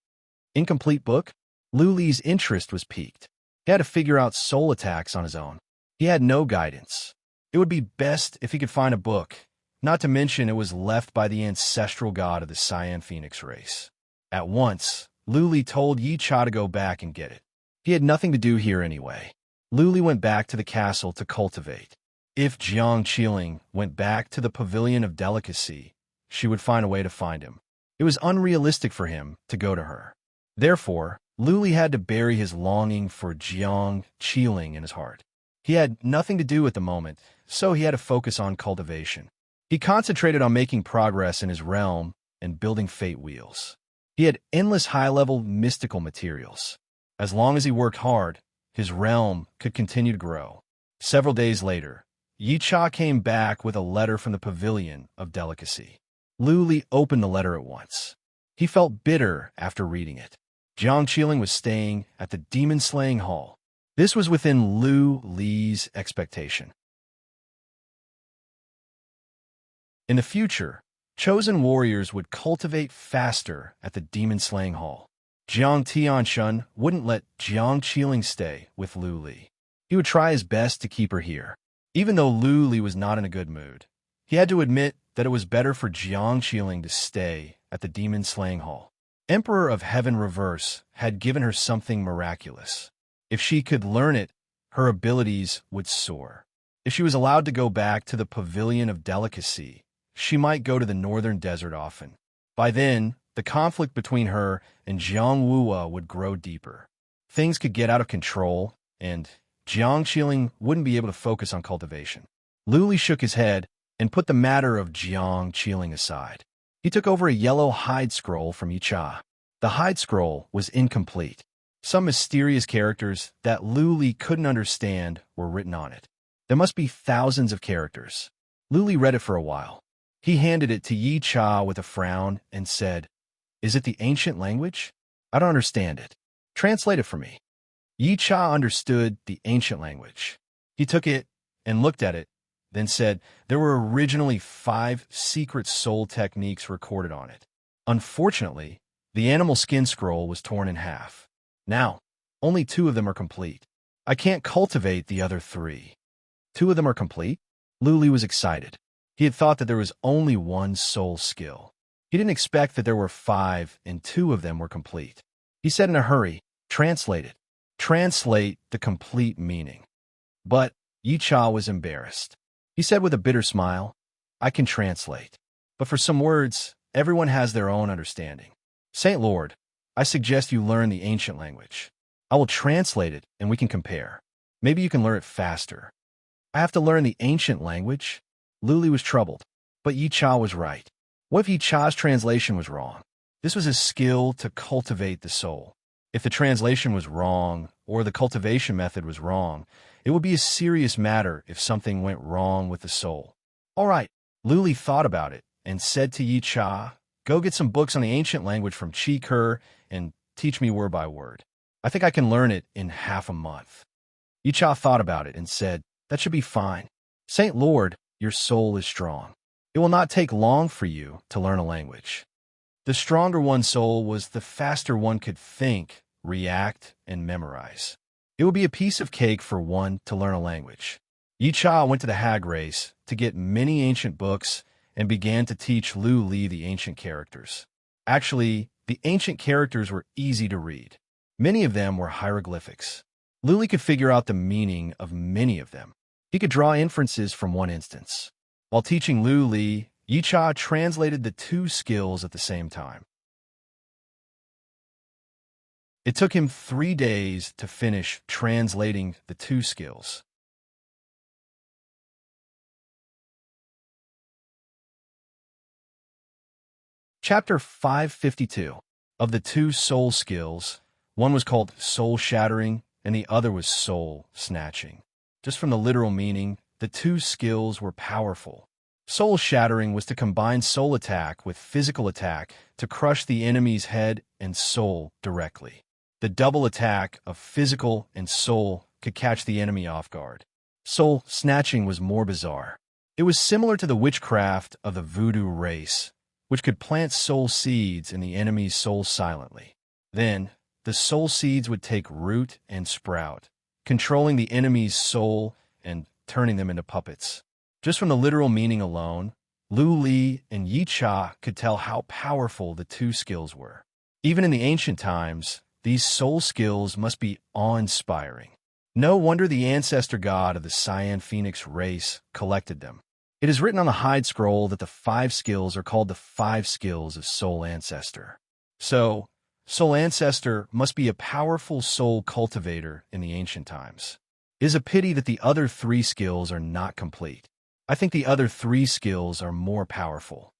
Incomplete book? Lu Li's interest was piqued. He had to figure out soul attacks on his own. He had no guidance. It would be best if he could find a book, not to mention it was left by the ancestral god of the Cyan Phoenix race. At once, Lu Li told Yicha to go back and get it. He had nothing to do here anyway. Lu Li went back to the castle to cultivate. If Jiang Qiling went back to the Pavilion of Delicacy, she would find a way to find him. It was unrealistic for him to go to her. Therefore, Lu Li had to bury his longing for Jiang Qiling in his heart. He had nothing to do at the moment, so he had to focus on cultivation. He concentrated on making progress in his realm and building fate wheels. He had endless high-level mystical materials. As long as he worked hard, his realm could continue to grow. Several days later, Yicha came back with a letter from the Pavilion of Delicacy. Lu Li opened the letter at once. He felt bitter after reading it. Jiang Qiling was staying at the demon-slaying hall. This was within Lu Li's expectation. In the future, chosen warriors would cultivate faster at the demon-slaying hall. Jiang Tianshun wouldn't let Jiang Qiling stay with Lu Li. He would try his best to keep her here. Even though Lu Li was not in a good mood, he had to admit that it was better for Jiang Qiling to stay at the demon-slaying hall. Emperor of Heaven Reverse had given her something miraculous. If she could learn it, her abilities would soar. If she was allowed to go back to the Pavilion of Delicacy, she might go to the northern desert often. By then, the conflict between her and Jiang Wuwa would grow deeper. Things could get out of control, and Jiang Qiling wouldn't be able to focus on cultivation. Lu Li shook his head and put the matter of Jiang Qiling aside. He took over a yellow hide scroll from Yicha. The hide scroll was incomplete. Some mysterious characters that Lu Li couldn't understand were written on it. There must be thousands of characters. Lu Li read it for a while. He handed it to Yicha with a frown and said, "Is it the ancient language? I don't understand it. Translate it for me." Yicha understood the ancient language. He took it and looked at it, then said there were originally 5 secret soul techniques recorded on it. Unfortunately, the animal skin scroll was torn in half. Now, only 2 of them are complete. I can't cultivate the other 3. 2 of them are complete? Lu Li was excited. He had thought that there was only 1 soul skill. He didn't expect that there were 5 and 2 of them were complete. He said in a hurry, "Translate it. Translate the complete meaning." But Yicha was embarrassed. He said with a bitter smile, "I can translate. But for some words, everyone has their own understanding. Saint Lord, I suggest you learn the ancient language. I will translate it and we can compare. Maybe you can learn it faster." "I have to learn the ancient language?" Lu Li was troubled, but Yicha was right. What if Yicha's translation was wrong? This was his skill to cultivate the soul. If the translation was wrong, or the cultivation method was wrong, it would be a serious matter if something went wrong with the soul. All right, Lu Li thought about it and said to Yi Cha, "Go get some books on the ancient language from Chi Ke and teach me word by word. I think I can learn it in half a month." Yi Cha thought about it and said, "That should be fine. Saint Lord, your soul is strong. It will not take long for you to learn a language." The stronger one's soul was, the faster one could think, react, and memorize. It would be a piece of cake for one to learn a language. Yi Cha went to the hag race to get many ancient books and began to teach Lu Li the ancient characters. Actually, the ancient characters were easy to read. Many of them were hieroglyphics. Lu Li could figure out the meaning of many of them. He could draw inferences from one instance. While teaching Lu Li, Yi Cha translated the two skills at the same time. It took him 3 days to finish translating the two skills. Chapter 552. Of the two soul skills, one was called soul shattering and the other was soul snatching. Just from the literal meaning, the two skills were powerful. Soul shattering was to combine soul attack with physical attack to crush the enemy's head and soul directly. The double attack of physical and soul could catch the enemy off guard. Soul snatching was more bizarre. It was similar to the witchcraft of the voodoo race, which could plant soul seeds in the enemy's soul silently. Then, the soul seeds would take root and sprout, controlling the enemy's soul and turning them into puppets. Just from the literal meaning alone, Lu Li and Yi Cha could tell how powerful the two skills were. Even in the ancient times, these soul skills must be awe-inspiring. No wonder the ancestor god of the Cyan Phoenix race collected them. It is written on the hide scroll that the 5 skills are called the 5 skills of Soul Ancestor. So, Soul Ancestor must be a powerful soul cultivator in the ancient times. It is a pity that the other 3 skills are not complete. I think the other 3 skills are more powerful.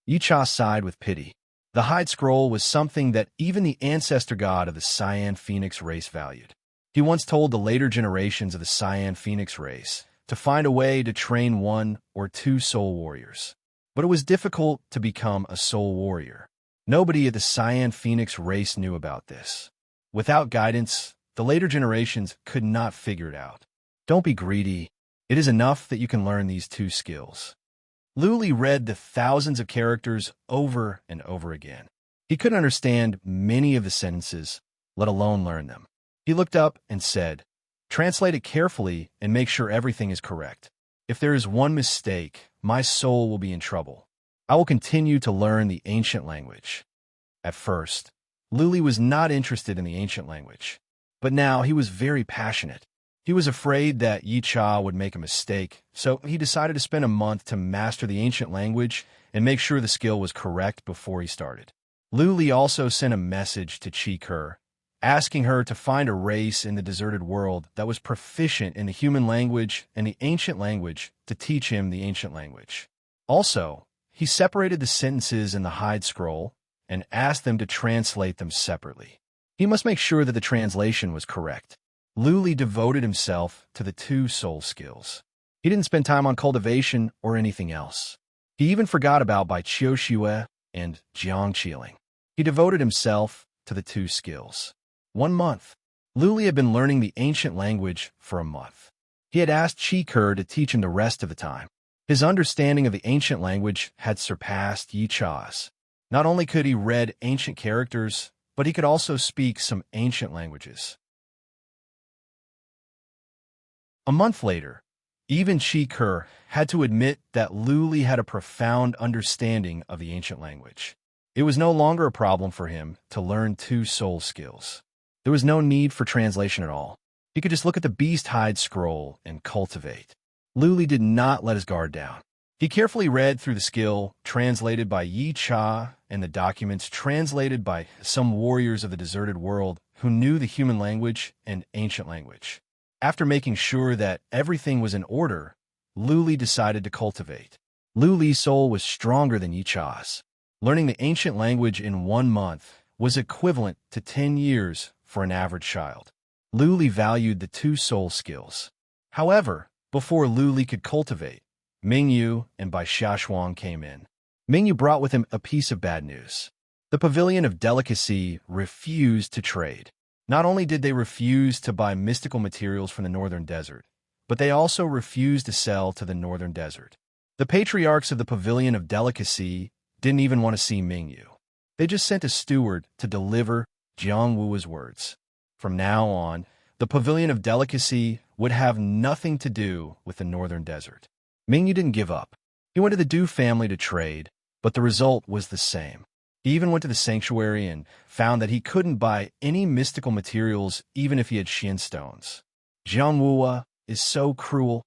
Yi Cha sighed with pity. The hide scroll was something that even the ancestor god of the Cyan Phoenix race valued. He once told the later generations of the Cyan Phoenix race to find a way to train 1 or 2 soul warriors. But it was difficult to become a soul warrior. Nobody at the Cyan Phoenix race knew about this. Without guidance, the later generations could not figure it out. Don't be greedy. It is enough that you can learn these 2 skills. Lu Li read the thousands of characters over and over again. He couldn't understand many of the sentences, let alone learn them. He looked up and said, "Translate it carefully and make sure everything is correct. If there is one mistake, my soul will be in trouble. I will continue to learn the ancient language." At first, Lu Li was not interested in the ancient language, but now he was very passionate. He was afraid that Yi Cha would make a mistake, so he decided to spend a month to master the ancient language and make sure the skill was correct before he started. Lu Li also sent a message to Chi Ke, asking her to find a race in the deserted world that was proficient in the human language and the ancient language to teach him the ancient language. Also, he separated the sentences in the hide scroll and asked them to translate them separately. He must make sure that the translation was correct. Lu Li devoted himself to the 2 soul skills. He didn't spend time on cultivation or anything else. He even forgot about Bai Qiu Xue and Jiang Qiling. He devoted himself to the 2 skills. 1 month. Lu Li had been learning the ancient language for a month. He had asked Chi Ke to teach him the rest of the time. His understanding of the ancient language had surpassed Yi Cha's. Not only could he read ancient characters, but he could also speak some ancient languages. A month later, even Chi Ke had to admit that Lu Li had a profound understanding of the ancient language. It was no longer a problem for him to learn 2 soul skills. There was no need for translation at all. He could just look at the beast hide scroll and cultivate. Lu Li did not let his guard down. He carefully read through the skill translated by Yi Cha and the documents translated by some warriors of the deserted world who knew the human language and ancient language. After making sure that everything was in order, Lu Li decided to cultivate. Lu Li's soul was stronger than Yi Cha's. Learning the ancient language in 1 month was equivalent to 10 years for an average child. Lu Li valued the 2 soul skills. However, before Lu Li could cultivate, Ming Yu and Bai Xiaoshuang came in. Mingyu brought with him a piece of bad news. The Pavilion of Delicacy refused to trade. Not only did they refuse to buy mystical materials from the Northern Desert, but they also refused to sell to the Northern Desert. The patriarchs of the Pavilion of Delicacy didn't even want to see Mingyu. They just sent a steward to deliver Jiang Wu's words. From now on, the Pavilion of Delicacy would have nothing to do with the Northern Desert. Mingyu didn't give up. He went to the Du family to trade, but the result was the same. He even went to the sanctuary and found that he couldn't buy any mystical materials even if he had Xian stones. Jiang Wu is so cruel.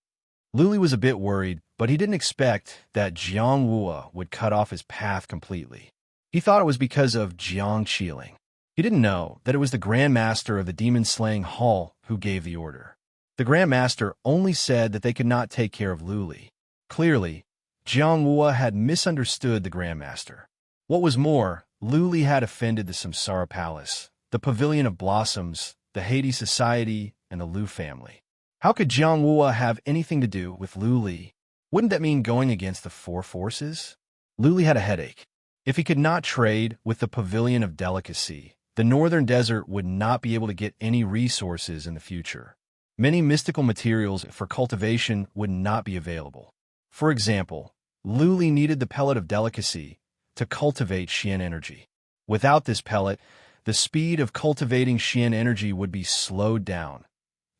Luli was a bit worried, but he didn't expect that Jiang Wu would cut off his path completely. He thought it was because of Jiang Qiling. He didn't know that it was the Grand Master of the Demon-Slaying Hall who gave the order. The Grand Master only said that they could not take care of Luli. Clearly, Jiang Wu had misunderstood the Grand Master. What was more, Luli had offended the Samsara Palace, the Pavilion of Blossoms, the Hades Society, and the Lu family. How could Jiang Wu have anything to do with Luli? Wouldn't that mean going against the four forces? Luli had a headache. If he could not trade with the Pavilion of Delicacy, the Northern Desert would not be able to get any resources in the future. Many mystical materials for cultivation would not be available. For example, Luli needed the pellet of delicacy to cultivate Xian energy. Without this pellet, the speed of cultivating Xian energy would be slowed down.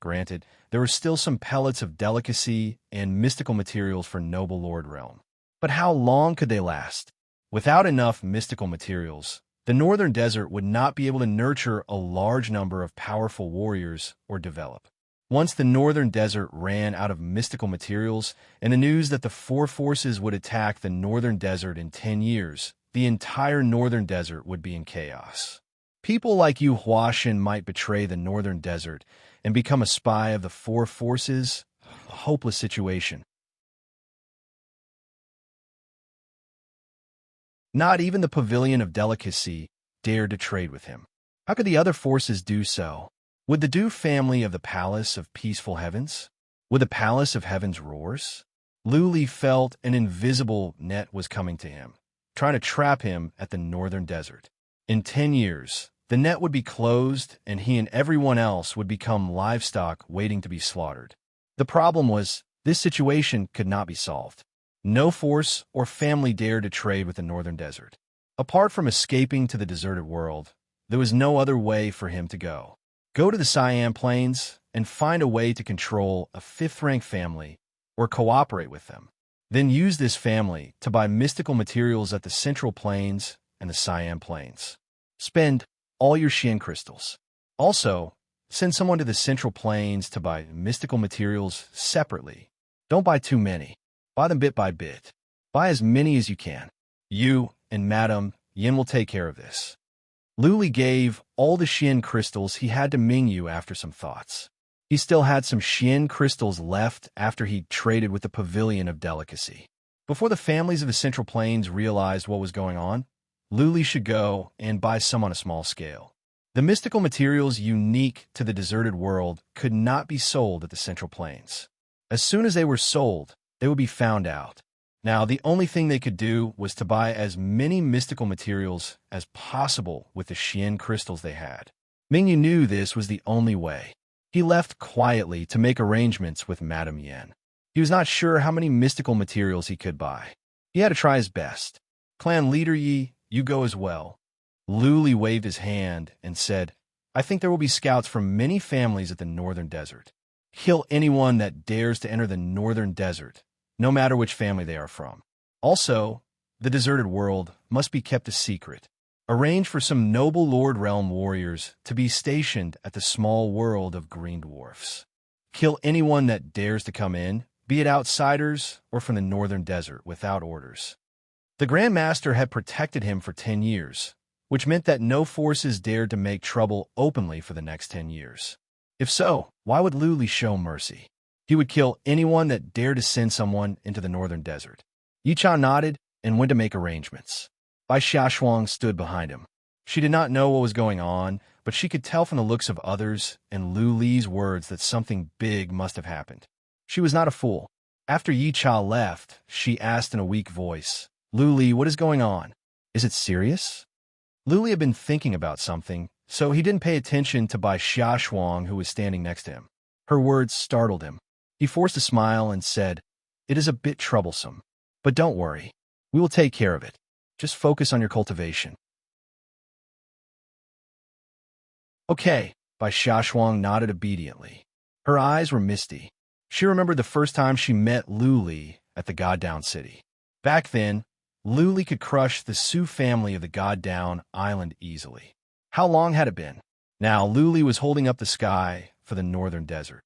Granted, there were still some pellets of delicacy and mystical materials for Noble Lord Realm. But how long could they last? Without enough mystical materials, the Northern Desert would not be able to nurture a large number of powerful warriors or develop. Once the Northern Desert ran out of mystical materials and the news that the four forces would attack the Northern Desert in 10 years, the entire Northern Desert would be in chaos. People like Yu Huashan might betray the Northern Desert and become a spy of the four forces, a hopeless situation. Not even the Pavilion of Delicacy dared to trade with him. How could the other forces do so? Would the Du family of the Palace of Peaceful Heavens? Would the Palace of Heaven's Roars? Luli felt an invisible net was coming to him, trying to trap him at the Northern Desert. In 10 years, the net would be closed and he and everyone else would become livestock waiting to be slaughtered. The problem was, this situation could not be solved. No force or family dared to trade with the Northern Desert. Apart from escaping to the deserted world, there was no other way for him to go. Go to the Siam Plains and find a way to control a fifth-rank family or cooperate with them. Then use this family to buy mystical materials at the Central Plains and the Siam Plains. Spend all your Xian crystals. Also, send someone to the Central Plains to buy mystical materials separately. Don't buy too many. Buy them bit by bit. Buy as many as you can. You and Madame Yin will take care of this. Luli gave all the Xian crystals he had to Mingyu after some thoughts. He still had some Xian crystals left after he traded with the Pavilion of Delicacy. Before the families of the Central Plains realized what was going on, Luli should go and buy some on a small scale. The mystical materials unique to the deserted world could not be sold at the Central Plains. As soon as they were sold, they would be found out. Now, the only thing they could do was to buy as many mystical materials as possible with the Xian crystals they had. Mingyu knew this was the only way. He left quietly to make arrangements with Madame Yin. He was not sure how many mystical materials he could buy. He had to try his best. Clan leader Yi, you go as well. Luli waved his hand and said, I think there will be scouts from many families at the Northern Desert. Kill anyone that dares to enter the Northern Desert, no matter which family they are from. Also, the deserted world must be kept a secret. Arrange for some Noble Lord Realm warriors to be stationed at the small world of green dwarfs. Kill anyone that dares to come in, be it outsiders or from the Northern Desert, without orders. The Grand Master had protected him for 10 years, which meant that no forces dared to make trouble openly for the next 10 years. If so, why would Luli show mercy? He would kill anyone that dared to send someone into the Northern Desert. Yicha nodded and went to make arrangements. Bai Xiaoshuang stood behind him. She did not know what was going on, but she could tell from the looks of others and Luli's words that something big must have happened. She was not a fool. After Yicha left, she asked in a weak voice, Luli, what is going on? Is it serious? Luli had been thinking about something, so he didn't pay attention to Bai Xiaoshuang, who was standing next to him. Her words startled him. He forced a smile and said, "It is a bit troublesome, but don't worry. We will take care of it. Just focus on your cultivation." Okay, Bai Xiaoshuang nodded obediently. Her eyes were misty. She remembered the first time she met Luli at the God Down City. Back then, Luli could crush the Su family of the God Down Island easily. How long had it been? Now Luli was holding up the sky for the northern desert.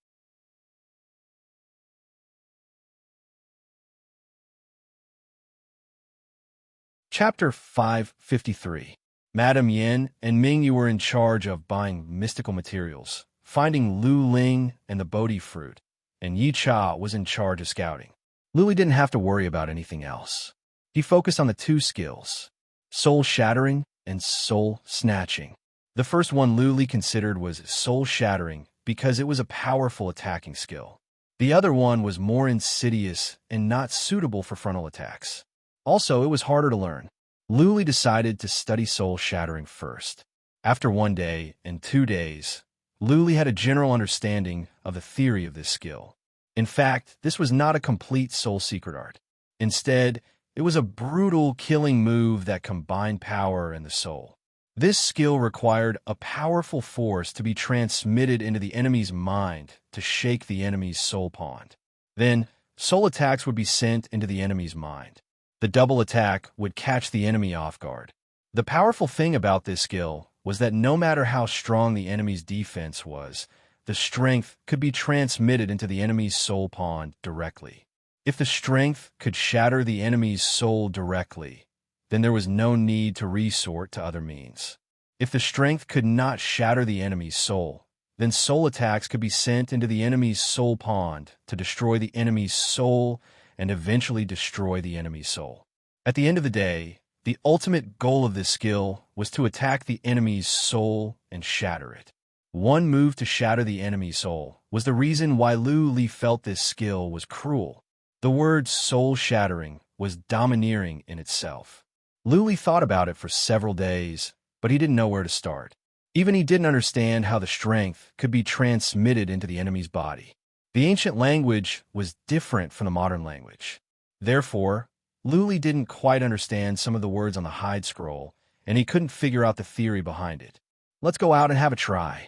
Chapter 553. Madame Yin and Ming Yu were in charge of buying mystical materials, finding Lu Ling and the Bodhi fruit, and Yi Cha was in charge of scouting. Luli didn't have to worry about anything else. He focused on the two skills, soul shattering and soul snatching. The first one Luli considered was soul shattering because it was a powerful attacking skill. The other one was more insidious and not suitable for frontal attacks. Also, it was harder to learn. Luli decided to study soul shattering first. After 1 day and 2 days, Luli had a general understanding of the theory of this skill. In fact, this was not a complete soul secret art. Instead, it was a brutal killing move that combined power and the soul. This skill required a powerful force to be transmitted into the enemy's mind to shake the enemy's soul pond. Then, soul attacks would be sent into the enemy's mind. The double attack would catch the enemy off guard. The powerful thing about this skill was that no matter how strong the enemy's defense was, the strength could be transmitted into the enemy's soul pond directly. If the strength could shatter the enemy's soul directly, then there was no need to resort to other means. If the strength could not shatter the enemy's soul, then soul attacks could be sent into the enemy's soul pond to destroy the enemy's soul and eventually destroy the enemy's soul. At the end of the day, the ultimate goal of this skill was to attack the enemy's soul and shatter it. One move to shatter the enemy's soul was the reason why Lu Li felt this skill was cruel. The word soul shattering was domineering in itself. Lu Li thought about it for several days, but he didn't know where to start. Even he didn't understand how the strength could be transmitted into the enemy's body. The ancient language was different from the modern language. Therefore, Lu Li didn't quite understand some of the words on the hide scroll, and he couldn't figure out the theory behind it. Let's go out and have a try.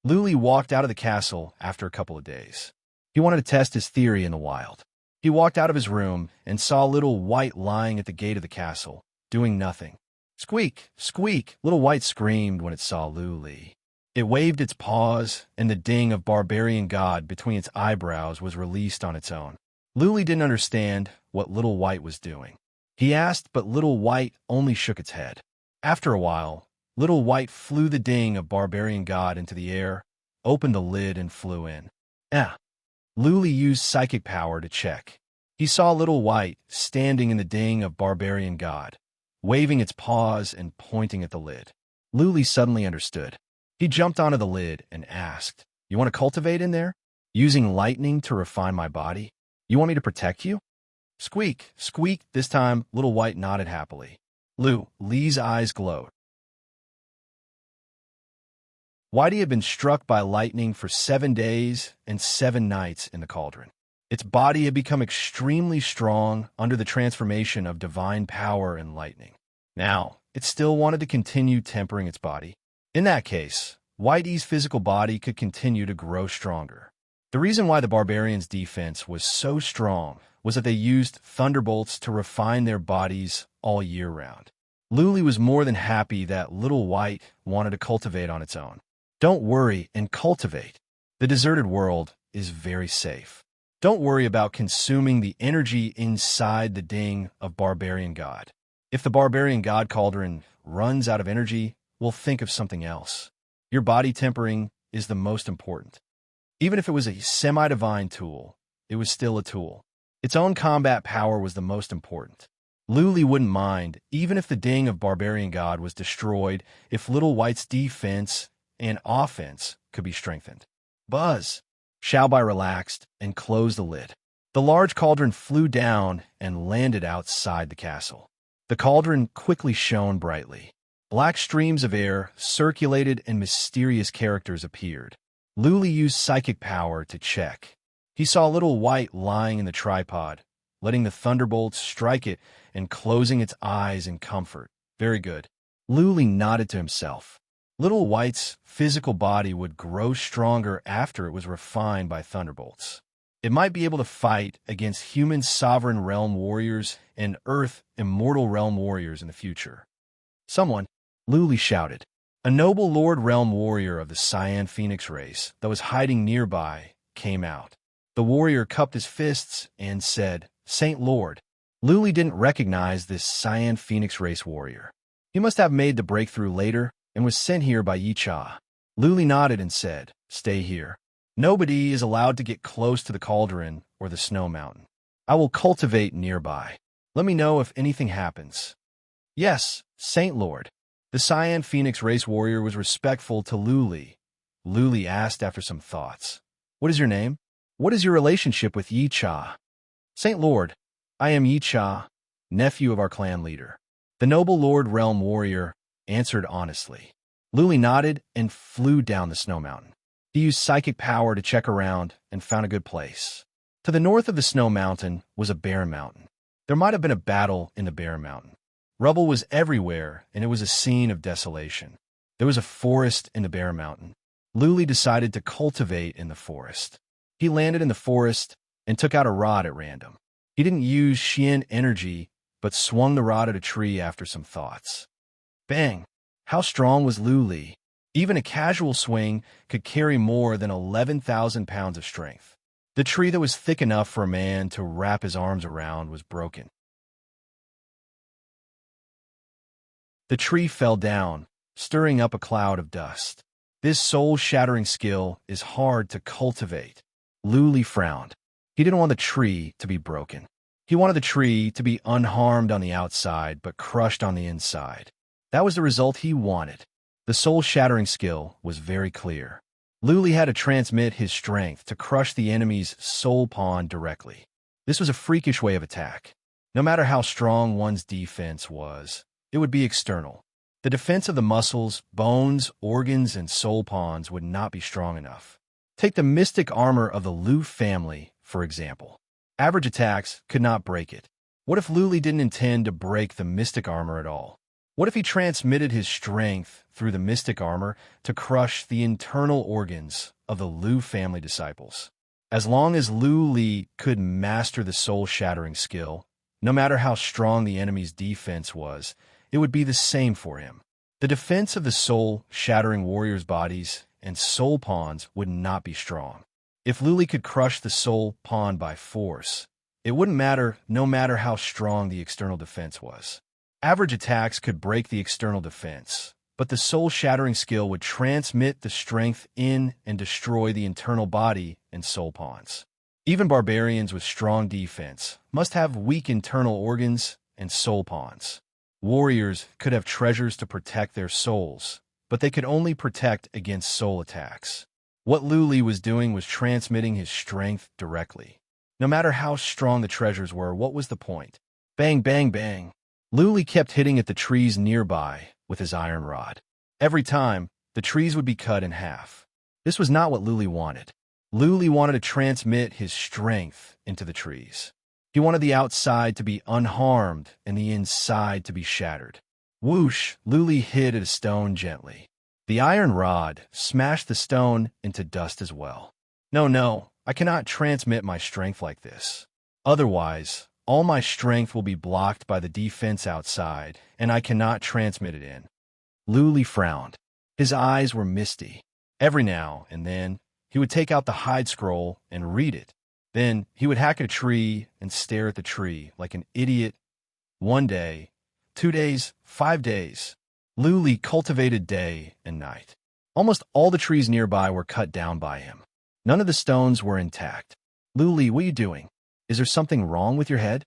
Lu Li walked out of the castle after a couple of days. He wanted to test his theory in the wild. He walked out of his room and saw Little White lying at the gate of the castle, doing nothing. Squeak, squeak, Little White screamed when it saw Lu Li. It waved its paws, and the ding of barbarian god between its eyebrows was released on its own. Lu Li didn't understand what Little White was doing. He asked, but Little White only shook its head. After a while, Little White flew the ding of barbarian god into the air, opened the lid, and flew in. Lu Li used psychic power to check. He saw Little White standing in the ding of barbarian god, waving its paws and pointing at the lid. Lu Li suddenly understood. He jumped onto the lid and asked, "You want to cultivate in there? Using lightning to refine my body? You want me to protect you?" Squeak, squeak. This time, Little White nodded happily. Lu Li's eyes glowed. Whitey had been struck by lightning for 7 days and 7 nights in the cauldron. Its body had become extremely strong under the transformation of divine power and lightning. Now, it still wanted to continue tempering its body. In that case, Whitey's physical body could continue to grow stronger. The reason why the barbarians' defense was so strong was that they used thunderbolts to refine their bodies all year round. Lu Li was more than happy that Little White wanted to cultivate on its own. Don't worry and cultivate. The deserted world is very safe. Don't worry about consuming the energy inside the ding of barbarian god. If the barbarian god cauldron runs out of energy, we'll think of something else. Your body tempering is the most important. Even if it was a semi-divine tool, it was still a tool. Its own combat power was the most important. Lu Li wouldn't mind, even if the ding of barbarian god was destroyed, if Little White's defense and offense could be strengthened. Buzz! Xiaobai relaxed and closed the lid. The large cauldron flew down and landed outside the castle. The cauldron quickly shone brightly. Black streams of air circulated and mysterious characters appeared. Luli used psychic power to check. He saw Little White lying in the tripod, letting the thunderbolts strike it and closing its eyes in comfort. Very good. Luli nodded to himself. Little White's physical body would grow stronger after it was refined by thunderbolts. It might be able to fight against human sovereign realm warriors and Earth immortal realm warriors in the future. Someone, Luli shouted. A noble Lord Realm warrior of the Cyan Phoenix race that was hiding nearby came out. The warrior cupped his fists and said, Saint Lord. Luli didn't recognize this Cyan Phoenix race warrior. He must have made the breakthrough later and was sent here by Yicha. Luli nodded and said, Stay here. Nobody is allowed to get close to the cauldron or the snow mountain. I will cultivate nearby. Let me know if anything happens. Yes, Saint Lord. The Cyan Phoenix race warrior was respectful to Luli. Luli asked after some thoughts. What is your name? What is your relationship with Yicha? Saint Lord, I am Yicha, nephew of our clan leader. The noble Lord Realm warrior answered honestly. Luli nodded and flew down the snow mountain. He used psychic power to check around and found a good place. To the north of the snow mountain was a barren mountain. There might have been a battle in the barren mountain. Rubble was everywhere, and it was a scene of desolation. There was a forest in the barren mountain. Luli decided to cultivate in the forest. He landed in the forest and took out a rod at random. He didn't use Xian energy, but swung the rod at a tree after some thoughts. Bang! How strong was Luli? Even a casual swing could carry more than 11,000 pounds of strength. The tree that was thick enough for a man to wrap his arms around was broken. The tree fell down, stirring up a cloud of dust. This soul-shattering skill is hard to cultivate. Luli frowned. He didn't want the tree to be broken. He wanted the tree to be unharmed on the outside but crushed on the inside. That was the result he wanted. The soul-shattering skill was very clear. Luli had to transmit his strength to crush the enemy's soul pawn directly. This was a freakish way of attack. No matter how strong one's defense was, it would be external. The defense of the muscles, bones, organs, and soul pawns would not be strong enough. Take the mystic armor of the Lu family, for example. Average attacks could not break it. What if Luli didn't intend to break the mystic armor at all? What if he transmitted his strength through the mystic armor to crush the internal organs of the Lu family disciples? As long as Luli could master the soul-shattering skill, no matter how strong the enemy's defense was, it would be the same for him. The defense of the soul-shattering warriors' bodies and soul pawns would not be strong. If Luli could crush the soul pawn by force, it wouldn't matter no matter how strong the external defense was. Average attacks could break the external defense, but the soul-shattering skill would transmit the strength in and destroy the internal body and soul pawns. Even barbarians with strong defense must have weak internal organs and soul pawns. Warriors could have treasures to protect their souls, but they could only protect against soul attacks. What Luli was doing was transmitting his strength directly. No matter how strong the treasures were, what was the point? Bang, bang, bang. Luli kept hitting at the trees nearby with his iron rod. Every time, the trees would be cut in half. This was not what Luli wanted. Luli wanted to transmit his strength into the trees. He wanted the outside to be unharmed and the inside to be shattered. Whoosh, Luli hit at a stone gently. The iron rod smashed the stone into dust as well. No, I cannot transmit my strength like this. Otherwise, all my strength will be blocked by the defense outside, and I cannot transmit it in. Luli frowned. His eyes were misty. Every now and then, he would take out the hide scroll and read it. Then he would hack at a tree and stare at the tree like an idiot. 1 day, 2 days, 5 days. Luli cultivated day and night. Almost all the trees nearby were cut down by him. None of the stones were intact. Luli, what are you doing? Is there something wrong with your head?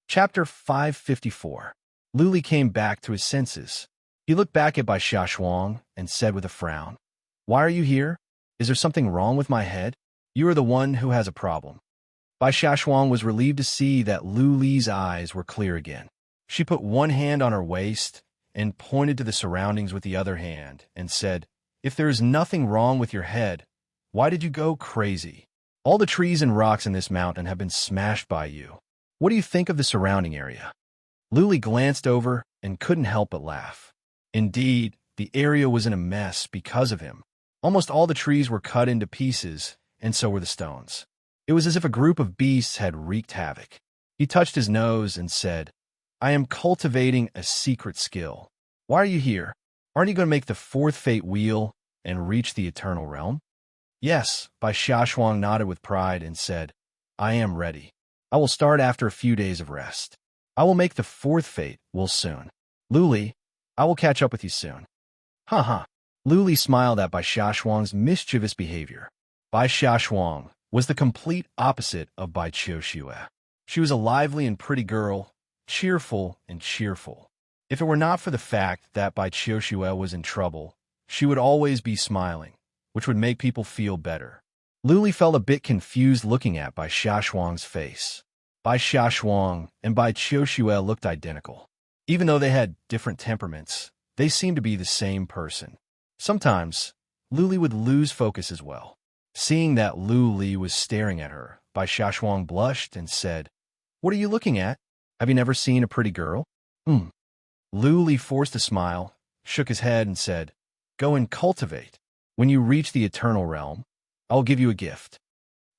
Chapter 554. Luli came back to his senses. He looked back at Bai Xiaoshuang and said with a frown, Why are you here? Is there something wrong with my head? You are the one who has a problem. Bai Xiaoshuang was relieved to see that Lu Li's eyes were clear again. She put one hand on her waist and pointed to the surroundings with the other hand and said, "If there is nothing wrong with your head, why did you go crazy? All the trees and rocks in this mountain have been smashed by you. What do you think of the surrounding area?" Lu Li glanced over and couldn't help but laugh. Indeed, the area was in a mess because of him. Almost all the trees were cut into pieces, and so were the stones. It was as if a group of beasts had wreaked havoc. He touched his nose and said, "I am cultivating a secret skill. Why are you here? Aren't you going to make the fourth fate wheel and reach the eternal realm?" "Yes," Bai Xiaoshuang nodded with pride and said, "I am ready. I will start after a few days of rest. I will make the fourth fate wheel soon. Lu Li, I will catch up with you soon." "Ha ha." Lu Li smiled at Bai Xiaoshuang's mischievous behavior. Bai Xiaoshuang was the complete opposite of Bai Qiuxue. She was a lively and pretty girl, cheerful and cheerful. If it were not for the fact that Bai Qiuxue was in trouble, she would always be smiling, which would make people feel better. Lu Li felt a bit confused looking at Bai Xiaoshuang's face. Bai Xiaoshuang and Bai Qiuxue looked identical. Even though they had different temperaments, they seemed to be the same person. Sometimes, Lu Li would lose focus as well. Seeing that Lu Li was staring at her, Bai Xiaoshuang blushed and said, "What are you looking at? Have you never seen a pretty girl?" Lu Li forced a smile, shook his head and said, "Go and cultivate. When you reach the eternal realm, I will give you a gift."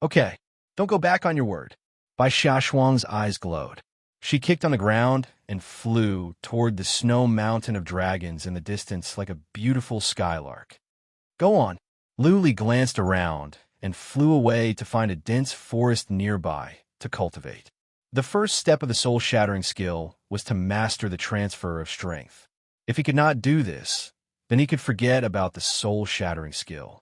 "Okay, don't go back on your word." Bai Xiaoshuang's eyes glowed. She kicked on the ground and flew toward the snow mountain of dragons in the distance like a beautiful skylark. "Go on." Lu Li glanced around and flew away to find a dense forest nearby to cultivate. The first step of the soul-shattering skill was to master the transfer of strength. If he could not do this, then he could forget about the soul-shattering skill.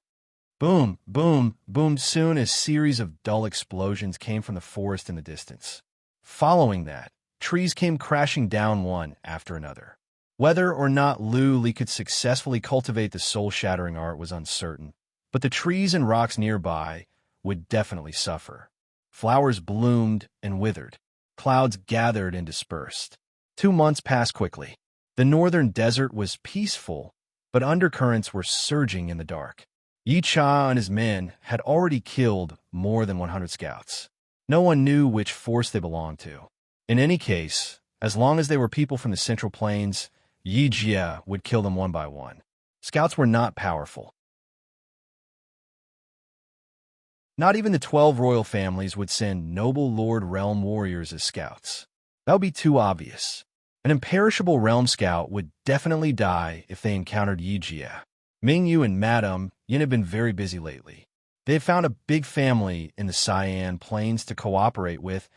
Boom, boom, boom. Soon a series of dull explosions came from the forest in the distance. Following that, trees came crashing down one after another. Whether or not Lu Li could successfully cultivate the soul-shattering art was uncertain, but the trees and rocks nearby would definitely suffer. Flowers bloomed and withered. Clouds gathered and dispersed. 2 months passed quickly. The northern desert was peaceful, but undercurrents were surging in the dark. Yi Cha and his men had already killed more than 100 scouts. No one knew which force they belonged to. In any case, as long as they were people from the Central Plains, Yi Jia would kill them one by one. Scouts were not powerful. Not even the 12 royal families would send noble Lord Realm warriors as scouts. That would be too obvious. An imperishable realm scout would definitely die if they encountered Yi Jia. Mingyu and Madame Yin had been very busy lately. They had found a big family in the Cyan Plains to cooperate with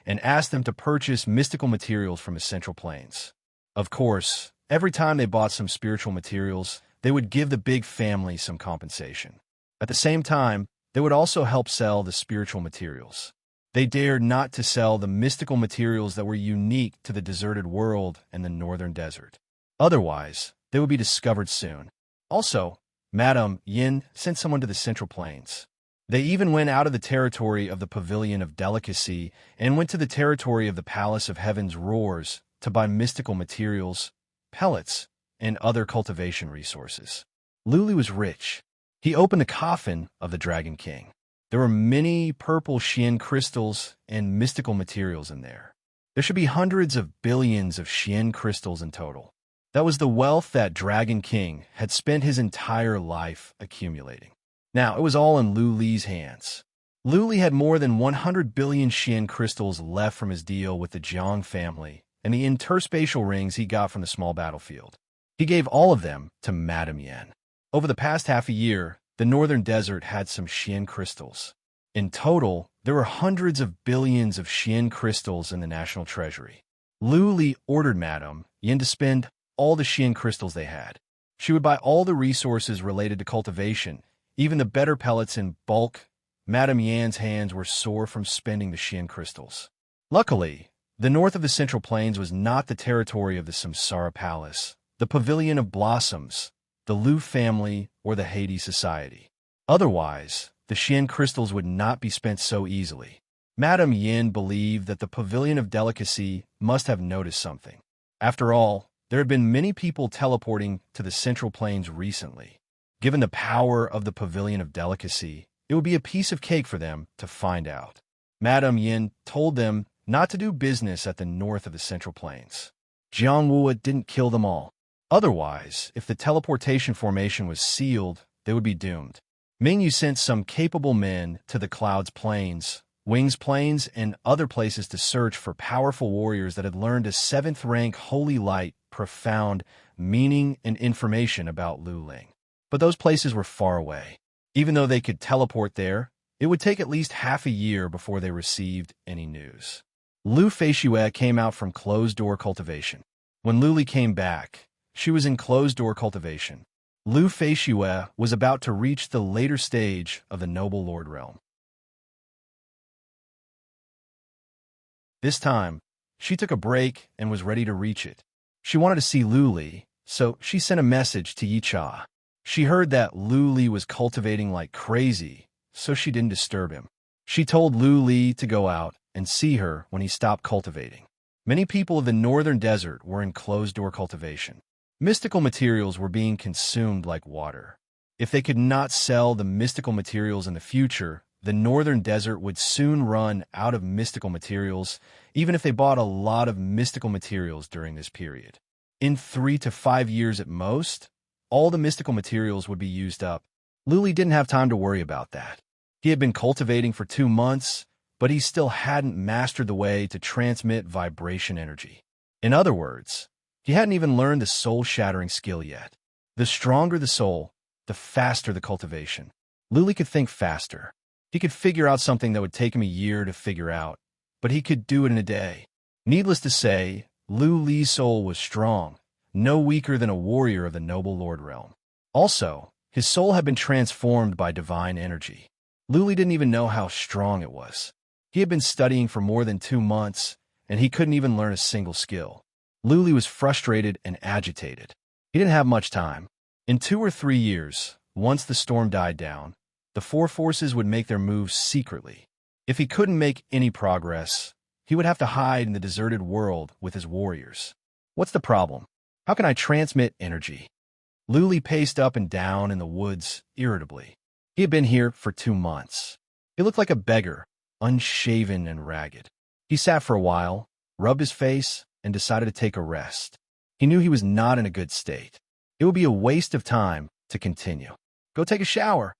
and asked them to purchase mystical materials from the Central Plains. Of course, every time they bought some spiritual materials, they would give the big family some compensation. At the same time, they would also help sell the spiritual materials. They dared not to sell the mystical materials that were unique to the deserted world and the northern desert. Otherwise, they would be discovered soon. Also, Madame Yin sent someone to the Central Plains. They even went out of the territory of the Pavilion of Delicacy and went to the territory of the Palace of Heaven's Roars to buy mystical materials, pellets, and other cultivation resources. Lu Li was rich. He opened the coffin of the Dragon King. There were many purple Xian crystals and mystical materials in there. There should be hundreds of billions of Xian crystals in total. That was the wealth that Dragon King had spent his entire life accumulating. Now, it was all in Lu Li's hands. Lu Li had more than 100 billion Xian crystals left from his deal with the Jiang family and the interspatial rings he got from the small battlefield. He gave all of them to Madame Yin. Over the past half a year, the northern desert had some Xian crystals. In total, there were hundreds of billions of Xian crystals in the national treasury. Lu Li ordered Madame Yin to spend all the Xian crystals they had. She would buy all the resources related to cultivation, even the better pellets in bulk. Madame Yan's hands were sore from spending the Xian crystals. Luckily, the north of the Central Plains was not the territory of the Samsara Palace, the Pavilion of Blossoms, the Lu family, or the Hades Society. Otherwise, the Xian crystals would not be spent so easily. Madame Yin believed that the Pavilion of Delicacy must have noticed something. After all, there had been many people teleporting to the Central Plains recently. Given the power of the Pavilion of Delicacy, it would be a piece of cake for them to find out. Madame Yin told them not to do business at the north of the Central Plains. Jiang Wu didn't kill them all. Otherwise, if the teleportation formation was sealed, they would be doomed. Ming Yu sent some capable men to the Clouds Plains, Wings Plains, and other places to search for powerful warriors that had learned a 7th-rank holy light, profound meaning and information about Lu Ling. But those places were far away. Even though they could teleport there, it would take at least half a year before they received any news. Lu Feishue came out from closed-door cultivation. When Luli came back, she was in closed-door cultivation. Lu Feishue was about to reach the later stage of the Noble Lord realm. This time, she took a break and was ready to reach it. She wanted to see Lu Li, so she sent a message to Yi Cha. She heard that Lu Li was cultivating like crazy, so she didn't disturb him. She told Lu Li to go out and see her when he stopped cultivating. Many people of the northern desert were in closed-door cultivation. Mystical materials were being consumed like water. If they could not sell the mystical materials in the future, the northern desert would soon run out of mystical materials, even if they bought a lot of mystical materials during this period. In 3 to 5 years at most, all the mystical materials would be used up. Luli didn't have time to worry about that. He had been cultivating for 2 months, but he still hadn't mastered the way to transmit vibration energy. In other words, he hadn't even learned the soul-shattering skill yet. The stronger the soul, the faster the cultivation. Luli could think faster. He could figure out something that would take him a year to figure out, but he could do it in a day. Needless to say, Lu Li's soul was strong, no weaker than a warrior of the Noble Lord realm. Also, his soul had been transformed by divine energy. Lu Li didn't even know how strong it was. He had been studying for more than 2 months, and he couldn't even learn a single skill. Lu Li was frustrated and agitated. He didn't have much time. In 2 or 3 years, once the storm died down, the 4 forces would make their moves secretly. If he couldn't make any progress, he would have to hide in the deserted world with his warriors. What's the problem? How can I transmit energy? Lu Li paced up and down in the woods irritably. He had been here for 2 months. He looked like a beggar, unshaven and ragged. He sat for a while, rubbed his face, and decided to take a rest. He knew he was not in a good state. It would be a waste of time to continue. Go take a shower.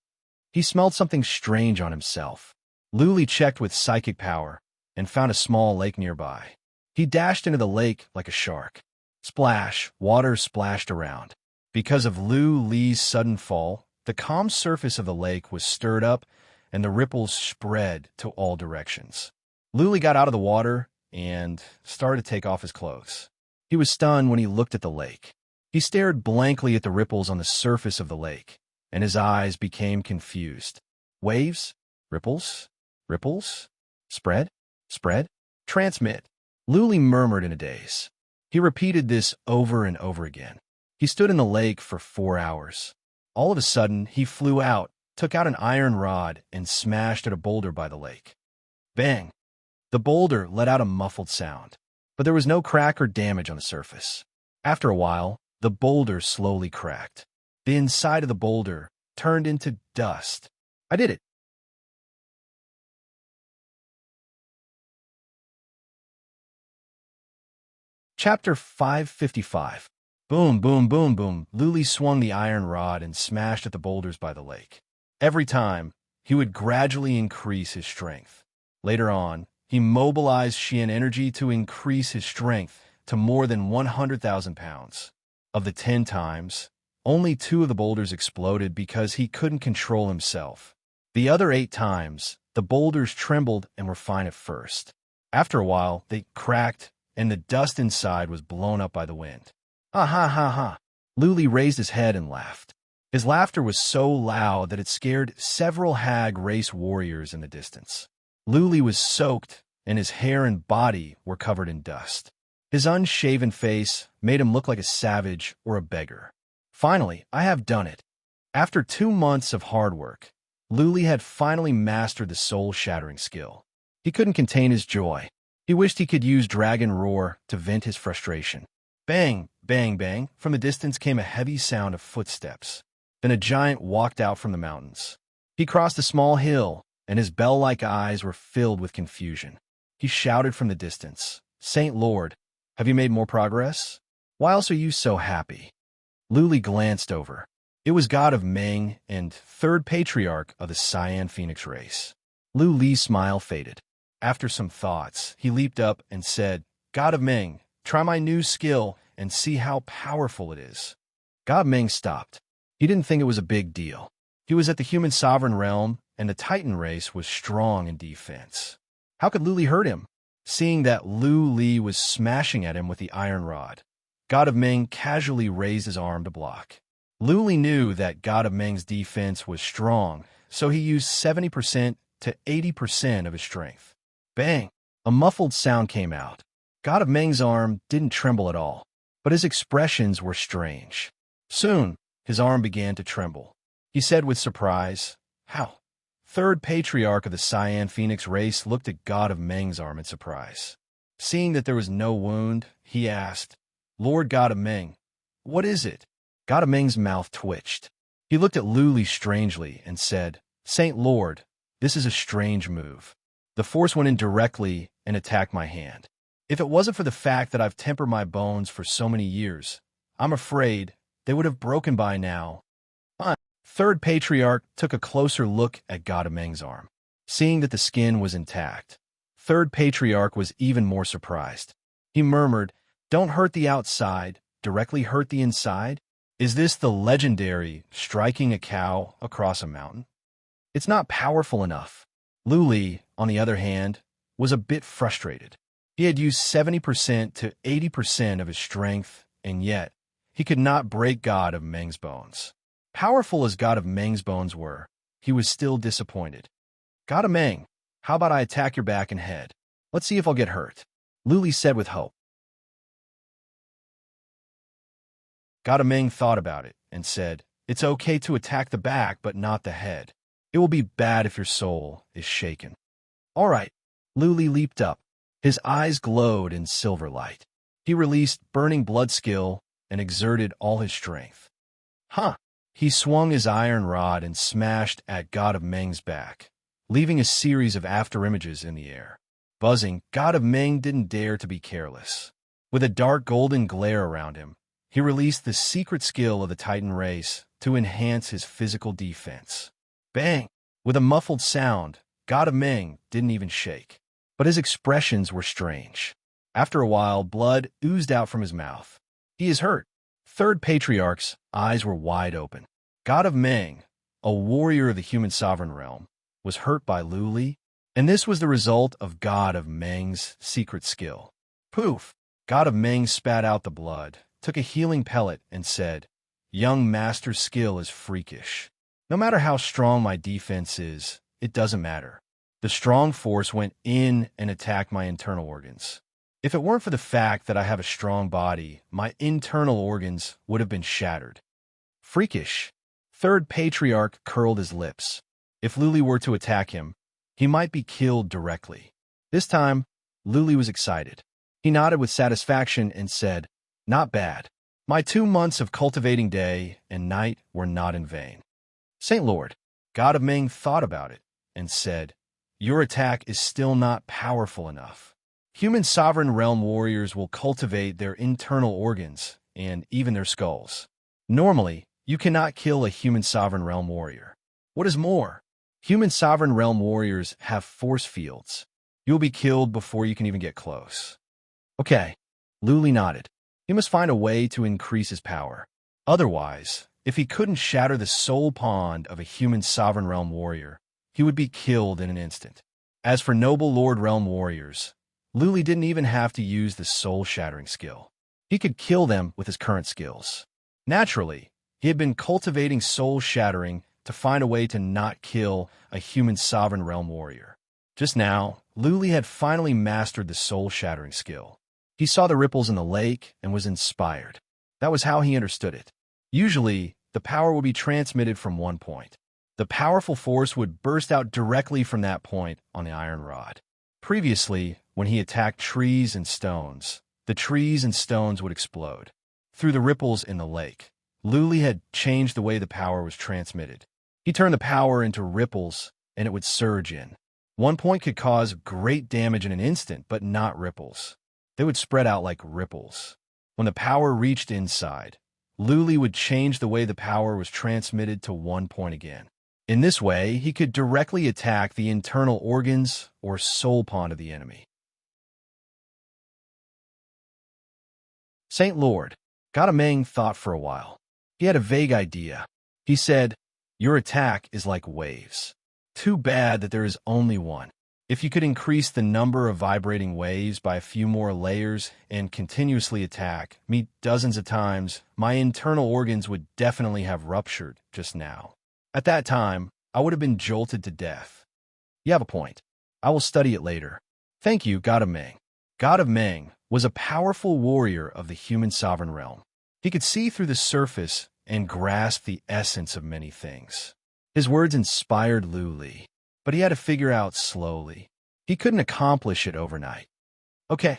He smelled something strange on himself. Lu Li checked with psychic power and found a small lake nearby. He dashed into the lake like a shark. Splash, water splashed around. Because of Lu Li's sudden fall, the calm surface of the lake was stirred up and the ripples spread to all directions. Lu Li got out of the water and started to take off his clothes. He was stunned when he looked at the lake. He stared blankly at the ripples on the surface of the lake, and his eyes became confused. Waves? Ripples? Ripples? Spread? Spread? Transmit. Lu Li murmured in a daze. He repeated this over and over again. He stood in the lake for 4 hours. All of a sudden, he flew out, took out an iron rod, and smashed at a boulder by the lake. Bang! The boulder let out a muffled sound, but there was no crack or damage on the surface. After a while, the boulder slowly cracked. The inside of the boulder turned into dust. I did it. Chapter 555. Boom, boom, boom, boom. Lu Li swung the iron rod and smashed at the boulders by the lake. Every time, he would gradually increase his strength. Later on, he mobilized Xian energy to increase his strength to more than 100,000 pounds. Of the 10 times, only 2 of the boulders exploded because he couldn't control himself. The other 8 times, the boulders trembled and were fine at first. After a while, they cracked, and the dust inside was blown up by the wind. Ha ha ha ha. Lu Li raised his head and laughed. His laughter was so loud that it scared several hag race warriors in the distance. Lu Li was soaked, and his hair and body were covered in dust. His unshaven face made him look like a savage or a beggar. Finally, I have done it. After 2 months of hard work, Luli had finally mastered the soul-shattering skill. He couldn't contain his joy. He wished he could use Dragon Roar to vent his frustration. Bang, bang, bang. From the distance came a heavy sound of footsteps. Then a giant walked out from the mountains. He crossed a small hill, and his bell-like eyes were filled with confusion. He shouted from the distance, "Saint Lord, have you made more progress? Why else are you so happy?" Luli glanced over. It was God of Meng and third patriarch of the Cyan Phoenix race. Luli's smile faded. After some thoughts, he leaped up and said, "God of Meng, try my new skill and see how powerful it is." God Meng stopped. He didn't think it was a big deal. He was at the human sovereign realm, and the Titan race was strong in defense. How could Luli hurt him? Seeing that Li was smashing at him with the iron rod, God of Meng casually raised his arm to block. Luli knew that God of Meng's defense was strong, so he used 70% to 80% of his strength. Bang! A muffled sound came out. God of Meng's arm didn't tremble at all, but his expressions were strange. Soon, his arm began to tremble. He said with surprise, "How?" Third patriarch of the Cyan Phoenix race looked at God of Meng's arm in surprise. Seeing that there was no wound, he asked, "Lord God of Meng, what is it?" God of Meng's mouth twitched. He looked at Luli strangely and said, "Saint Lord, this is a strange move. The force went in directly and attacked my hand. If it wasn't for the fact that I've tempered my bones for so many years, I'm afraid they would have broken by now." Third patriarch took a closer look at God of Meng's arm. Seeing that the skin was intact, third patriarch was even more surprised. He murmured, "Don't hurt the outside, directly hurt the inside? Is this the legendary striking a cow across a mountain? It's not powerful enough." Luli, on the other hand, was a bit frustrated. He had used 70% to 80% of his strength, and yet he could not break God of Meng's bones. Powerful as God of Meng's bones were, he was still disappointed. "God of Meng, how about I attack your back and head? Let's see if I'll get hurt," Luli said with hope. God of Meng thought about it and said, "It's okay to attack the back, but not the head. It will be bad if your soul is shaken." "All right." Luli leaped up. His eyes glowed in silver light. He released Burning Blood skill and exerted all his strength. Huh! He swung his iron rod and smashed at God of Meng's back, leaving a series of afterimages in the air. Buzzing, God of Meng didn't dare to be careless. With a dark golden glare around him, he released the secret skill of the Titan race to enhance his physical defense. Bang! With a muffled sound, God of Meng didn't even shake, but his expressions were strange. After a while, blood oozed out from his mouth. "He is hurt." Third patriarch's eyes were wide open. God of Meng, a warrior of the human sovereign realm, was hurt by Luli, and this was the result of God of Meng's secret skill. Poof! God of Meng spat out the blood, took a healing pellet, and said, "Young master's skill is freakish. No matter how strong my defense is, it doesn't matter. The strong force went in and attacked my internal organs. If it weren't for the fact that I have a strong body, my internal organs would have been shattered." Freakish. Third patriarch curled his lips. If Luli were to attack him, he might be killed directly. This time, Luli was excited. He nodded with satisfaction and said, "Not bad. My 2 months of cultivating day and night were not in vain." Saint Lord, God of Meng thought about it and said, "Your attack is still not powerful enough. Human sovereign realm warriors will cultivate their internal organs and even their skulls. Normally, you cannot kill a human sovereign realm warrior. What is more, human sovereign realm warriors have force fields. You'll be killed before you can even get close." Okay, Luli nodded. He must find a way to increase his power. Otherwise, if he couldn't shatter the soul pond of a human sovereign realm warrior, he would be killed in an instant. As for noble lord realm warriors, Luli didn't even have to use the soul-shattering skill. He could kill them with his current skills. Naturally, he had been cultivating soul-shattering to find a way to not kill a human sovereign realm warrior. Just now, Luli had finally mastered the soul-shattering skill. He saw the ripples in the lake and was inspired. That was how he understood it. Usually, the power would be transmitted from one point. The powerful force would burst out directly from that point on the iron rod. Previously, when he attacked trees and stones, the trees and stones would explode. Through the ripples in the lake, Luli had changed the way the power was transmitted. He turned the power into ripples, and it would surge in. One point could cause great damage in an instant, but not ripples. They would spread out like ripples. When the power reached inside, Luli would change the way the power was transmitted to one point again. In this way, he could directly attack the internal organs or soul pond of the enemy. Saint Lord, God of Meng thought for a while. He had a vague idea. He said, "Your attack is like waves. Too bad that there is only one. If you could increase the number of vibrating waves by a few more layers and continuously attack me dozens of times, my internal organs would definitely have ruptured just now. At that time, I would have been jolted to death." You have a point. I will study it later. Thank you, God of Meng. God of Meng was a powerful warrior of the human sovereign realm. He could see through the surface and grasp the essence of many things. His words inspired Luli, but he had to figure out slowly. He couldn't accomplish it overnight. Okay,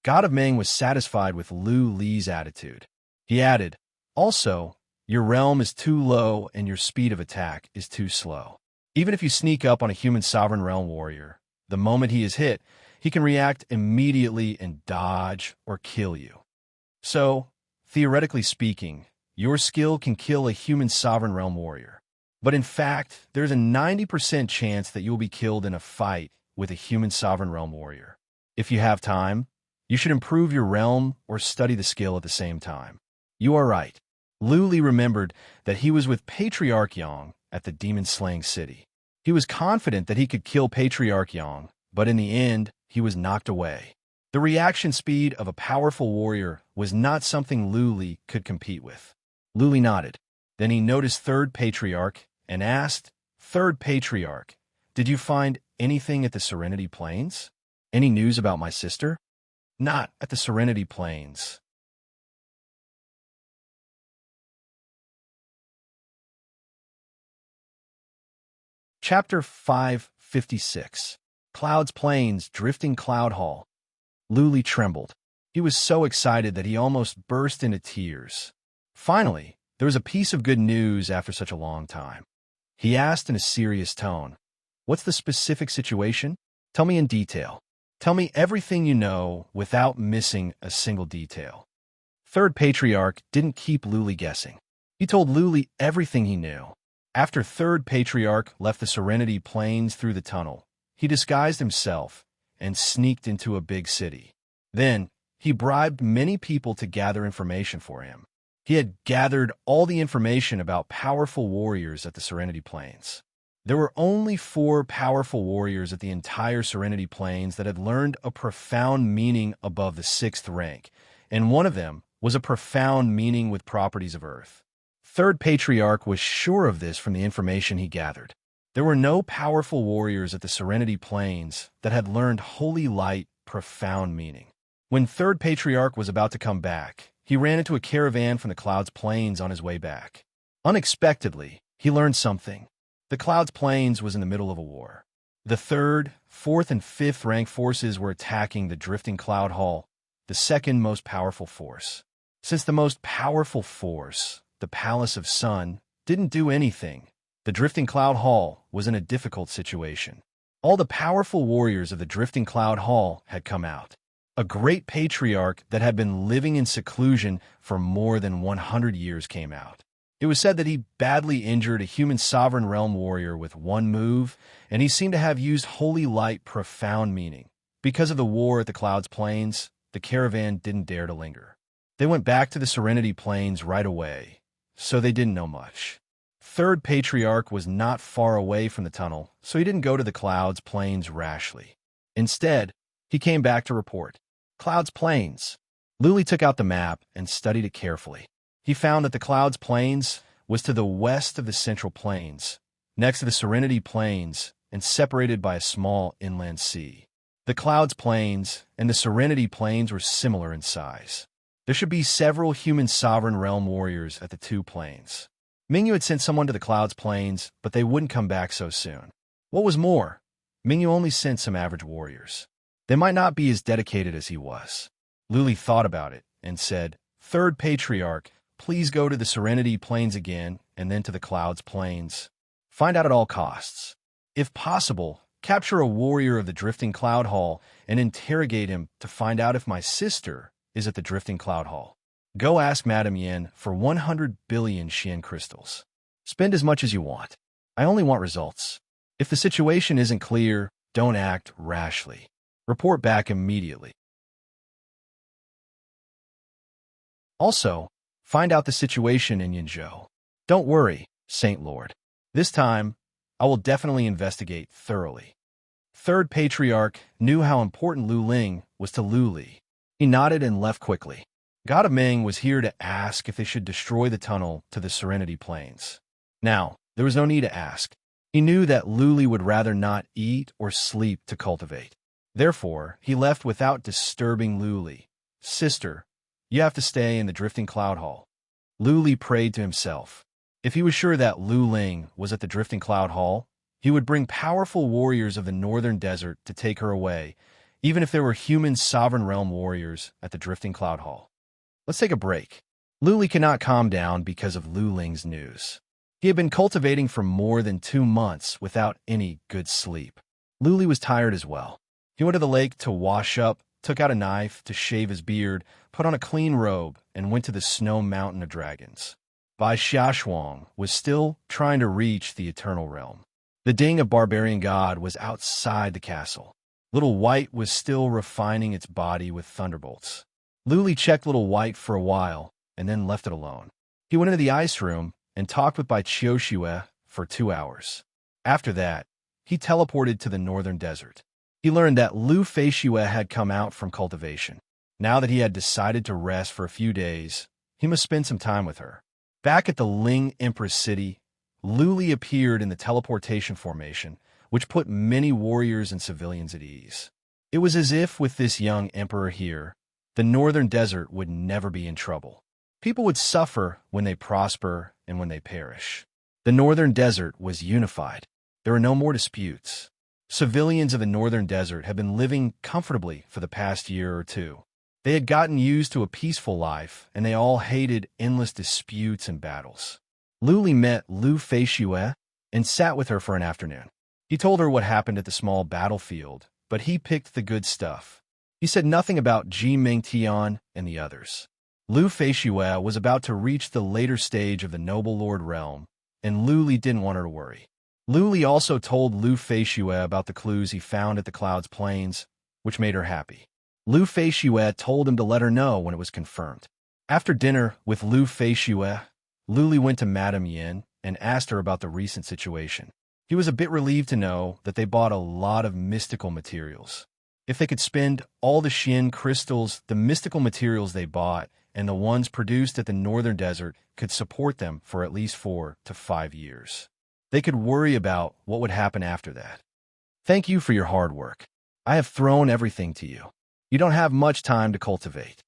God of Meng was satisfied with Luli's attitude. He added, "Also, your realm is too low and your speed of attack is too slow. Even if you sneak up on a human sovereign realm warrior, the moment he is hit, he can react immediately and dodge or kill you. So, theoretically speaking, your skill can kill a human sovereign realm warrior. But in fact, there's a 90% chance that you will be killed in a fight with a human sovereign realm warrior. If you have time, you should improve your realm or study the skill at the same time." You are right. Luli remembered that he was with Patriarch Yang at the demon-slaying city. He was confident that he could kill Patriarch Yang, but in the end, he was knocked away. The reaction speed of a powerful warrior was not something Luli could compete with. Luli nodded. Then he noticed Third Patriarch and asked, "Third Patriarch, did you find anything at the Serenity Plains? Any news about my sister?" "Not at the Serenity Plains." Chapter 556. Clouds Plains, Drifting Cloud Hall. Luli trembled. He was so excited that he almost burst into tears. Finally, there was a piece of good news after such a long time. He asked in a serious tone, "What's the specific situation? Tell me in detail. Tell me everything you know without missing a single detail." Third Patriarch didn't keep Luli guessing. He told Luli everything he knew. After Third Patriarch left the Serenity Plains through the tunnel, he disguised himself and sneaked into a big city. Then, he bribed many people to gather information for him. He had gathered all the information about powerful warriors at the Serenity Plains. There were only 4 powerful warriors at the entire Serenity Plains that had learned a profound meaning above the 6th rank, and one of them was a profound meaning with properties of Earth. Third Patriarch was sure of this from the information he gathered. There were no powerful warriors at the Serenity Plains that had learned Holy Light profound meaning. When Third Patriarch was about to come back, he ran into a caravan from the Clouds Plains on his way back. Unexpectedly, he learned something. The Clouds Plains was in the middle of a war. The 3rd, 4th, and 5th rank forces were attacking the Drifting Cloud Hall, the second most powerful force. Since the most powerful force, the Palace of Sun, didn't do anything, the Drifting Cloud Hall was in a difficult situation. All the powerful warriors of the Drifting Cloud Hall had come out. A great patriarch that had been living in seclusion for more than 100 years came out. It was said that he badly injured a human sovereign realm warrior with one move, and he seemed to have used Holy Light profound meaning. Because of the war at the Clouds Plains, the caravan didn't dare to linger. They went back to the Serenity Plains right away, so they didn't know much. Third Patriarch was not far away from the tunnel, so he didn't go to the Clouds Plains rashly. Instead, he came back to report. Clouds Plains. Luli took out the map and studied it carefully. He found that the Clouds Plains was to the west of the Central Plains, next to the Serenity Plains, and separated by a small inland sea. The Clouds Plains and the Serenity Plains were similar in size. There should be several human sovereign realm warriors at the 2 plains. Mingyu had sent someone to the Clouds Plains, but they wouldn't come back so soon. What was more, Mingyu only sent some average warriors. They might not be as dedicated as he was. Luli thought about it and said, "Third Patriarch, please go to the Serenity Plains again and then to the Clouds Plains. Find out at all costs. If possible, capture a warrior of the Drifting Cloud Hall and interrogate him to find out if my sister is at the Drifting Cloud Hall. Go ask Madame Yin for 100 billion Xian crystals. Spend as much as you want. I only want results. If the situation isn't clear, don't act rashly. Report back immediately. Also, find out the situation in Yinzhou. Don't worry, Saint Lord. This time, I will definitely investigate thoroughly." Third Patriarch knew how important Lu Ling was to Lu Li. He nodded and left quickly. God of Ming was here to ask if they should destroy the tunnel to the Serenity Plains. Now, there was no need to ask. He knew that Lu Li would rather not eat or sleep to cultivate. Therefore, he left without disturbing Lu Li. "Sister, you have to stay in the Drifting Cloud Hall." Lu Li prayed to himself. If he was sure that Lu Ling was at the Drifting Cloud Hall, he would bring powerful warriors of the Northern Desert to take her away, even if there were human Sovereign Realm warriors at the Drifting Cloud Hall. Let's take a break. Lu Li cannot calm down because of Lu Ling's news. He had been cultivating for more than 2 months without any good sleep. Lu Li was tired as well. He went to the lake to wash up, took out a knife to shave his beard, put on a clean robe, and went to the Snow Mountain of Dragons. Bai Xiaoshuang was still trying to reach the Eternal Realm. The Ding of Barbarian God was outside the castle. Little White was still refining its body with thunderbolts. Lu Li checked Little White for a while, and then left it alone. He went into the ice room and talked with Bai Qiuxue for 2 hours. After that, he teleported to the Northern Desert. He learned that Lu Feixue had come out from cultivation. Now that he had decided to rest for a few days, he must spend some time with her. Back at the Ling Empress City, Lu Li appeared in the teleportation formation, which put many warriors and civilians at ease. It was as if with this young emperor here, the Northern Desert would never be in trouble. People would suffer when they prosper and when they perish. The Northern Desert was unified. There were no more disputes. Civilians of the Northern Desert had been living comfortably for the past year or two. They had gotten used to a peaceful life, and they all hated endless disputes and battles. Lu Li met Lu Feixue and sat with her for an afternoon. He told her what happened at the small battlefield, but he picked the good stuff. He said nothing about Ji Mingtian and the others. Lu Feixue was about to reach the later stage of the Noble Lord realm, and Lu Li didn't want her to worry. Lu Li also told Lu Feixue about the clues he found at the Clouds Plains, which made her happy. Lu Feixue told him to let her know when it was confirmed. After dinner with Lu Feixue, Lu Li went to Madame Yin and asked her about the recent situation. He was a bit relieved to know that they bought a lot of mystical materials. If they could spend all the Xian crystals, the mystical materials they bought, and the ones produced at the Northern Desert could support them for at least 4 to 5 years. They could worry about what would happen after that. "Thank you for your hard work. I have thrown everything to you. You don't have much time to cultivate."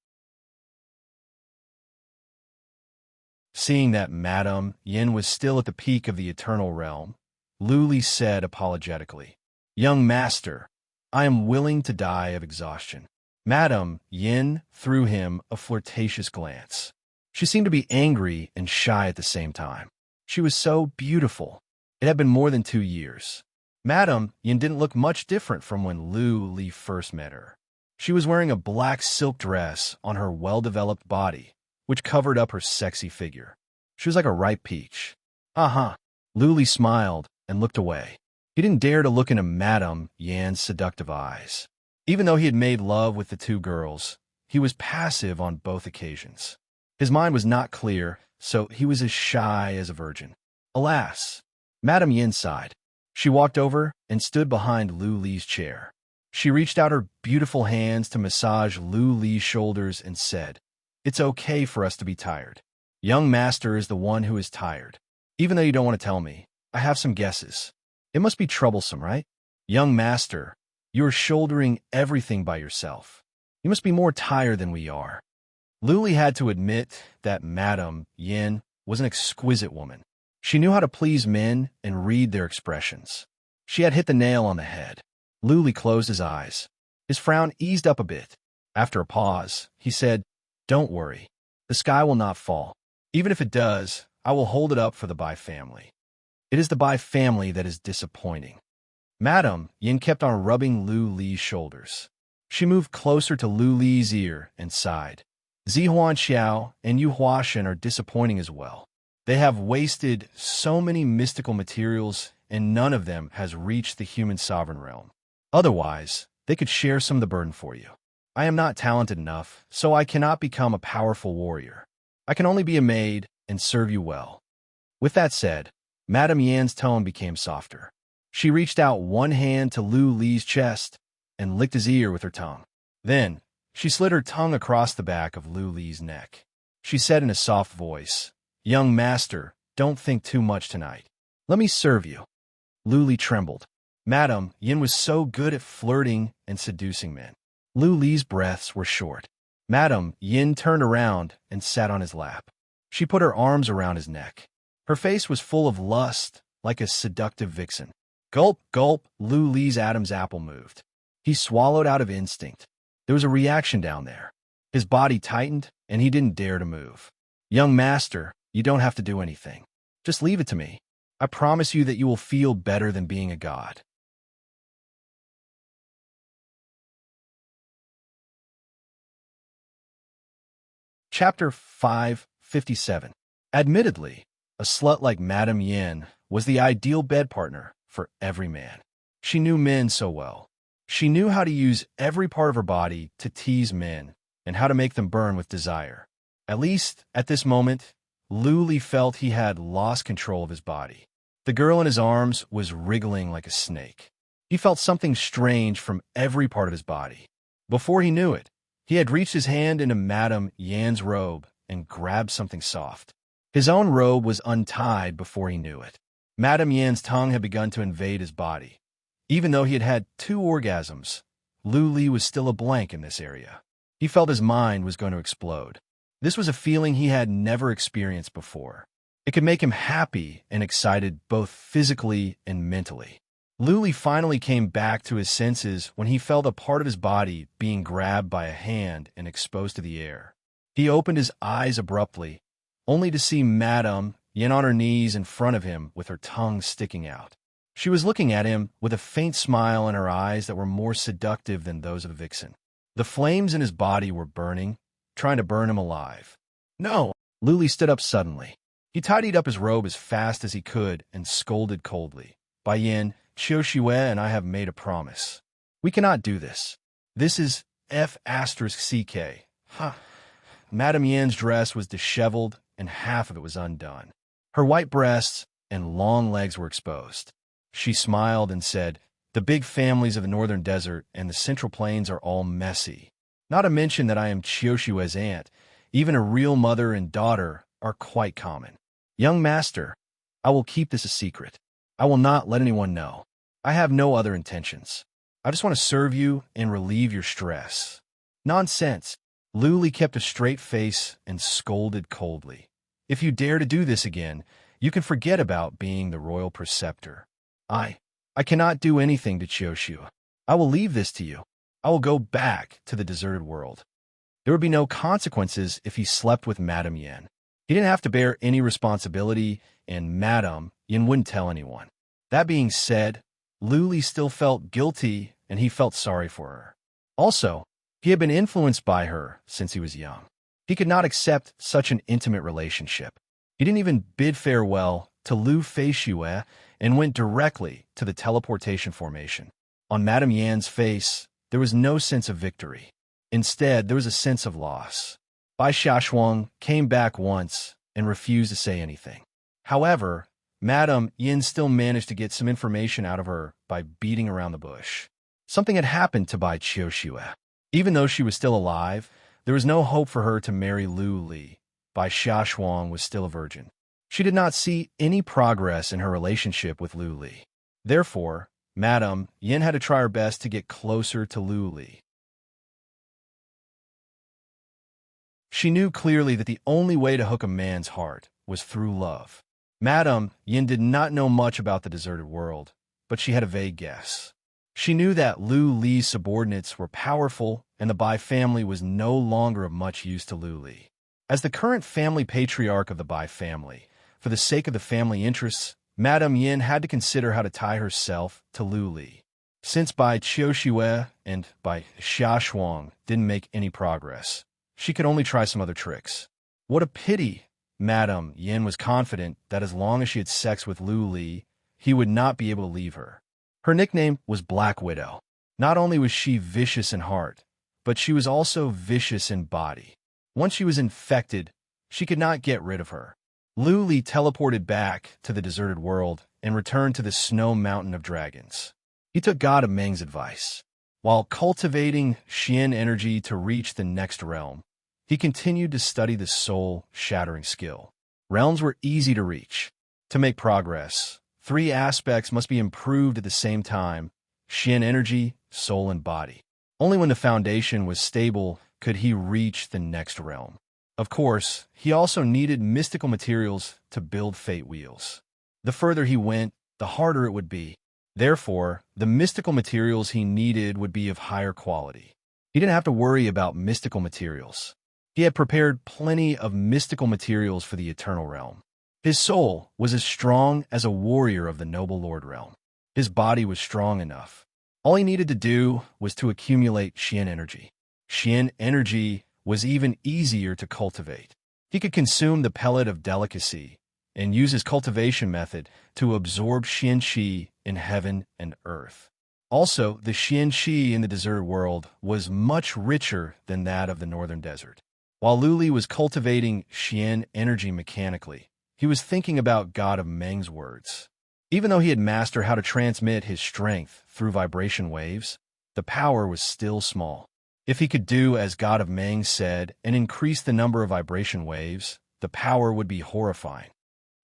Seeing that Madame Yin was still at the peak of the Eternal Realm, Lu Li said apologetically, "Young master, I am willing to die of exhaustion." Madame Yin threw him a flirtatious glance. She seemed to be angry and shy at the same time. She was so beautiful. It had been more than 2 years. Madame Yin didn't look much different from when Lu Li first met her. She was wearing a black silk dress on her well-developed body, which covered up her sexy figure. She was like a ripe peach. Uh-huh. Lu Li smiled and looked away. He didn't dare to look into Madame Yan's seductive eyes. Even though he had made love with the 2 girls, he was passive on both occasions. His mind was not clear, so he was as shy as a virgin. Alas, Madame Yin sighed. She walked over and stood behind Lu Li's chair. She reached out her beautiful hands to massage Lu Li's shoulders and said, "It's okay for us to be tired. Young master is the one who is tired. Even though you don't want to tell me, I have some guesses. It must be troublesome, right? Young master, you are shouldering everything by yourself. You must be more tired than we are." Lu Li had to admit that Madame Yin was an exquisite woman. She knew how to please men and read their expressions. She had hit the nail on the head. Luli closed his eyes. His frown eased up a bit. After a pause, he said, "Don't worry. The sky will not fall. Even if it does, I will hold it up for the Bai family. It is the Bai family that is disappointing." Madame Yin kept on rubbing Lu Li's shoulders. She moved closer to Lu Li's ear and sighed. "Zihuan Xiao and Yu Huashan are disappointing as well. They have wasted so many mystical materials, and none of them has reached the human sovereign realm. Otherwise, they could share some of the burden for you. I am not talented enough, so I cannot become a powerful warrior. I can only be a maid and serve you well." With that said, Madame Yan's tone became softer. She reached out one hand to Lu Li's chest and licked his ear with her tongue. Then, she slid her tongue across the back of Lu Li's neck. She said in a soft voice, "Young master, don't think too much tonight. Let me serve you." Lu Li trembled. Madame Yin was so good at flirting and seducing men. Lu Li's breaths were short. Madame Yin turned around and sat on his lap. She put her arms around his neck. Her face was full of lust, like a seductive vixen. Gulp, gulp, Lu Li's Adam's apple moved. He swallowed out of instinct. There was a reaction down there. His body tightened, and he didn't dare to move. "Young master, you don't have to do anything. Just leave it to me. I promise you that you will feel better than being a god." Chapter 557. Admittedly, a slut like Madame Yin was the ideal bed partner for every man. She knew men so well. She knew how to use every part of her body to tease men and how to make them burn with desire. At least, at this moment, Lu Li felt he had lost control of his body. The girl in his arms was wriggling like a snake. He felt something strange from every part of his body. Before he knew it, he had reached his hand into Madame Yan's robe and grabbed something soft. His own robe was untied before he knew it. Madame Yan's tongue had begun to invade his body. Even though he had had 2 orgasms, Lu Li was still a blank in this area. He felt his mind was going to explode. This was a feeling he had never experienced before. It could make him happy and excited both physically and mentally. Lu Li finally came back to his senses when he felt a part of his body being grabbed by a hand and exposed to the air. He opened his eyes abruptly, only to see Madame Yin on her knees in front of him with her tongue sticking out. She was looking at him with a faint smile in her eyes that were more seductive than those of a vixen. The flames in his body were burning, trying to burn him alive. "No!" Lu Li stood up suddenly. He tidied up his robe as fast as he could and scolded coldly. "Bai Yin, Qiu Shue and I have made a promise. We cannot do this. This is F***CK. Huh." Madame Yan's dress was disheveled and half of it was undone. Her white breasts and long legs were exposed. She smiled and said, "The big families of the northern desert and the central plains are all messy. Not to mention that I am Qiu Shue's aunt. Even a real mother and daughter are quite common. Young master, I will keep this a secret. I will not let anyone know. I have no other intentions. I just want to serve you and relieve your stress." "Nonsense." Lu Li kept a straight face and scolded coldly. "If you dare to do this again, you can forget about being the royal preceptor. I cannot do anything to Qiu. I will leave this to you. I will go back to the deserted world." There would be no consequences if he slept with Madame Yin. He didn't have to bear any responsibility, and Madame Yin wouldn't tell anyone. That being said, Lu Li still felt guilty, and he felt sorry for her. Also, he had been influenced by her since he was young. He could not accept such an intimate relationship. He didn't even bid farewell to Lu Feishue and went directly to the teleportation formation. On Madame Yan's face, there was no sense of victory. Instead, there was a sense of loss. Bai Xiaoshuang came back once and refused to say anything. However, Madame Yin still managed to get some information out of her by beating around the bush. Something had happened to Bai Qiu. Even though she was still alive, there was no hope for her to marry Lu Li. Bai Xiaoshuang was still a virgin. She did not see any progress in her relationship with Lu Li. Therefore, Madame Yin had to try her best to get closer to Lu Li. She knew clearly that the only way to hook a man's heart was through love. Madame Yin did not know much about the deserted world, but she had a vague guess. She knew that Lu Li's subordinates were powerful, and the Bai family was no longer of much use to Lu Li. As the current family patriarch of the Bai family, for the sake of the family interests, Madame Yin had to consider how to tie herself to Lu Li. Since Bai Qiuxiue and Bai Xiaoshuang didn't make any progress, she could only try some other tricks. What a pity! Madame Yin was confident that as long as she had sex with Lu Li, he would not be able to leave her. Her nickname was Black Widow. Not only was she vicious in heart, but she was also vicious in body. Once she was infected, she could not get rid of her. Lu Li teleported back to the deserted world and returned to the snow mountain of dragons. He took God of Meng's advice. While cultivating Xian energy to reach the next realm, he continued to study the soul-shattering skill. Realms were easy to reach. To make progress, 3 aspects must be improved at the same time: Xian energy, soul, and body. Only when the foundation was stable could he reach the next realm. Of course, he also needed mystical materials to build fate wheels. The further he went, the harder it would be. Therefore, the mystical materials he needed would be of higher quality. He didn't have to worry about mystical materials. He had prepared plenty of mystical materials for the eternal realm. His soul was as strong as a warrior of the noble lord realm. His body was strong enough. All he needed to do was to accumulate Xian energy. Xian energy was even easier to cultivate. He could consume the pellet of delicacy and use his cultivation method to absorb Xian Qi in heaven and earth. Also, the Xian Qi in the deserted world was much richer than that of the northern desert. While Lu Li was cultivating Xian energy mechanically, he was thinking about God of Meng's words. Even though he had mastered how to transmit his strength through vibration waves, the power was still small. If he could do as God of Meng said and increase the number of vibration waves, the power would be horrifying.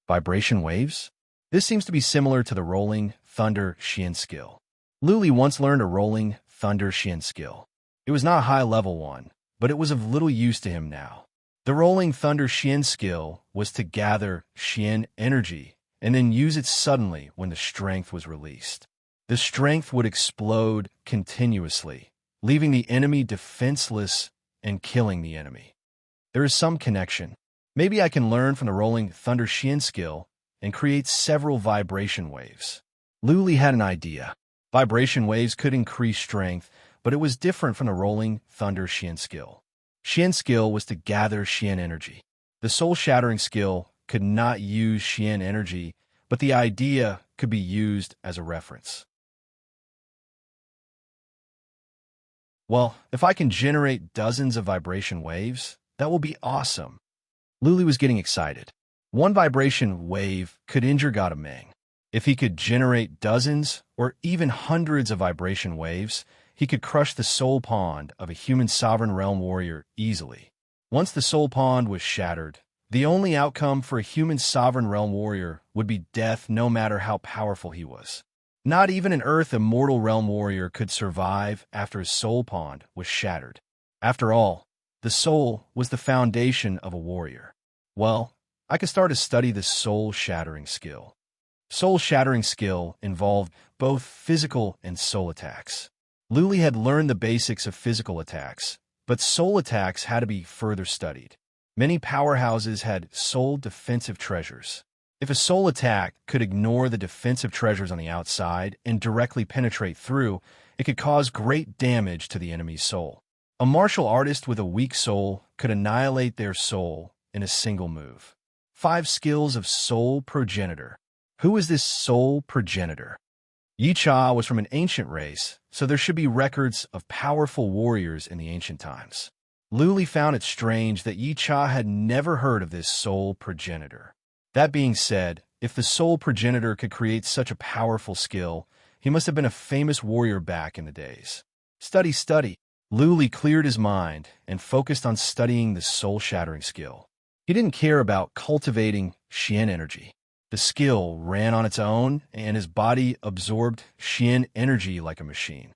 Vibration waves? This seems to be similar to the rolling thunder Xian skill. Lu Li once learned a rolling thunder Xian skill. It was not a high-level one, but it was of little use to him now. The rolling thunder Xian skill was to gather Xian energy and then use it suddenly when the strength was released. The strength would explode continuously, leaving the enemy defenseless and killing the enemy. There is some connection. Maybe I can learn from the rolling thunder Xian skill and create several vibration waves. Lu Li had an idea. Vibration waves could increase strength, but it was different from the rolling thunder Xian skill. Xian skill was to gather Xian energy. The soul-shattering skill could not use Xian energy, but the idea could be used as a reference. Well, if I can generate dozens of vibration waves, that will be awesome. Lu Li was getting excited. One vibration wave could injure God of Meng. If he could generate dozens or even hundreds of vibration waves, he could crush the soul pond of a human sovereign realm warrior easily. Once the soul pond was shattered, the only outcome for a human sovereign realm warrior would be death, no matter how powerful he was. Not even an Earth immortal realm warrior could survive after his soul pond was shattered. After all, the soul was the foundation of a warrior. Well, I could start to study the soul-shattering skill. Soul-shattering skill involved both physical and soul attacks. Lu Li had learned the basics of physical attacks, but soul attacks had to be further studied. Many powerhouses had soul defensive treasures. If a soul attack could ignore the defensive treasures on the outside and directly penetrate through, it could cause great damage to the enemy's soul. A martial artist with a weak soul could annihilate their soul in a single move. 5 skills of soul progenitor. Who is this soul progenitor? Yi Cha was from an ancient race, so there should be records of powerful warriors in the ancient times. Lu Li found it strange that Yi Cha had never heard of this soul progenitor. That being said, if the soul progenitor could create such a powerful skill, he must have been a famous warrior back in the days. Study. Lu Li cleared his mind and focused on studying the soul-shattering skill. He didn't care about cultivating Xian energy. The skill ran on its own, and his body absorbed Xian energy like a machine.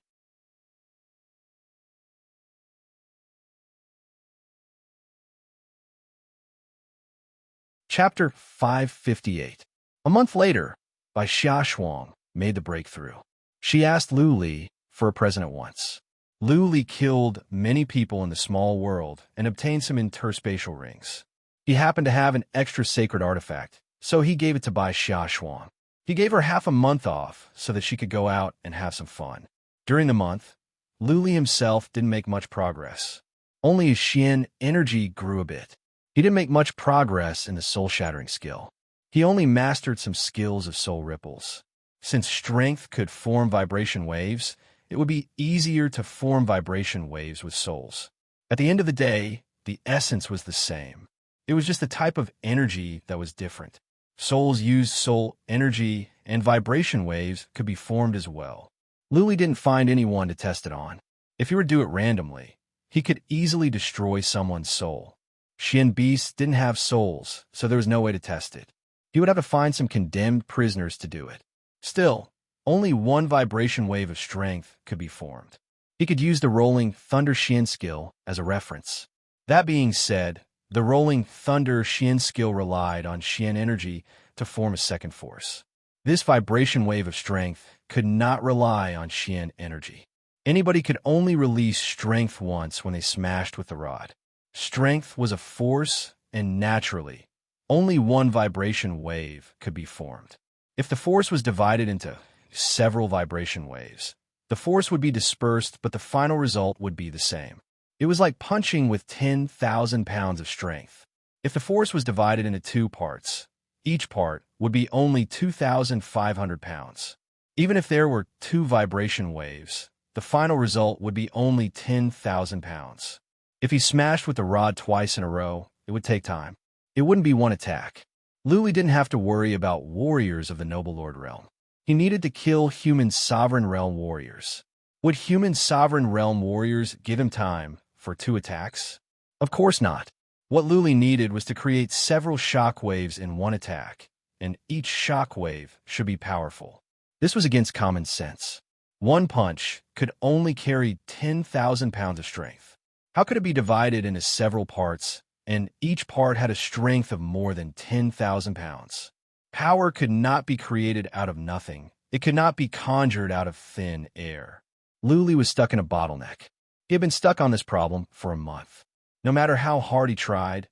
Chapter 558. A month later, Bai Xiaoshuang made the breakthrough. She asked Lu Li for a present at once. Lu Li killed many people in the small world and obtained some interspatial rings. He happened to have an extra sacred artifact, so he gave it to Bai Xiaoshuang. He gave her half a month off so that she could go out and have some fun. During the month, Lu Li himself didn't make much progress. Only his Xian energy grew a bit. He didn't make much progress in the soul-shattering skill. He only mastered some skills of soul ripples. Since strength could form vibration waves, it would be easier to form vibration waves with souls. At the end of the day, the essence was the same. It was just the type of energy that was different. Souls used soul energy, and vibration waves could be formed as well. Lu Li didn't find anyone to test it on. If he were to do it randomly, he could easily destroy someone's soul. Xian beasts didn't have souls, so there was no way to test it. He would have to find some condemned prisoners to do it. Still, only one vibration wave of strength could be formed. He could use the Rolling Thunder Xian skill as a reference. That being said, the Rolling Thunder Xian skill relied on Xian energy to form a second force. This vibration wave of strength could not rely on Xian energy. Anybody could only release strength once when they smashed with the rod. Strength was a force, and naturally, only one vibration wave could be formed. If the force was divided into several vibration waves, the force would be dispersed, but the final result would be the same. It was like punching with 10,000 pounds of strength. If the force was divided into two parts, each part would be only 2,500 pounds. Even if there were two vibration waves, the final result would be only 10,000 pounds. If he smashed with the rod twice in a row, it would take time. It wouldn't be one attack. Lu Li didn't have to worry about warriors of the Noble Lord realm. He needed to kill human sovereign realm warriors. Would human sovereign realm warriors give him time for two attacks? Of course not. What Lu Li needed was to create several shock waves in one attack, and each shock wave should be powerful. This was against common sense. One punch could only carry 10,000 pounds of strength. How could it be divided into several parts, and each part had a strength of more than 10,000 pounds? Power could not be created out of nothing. It could not be conjured out of thin air. Lu Li was stuck in a bottleneck. He had been stuck on this problem for a month. No matter how hard he tried,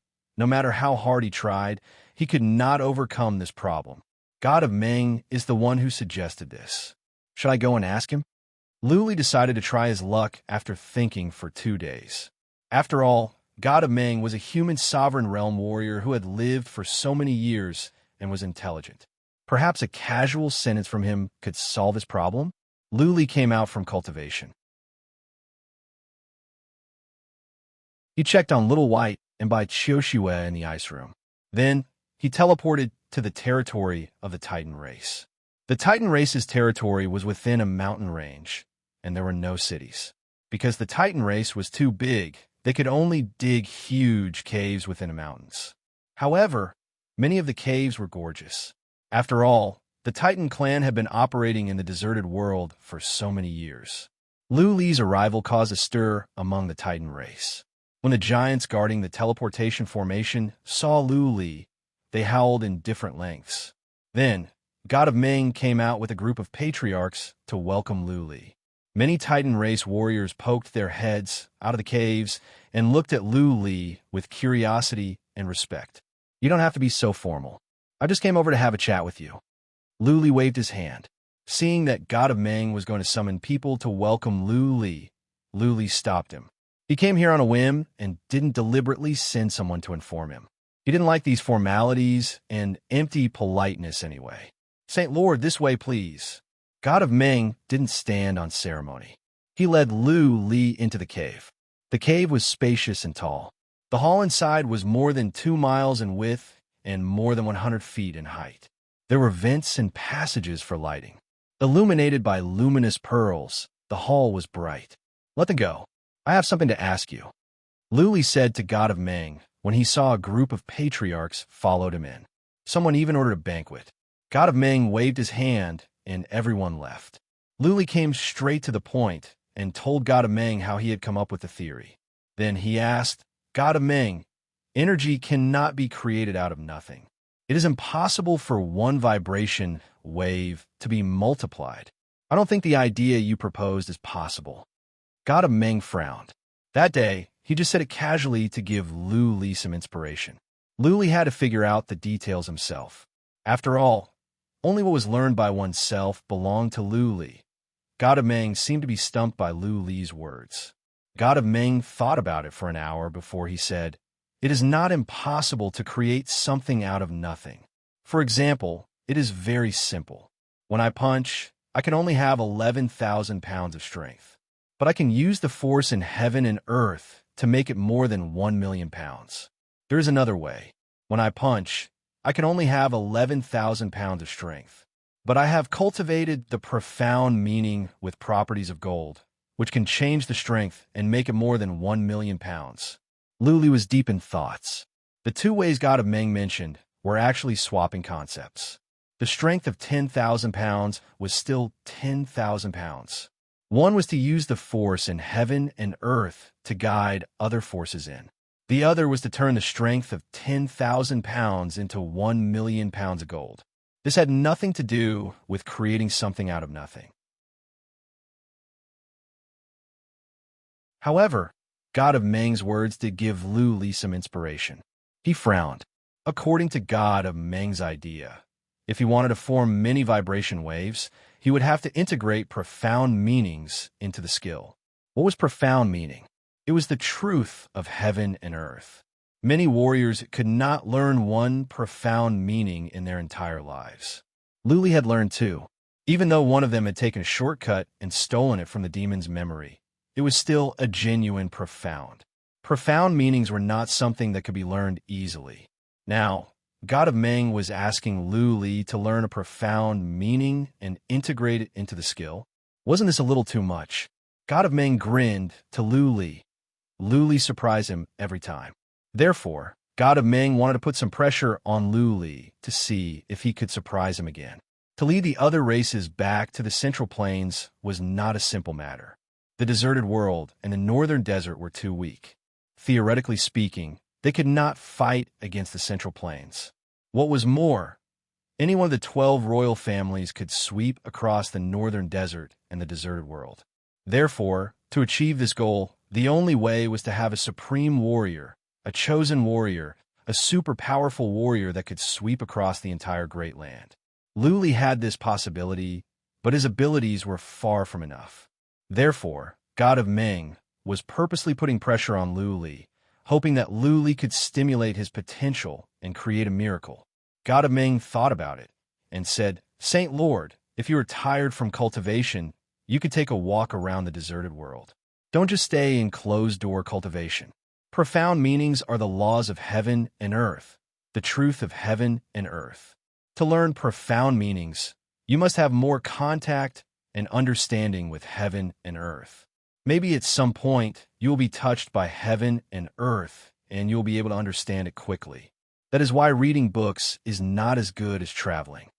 he could not overcome this problem. God of Meng is the one who suggested this. Should I go and ask him? Lu Li decided to try his luck after thinking for 2 days. After all, God of Meng was a human sovereign realm warrior who had lived for so many years and was intelligent. Perhaps a casual sentence from him could solve his problem? Lu Li came out from cultivation. He checked on Little White and Bai Qiuxiue in the ice room. Then, he teleported to the territory of the Titan race. The Titan race's territory was within a mountain range, and there were no cities. Because the Titan race was too big, they could only dig huge caves within the mountains. However, many of the caves were gorgeous. After all, the Titan clan had been operating in the deserted world for so many years. Lu Li's arrival caused a stir among the Titan race. When the giants guarding the teleportation formation saw Lu Li, they howled in different lengths. Then, God of Ming came out with a group of patriarchs to welcome Lu Li. Many Titan race warriors poked their heads out of the caves and looked at Lu Li with curiosity and respect. You don't have to be so formal. I just came over to have a chat with you. Lu Li waved his hand. Seeing that God of Ming was going to summon people to welcome Lu Li stopped him. He came here on a whim and didn't deliberately send someone to inform him. He didn't like these formalities and empty politeness anyway. Saint Lord, this way, please. God of Ming didn't stand on ceremony. He led Lu Li into the cave. The cave was spacious and tall. The hall inside was more than 2 miles in width and more than 100 feet in height. There were vents and passages for lighting. Illuminated by luminous pearls, the hall was bright. Let them go. I have something to ask you. Lu Li said to God of Ming when he saw a group of patriarchs followed him in. Someone even ordered a banquet. God of Ming waved his hand and everyone left. Lu Li came straight to the point and told God of Ming how he had come up with the theory. Then he asked, God of Ming, energy cannot be created out of nothing. It is impossible for one vibration wave to be multiplied. I don't think the idea you proposed is possible. God of Meng frowned. That day, he just said it casually to give Lu Li some inspiration. Lu Li had to figure out the details himself. After all, only what was learned by oneself belonged to Lu Li. God of Meng seemed to be stumped by Lu Li's words. God of Meng thought about it for an hour before he said, "It is not impossible to create something out of nothing. For example, it is very simple. When I punch, I can only have 11,000 pounds of strength. But I can use the force in heaven and earth to make it more than 1 million pounds. There is another way. When I punch, I can only have 11,000 pounds of strength. But I have cultivated the profound meaning with properties of gold, which can change the strength and make it more than 1 million pounds." Lu Li was deep in thoughts. The two ways God of Meng mentioned were actually swapping concepts. The strength of 10,000 pounds was still 10,000 pounds. One was to use the force in heaven and earth to guide other forces in. The other was to turn the strength of 10,000 pounds into 1 million pounds of gold. This had nothing to do with creating something out of nothing. However, God of Meng's words did give Lu Li some inspiration. He frowned. According to God of Meng's idea, if he wanted to form many vibration waves, he would have to integrate profound meanings into the skill. What was profound meaning? It was the truth of heaven and earth. Many warriors could not learn one profound meaning in their entire lives. Lu Li had learned two. Even though one of them had taken a shortcut and stolen it from the demon's memory, it was still a genuine profound. Profound meanings were not something that could be learned easily. Now, God of Meng was asking Lu Li to learn a profound meaning and integrate it into the skill. Wasn't this a little too much? God of Meng grinned to Lu Li. Lu Li surprised him every time. Therefore, God of Meng wanted to put some pressure on Lu Li to see if he could surprise him again. To lead the other races back to the Central Plains was not a simple matter. The deserted world and the northern desert were too weak. Theoretically speaking, they could not fight against the Central Plains. What was more, any one of the 12 royal families could sweep across the northern desert and the deserted world. Therefore, to achieve this goal, the only way was to have a supreme warrior, a chosen warrior, a super powerful warrior that could sweep across the entire great land. Lu Li had this possibility, but his abilities were far from enough. Therefore, God of Meng was purposely putting pressure on Lu Li, hoping that Lu Li could stimulate his potential and create a miracle. God of Meng thought about it and said, "Saint Lord, if you are tired from cultivation, you could take a walk around the deserted world. Don't just stay in closed-door cultivation. Profound meanings are the laws of heaven and earth, the truth of heaven and earth. To learn profound meanings, you must have more contact and understanding with heaven and earth. Maybe at some point, you will be touched by heaven and earth, and you'll be able to understand it quickly. That is why reading books is not as good as traveling."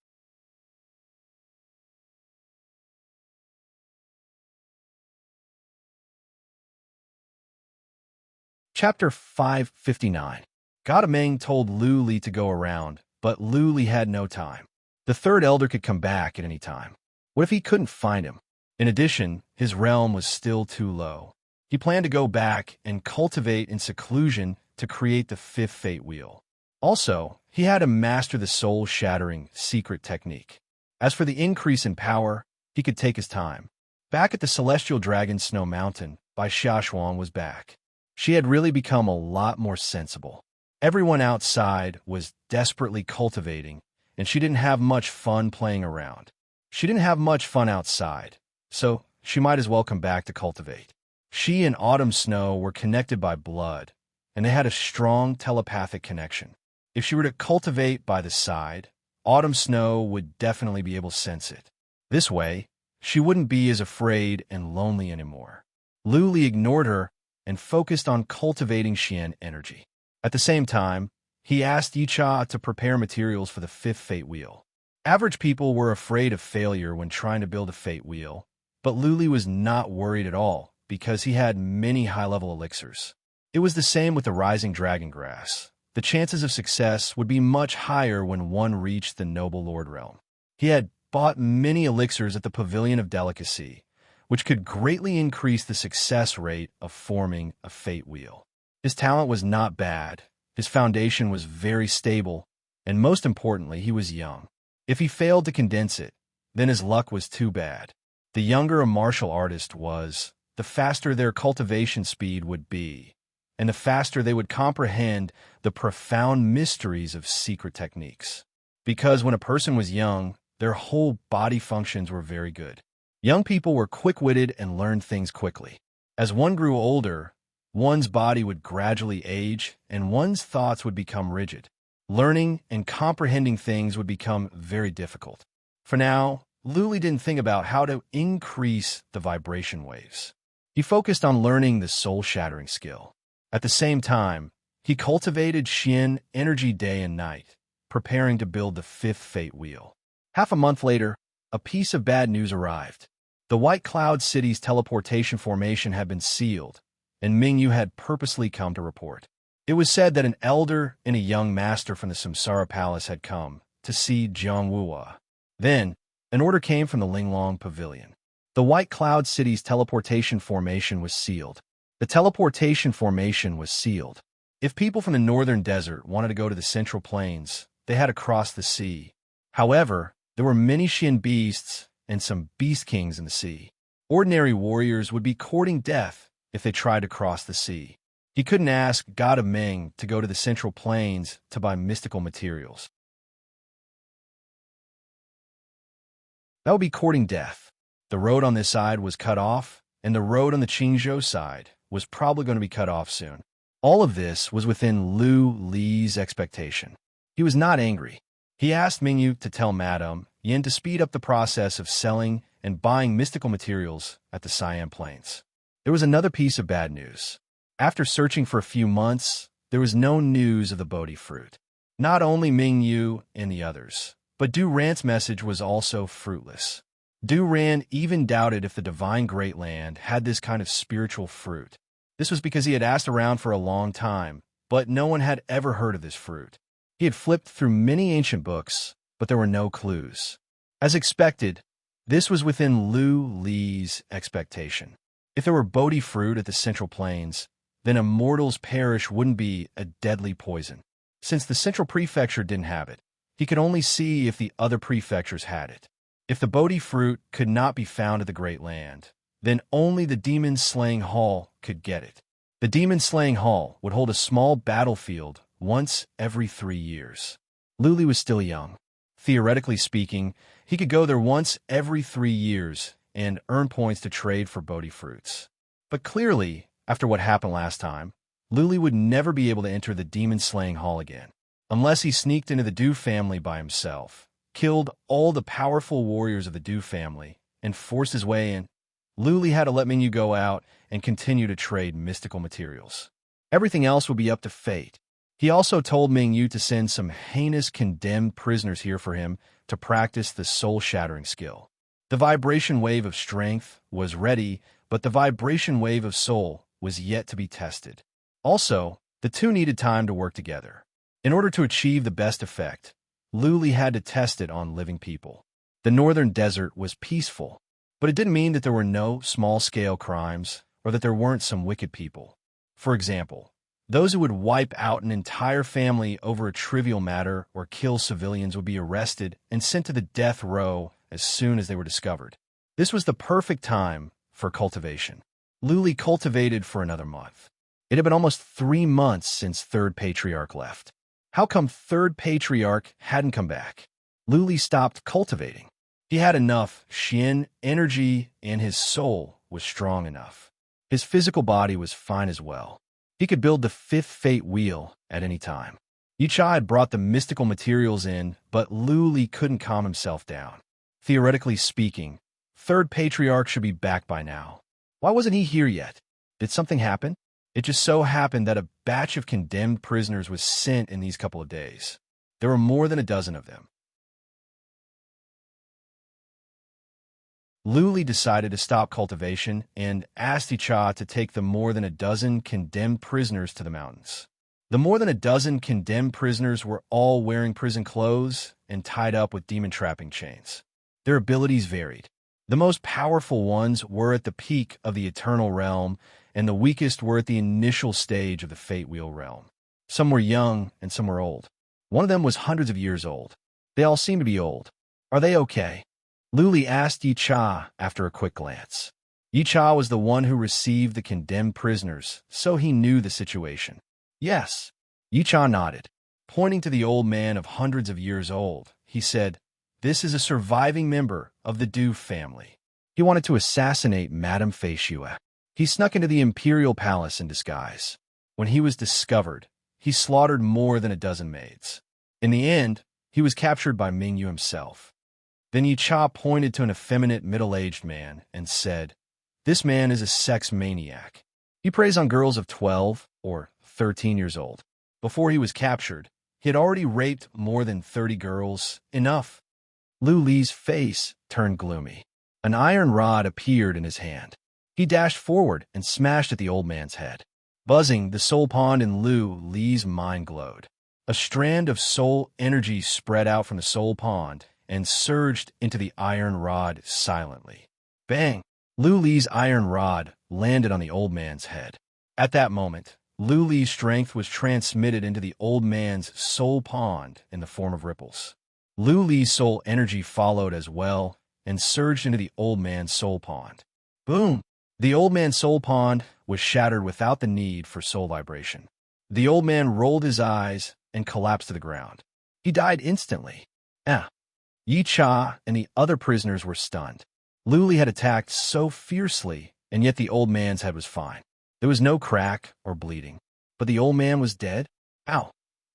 Chapter 559. God of Meng told Lu Li to go around, but Lu Li had no time. The third elder could come back at any time. What if he couldn't find him? In addition, his realm was still too low. He planned to go back and cultivate in seclusion to create the fifth fate wheel. Also, he had to master the soul-shattering secret technique. As for the increase in power, he could take his time. Back at the Celestial Dragon Snow Mountain, Bai Xiaoshuang was back. She had really become a lot more sensible. Everyone outside was desperately cultivating, and she didn't have much fun playing around. She didn't have much fun outside, so she might as well come back to cultivate. She and Autumn Snow were connected by blood, and they had a strong telepathic connection. If she were to cultivate by the side, Autumn Snow would definitely be able to sense it. This way, she wouldn't be as afraid and lonely anymore. Lu Li ignored her and focused on cultivating Xian energy. At the same time, he asked Yicha to prepare materials for the fifth fate wheel. Average people were afraid of failure when trying to build a fate wheel, but Lu Li was not worried at all because he had many high-level elixirs. It was the same with the rising dragon grass. the chances of success would be much higher when one reached the noble lord realm. He had bought many elixirs at the Pavilion of Delicacy, which could greatly increase the success rate of forming a fate wheel. His talent was not bad, his foundation was very stable, and most importantly, he was young. If he failed to condense it, then his luck was too bad. The younger a martial artist was, the faster their cultivation speed would be, and the faster they would comprehend the profound mysteries of secret techniques. Because when a person was young, their whole body functions were very good. Young people were quick-witted and learned things quickly. As one grew older, one's body would gradually age and one's thoughts would become rigid. Learning and comprehending things would become very difficult. For now, Luli didn't think about how to increase the vibration waves. He focused on learning the soul-shattering skill. At the same time, he cultivated Xian energy day and night, preparing to build the fifth fate wheel. Half a month later, a piece of bad news arrived. The White Cloud City's teleportation formation had been sealed, and Mingyu had purposely come to report. It was said that an elder and a young master from the Samsara Palace had come to see Jiangwuwa. Then, an order came from the Linglong Pavilion. The White Cloud City's teleportation formation was sealed. The teleportation formation was sealed. If people from the northern desert wanted to go to the central plains, they had to cross the sea. However, there were many Xian beasts and some beast kings in the sea. Ordinary warriors would be courting death if they tried to cross the sea. He couldn't ask God of Ming to go to the central plains to buy mystical materials. That would be courting death. The road on this side was cut off, and the road on the Qingzhou side was probably going to be cut off soon. All of this was within Lu Li's expectation. He was not angry. He asked Mingyu to tell Madame Yin to speed up the process of selling and buying mystical materials at the Siam Plains. There was another piece of bad news. After searching for a few months, there was no news of the Bodhi fruit. Not only Mingyu and the others, but Du Ran's message was also fruitless. Du Ran even doubted if the Divine Great Land had this kind of spiritual fruit. This was because he had asked around for a long time, but no one had ever heard of this fruit. He had flipped through many ancient books, but there were no clues. As expected, this was within Lu Li's expectation. If there were Bodhi fruit at the Central Plains, then a mortal's perish wouldn't be a deadly poison. Since the Central Prefecture didn't have it, he could only see if the other prefectures had it. If the Bodhi fruit could not be found at the Great Land, then only the Demon-Slaying Hall could get it. The Demon-Slaying Hall would hold a small battlefield once every 3 years. Luli was still young. Theoretically speaking, he could go there once every 3 years and earn points to trade for Bodhi fruits. But clearly, after what happened last time, Luli would never be able to enter the Demon-Slaying Hall again, unless he sneaked into the Du family by himself, killed all the powerful warriors of the Du family, and forced his way in. Luli had to let Mingyu go out and continue to trade mystical materials. Everything else would be up to fate. He also told Mingyu to send some heinous condemned prisoners here for him to practice the soul-shattering skill. The vibration wave of strength was ready, but the vibration wave of soul was yet to be tested. Also, the two needed time to work together. In order to achieve the best effect, Luli had to test it on living people. The northern desert was peaceful, but it didn't mean that there were no small-scale crimes or that there weren't some wicked people. For example, those who would wipe out an entire family over a trivial matter or kill civilians would be arrested and sent to the death row as soon as they were discovered. This was the perfect time for cultivation. Luli cultivated for another month. It had been almost 3 months since Third Patriarch left. How come Third Patriarch hadn't come back? Luli stopped cultivating. He had enough Xian energy and his soul was strong enough. His physical body was fine as well. He could build the fifth fate wheel at any time. Yichai had brought the mystical materials in, but Luli couldn't calm himself down. Theoretically speaking, Third Patriarch should be back by now. Why wasn't he here yet? Did something happen? It just so happened that a batch of condemned prisoners was sent in these couple of days. There were more than a dozen of them. Luli decided to stop cultivation and asked Icha to take the more than a dozen condemned prisoners to the mountains. The more than a dozen condemned prisoners were all wearing prison clothes and tied up with demon-trapping chains. Their abilities varied. The most powerful ones were at the peak of the Eternal Realm, and the weakest were at the initial stage of the Fate Wheel Realm. Some were young, and some were old. One of them was hundreds of years old. They all seemed to be old. "Are they okay?" Luli asked Yi Cha after a quick glance. Yi Cha was the one who received the condemned prisoners, so he knew the situation. "Yes." Yi Cha nodded. Pointing to the old man of hundreds of years old, he said, "This is a surviving member of the Du family. He wanted to assassinate Madame Fei Xue. He snuck into the imperial palace in disguise. When he was discovered, he slaughtered more than a dozen maids. In the end, he was captured by Mingyu himself." Then Yi Cha pointed to an effeminate middle-aged man and said, "This man is a sex maniac. He preys on girls of 12 or 13 years old. Before he was captured, he had already raped more than 30 girls. Enough." Lu Li's face turned gloomy. An iron rod appeared in his hand. He dashed forward and smashed at the old man's head. Buzzing, the soul pond in Lu Li's mind glowed. A strand of soul energy spread out from the soul pond and surged into the iron rod silently. Bang! Lu Li's iron rod landed on the old man's head. At that moment, Lu Li's strength was transmitted into the old man's soul pond in the form of ripples. Lu Li's soul energy followed as well and surged into the old man's soul pond. Boom! The old man's soul pond was shattered without the need for soul vibration. The old man rolled his eyes and collapsed to the ground. He died instantly. Yi Cha and the other prisoners were stunned. Lu Li had attacked so fiercely, and yet the old man's head was fine. There was no crack or bleeding. But the old man was dead? Ow!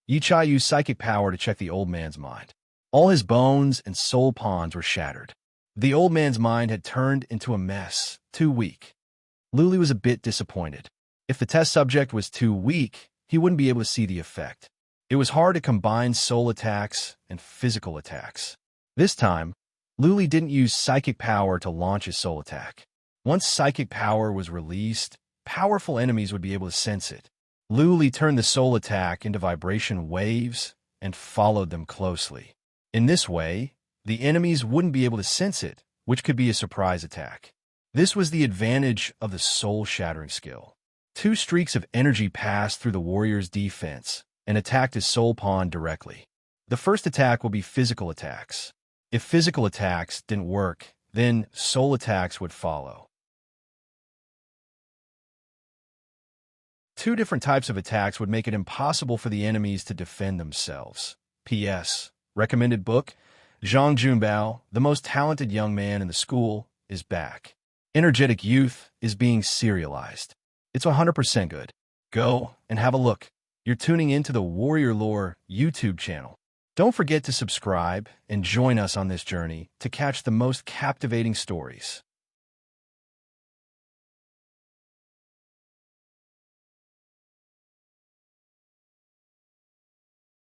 Yi Cha used psychic power to check the old man's mind. All his bones and soul ponds were shattered. The old man's mind had turned into a mess, too weak. Lu Li was a bit disappointed. If the test subject was too weak, he wouldn't be able to see the effect. It was hard to combine soul attacks and physical attacks. This time, Lu Li didn't use psychic power to launch his soul attack. Once psychic power was released, powerful enemies would be able to sense it. Lu Li turned the soul attack into vibration waves and followed them closely. In this way, the enemies wouldn't be able to sense it, which could be a surprise attack. This was the advantage of the soul-shattering skill. 2 streaks of energy passed through the warrior's defense and attacked his soul pond directly. The first attack will be physical attacks. If physical attacks didn't work, then soul attacks would follow. 2 different types of attacks would make it impossible for the enemies to defend themselves. P.S. Recommended book: Zhang Junbao, the most talented young man in the school, is back. Energetic Youth is being serialized. It's 100% good. Go and have a look. You're tuning into the Warrior Lore YouTube channel. Don't forget to subscribe and join us on this journey to catch the most captivating stories.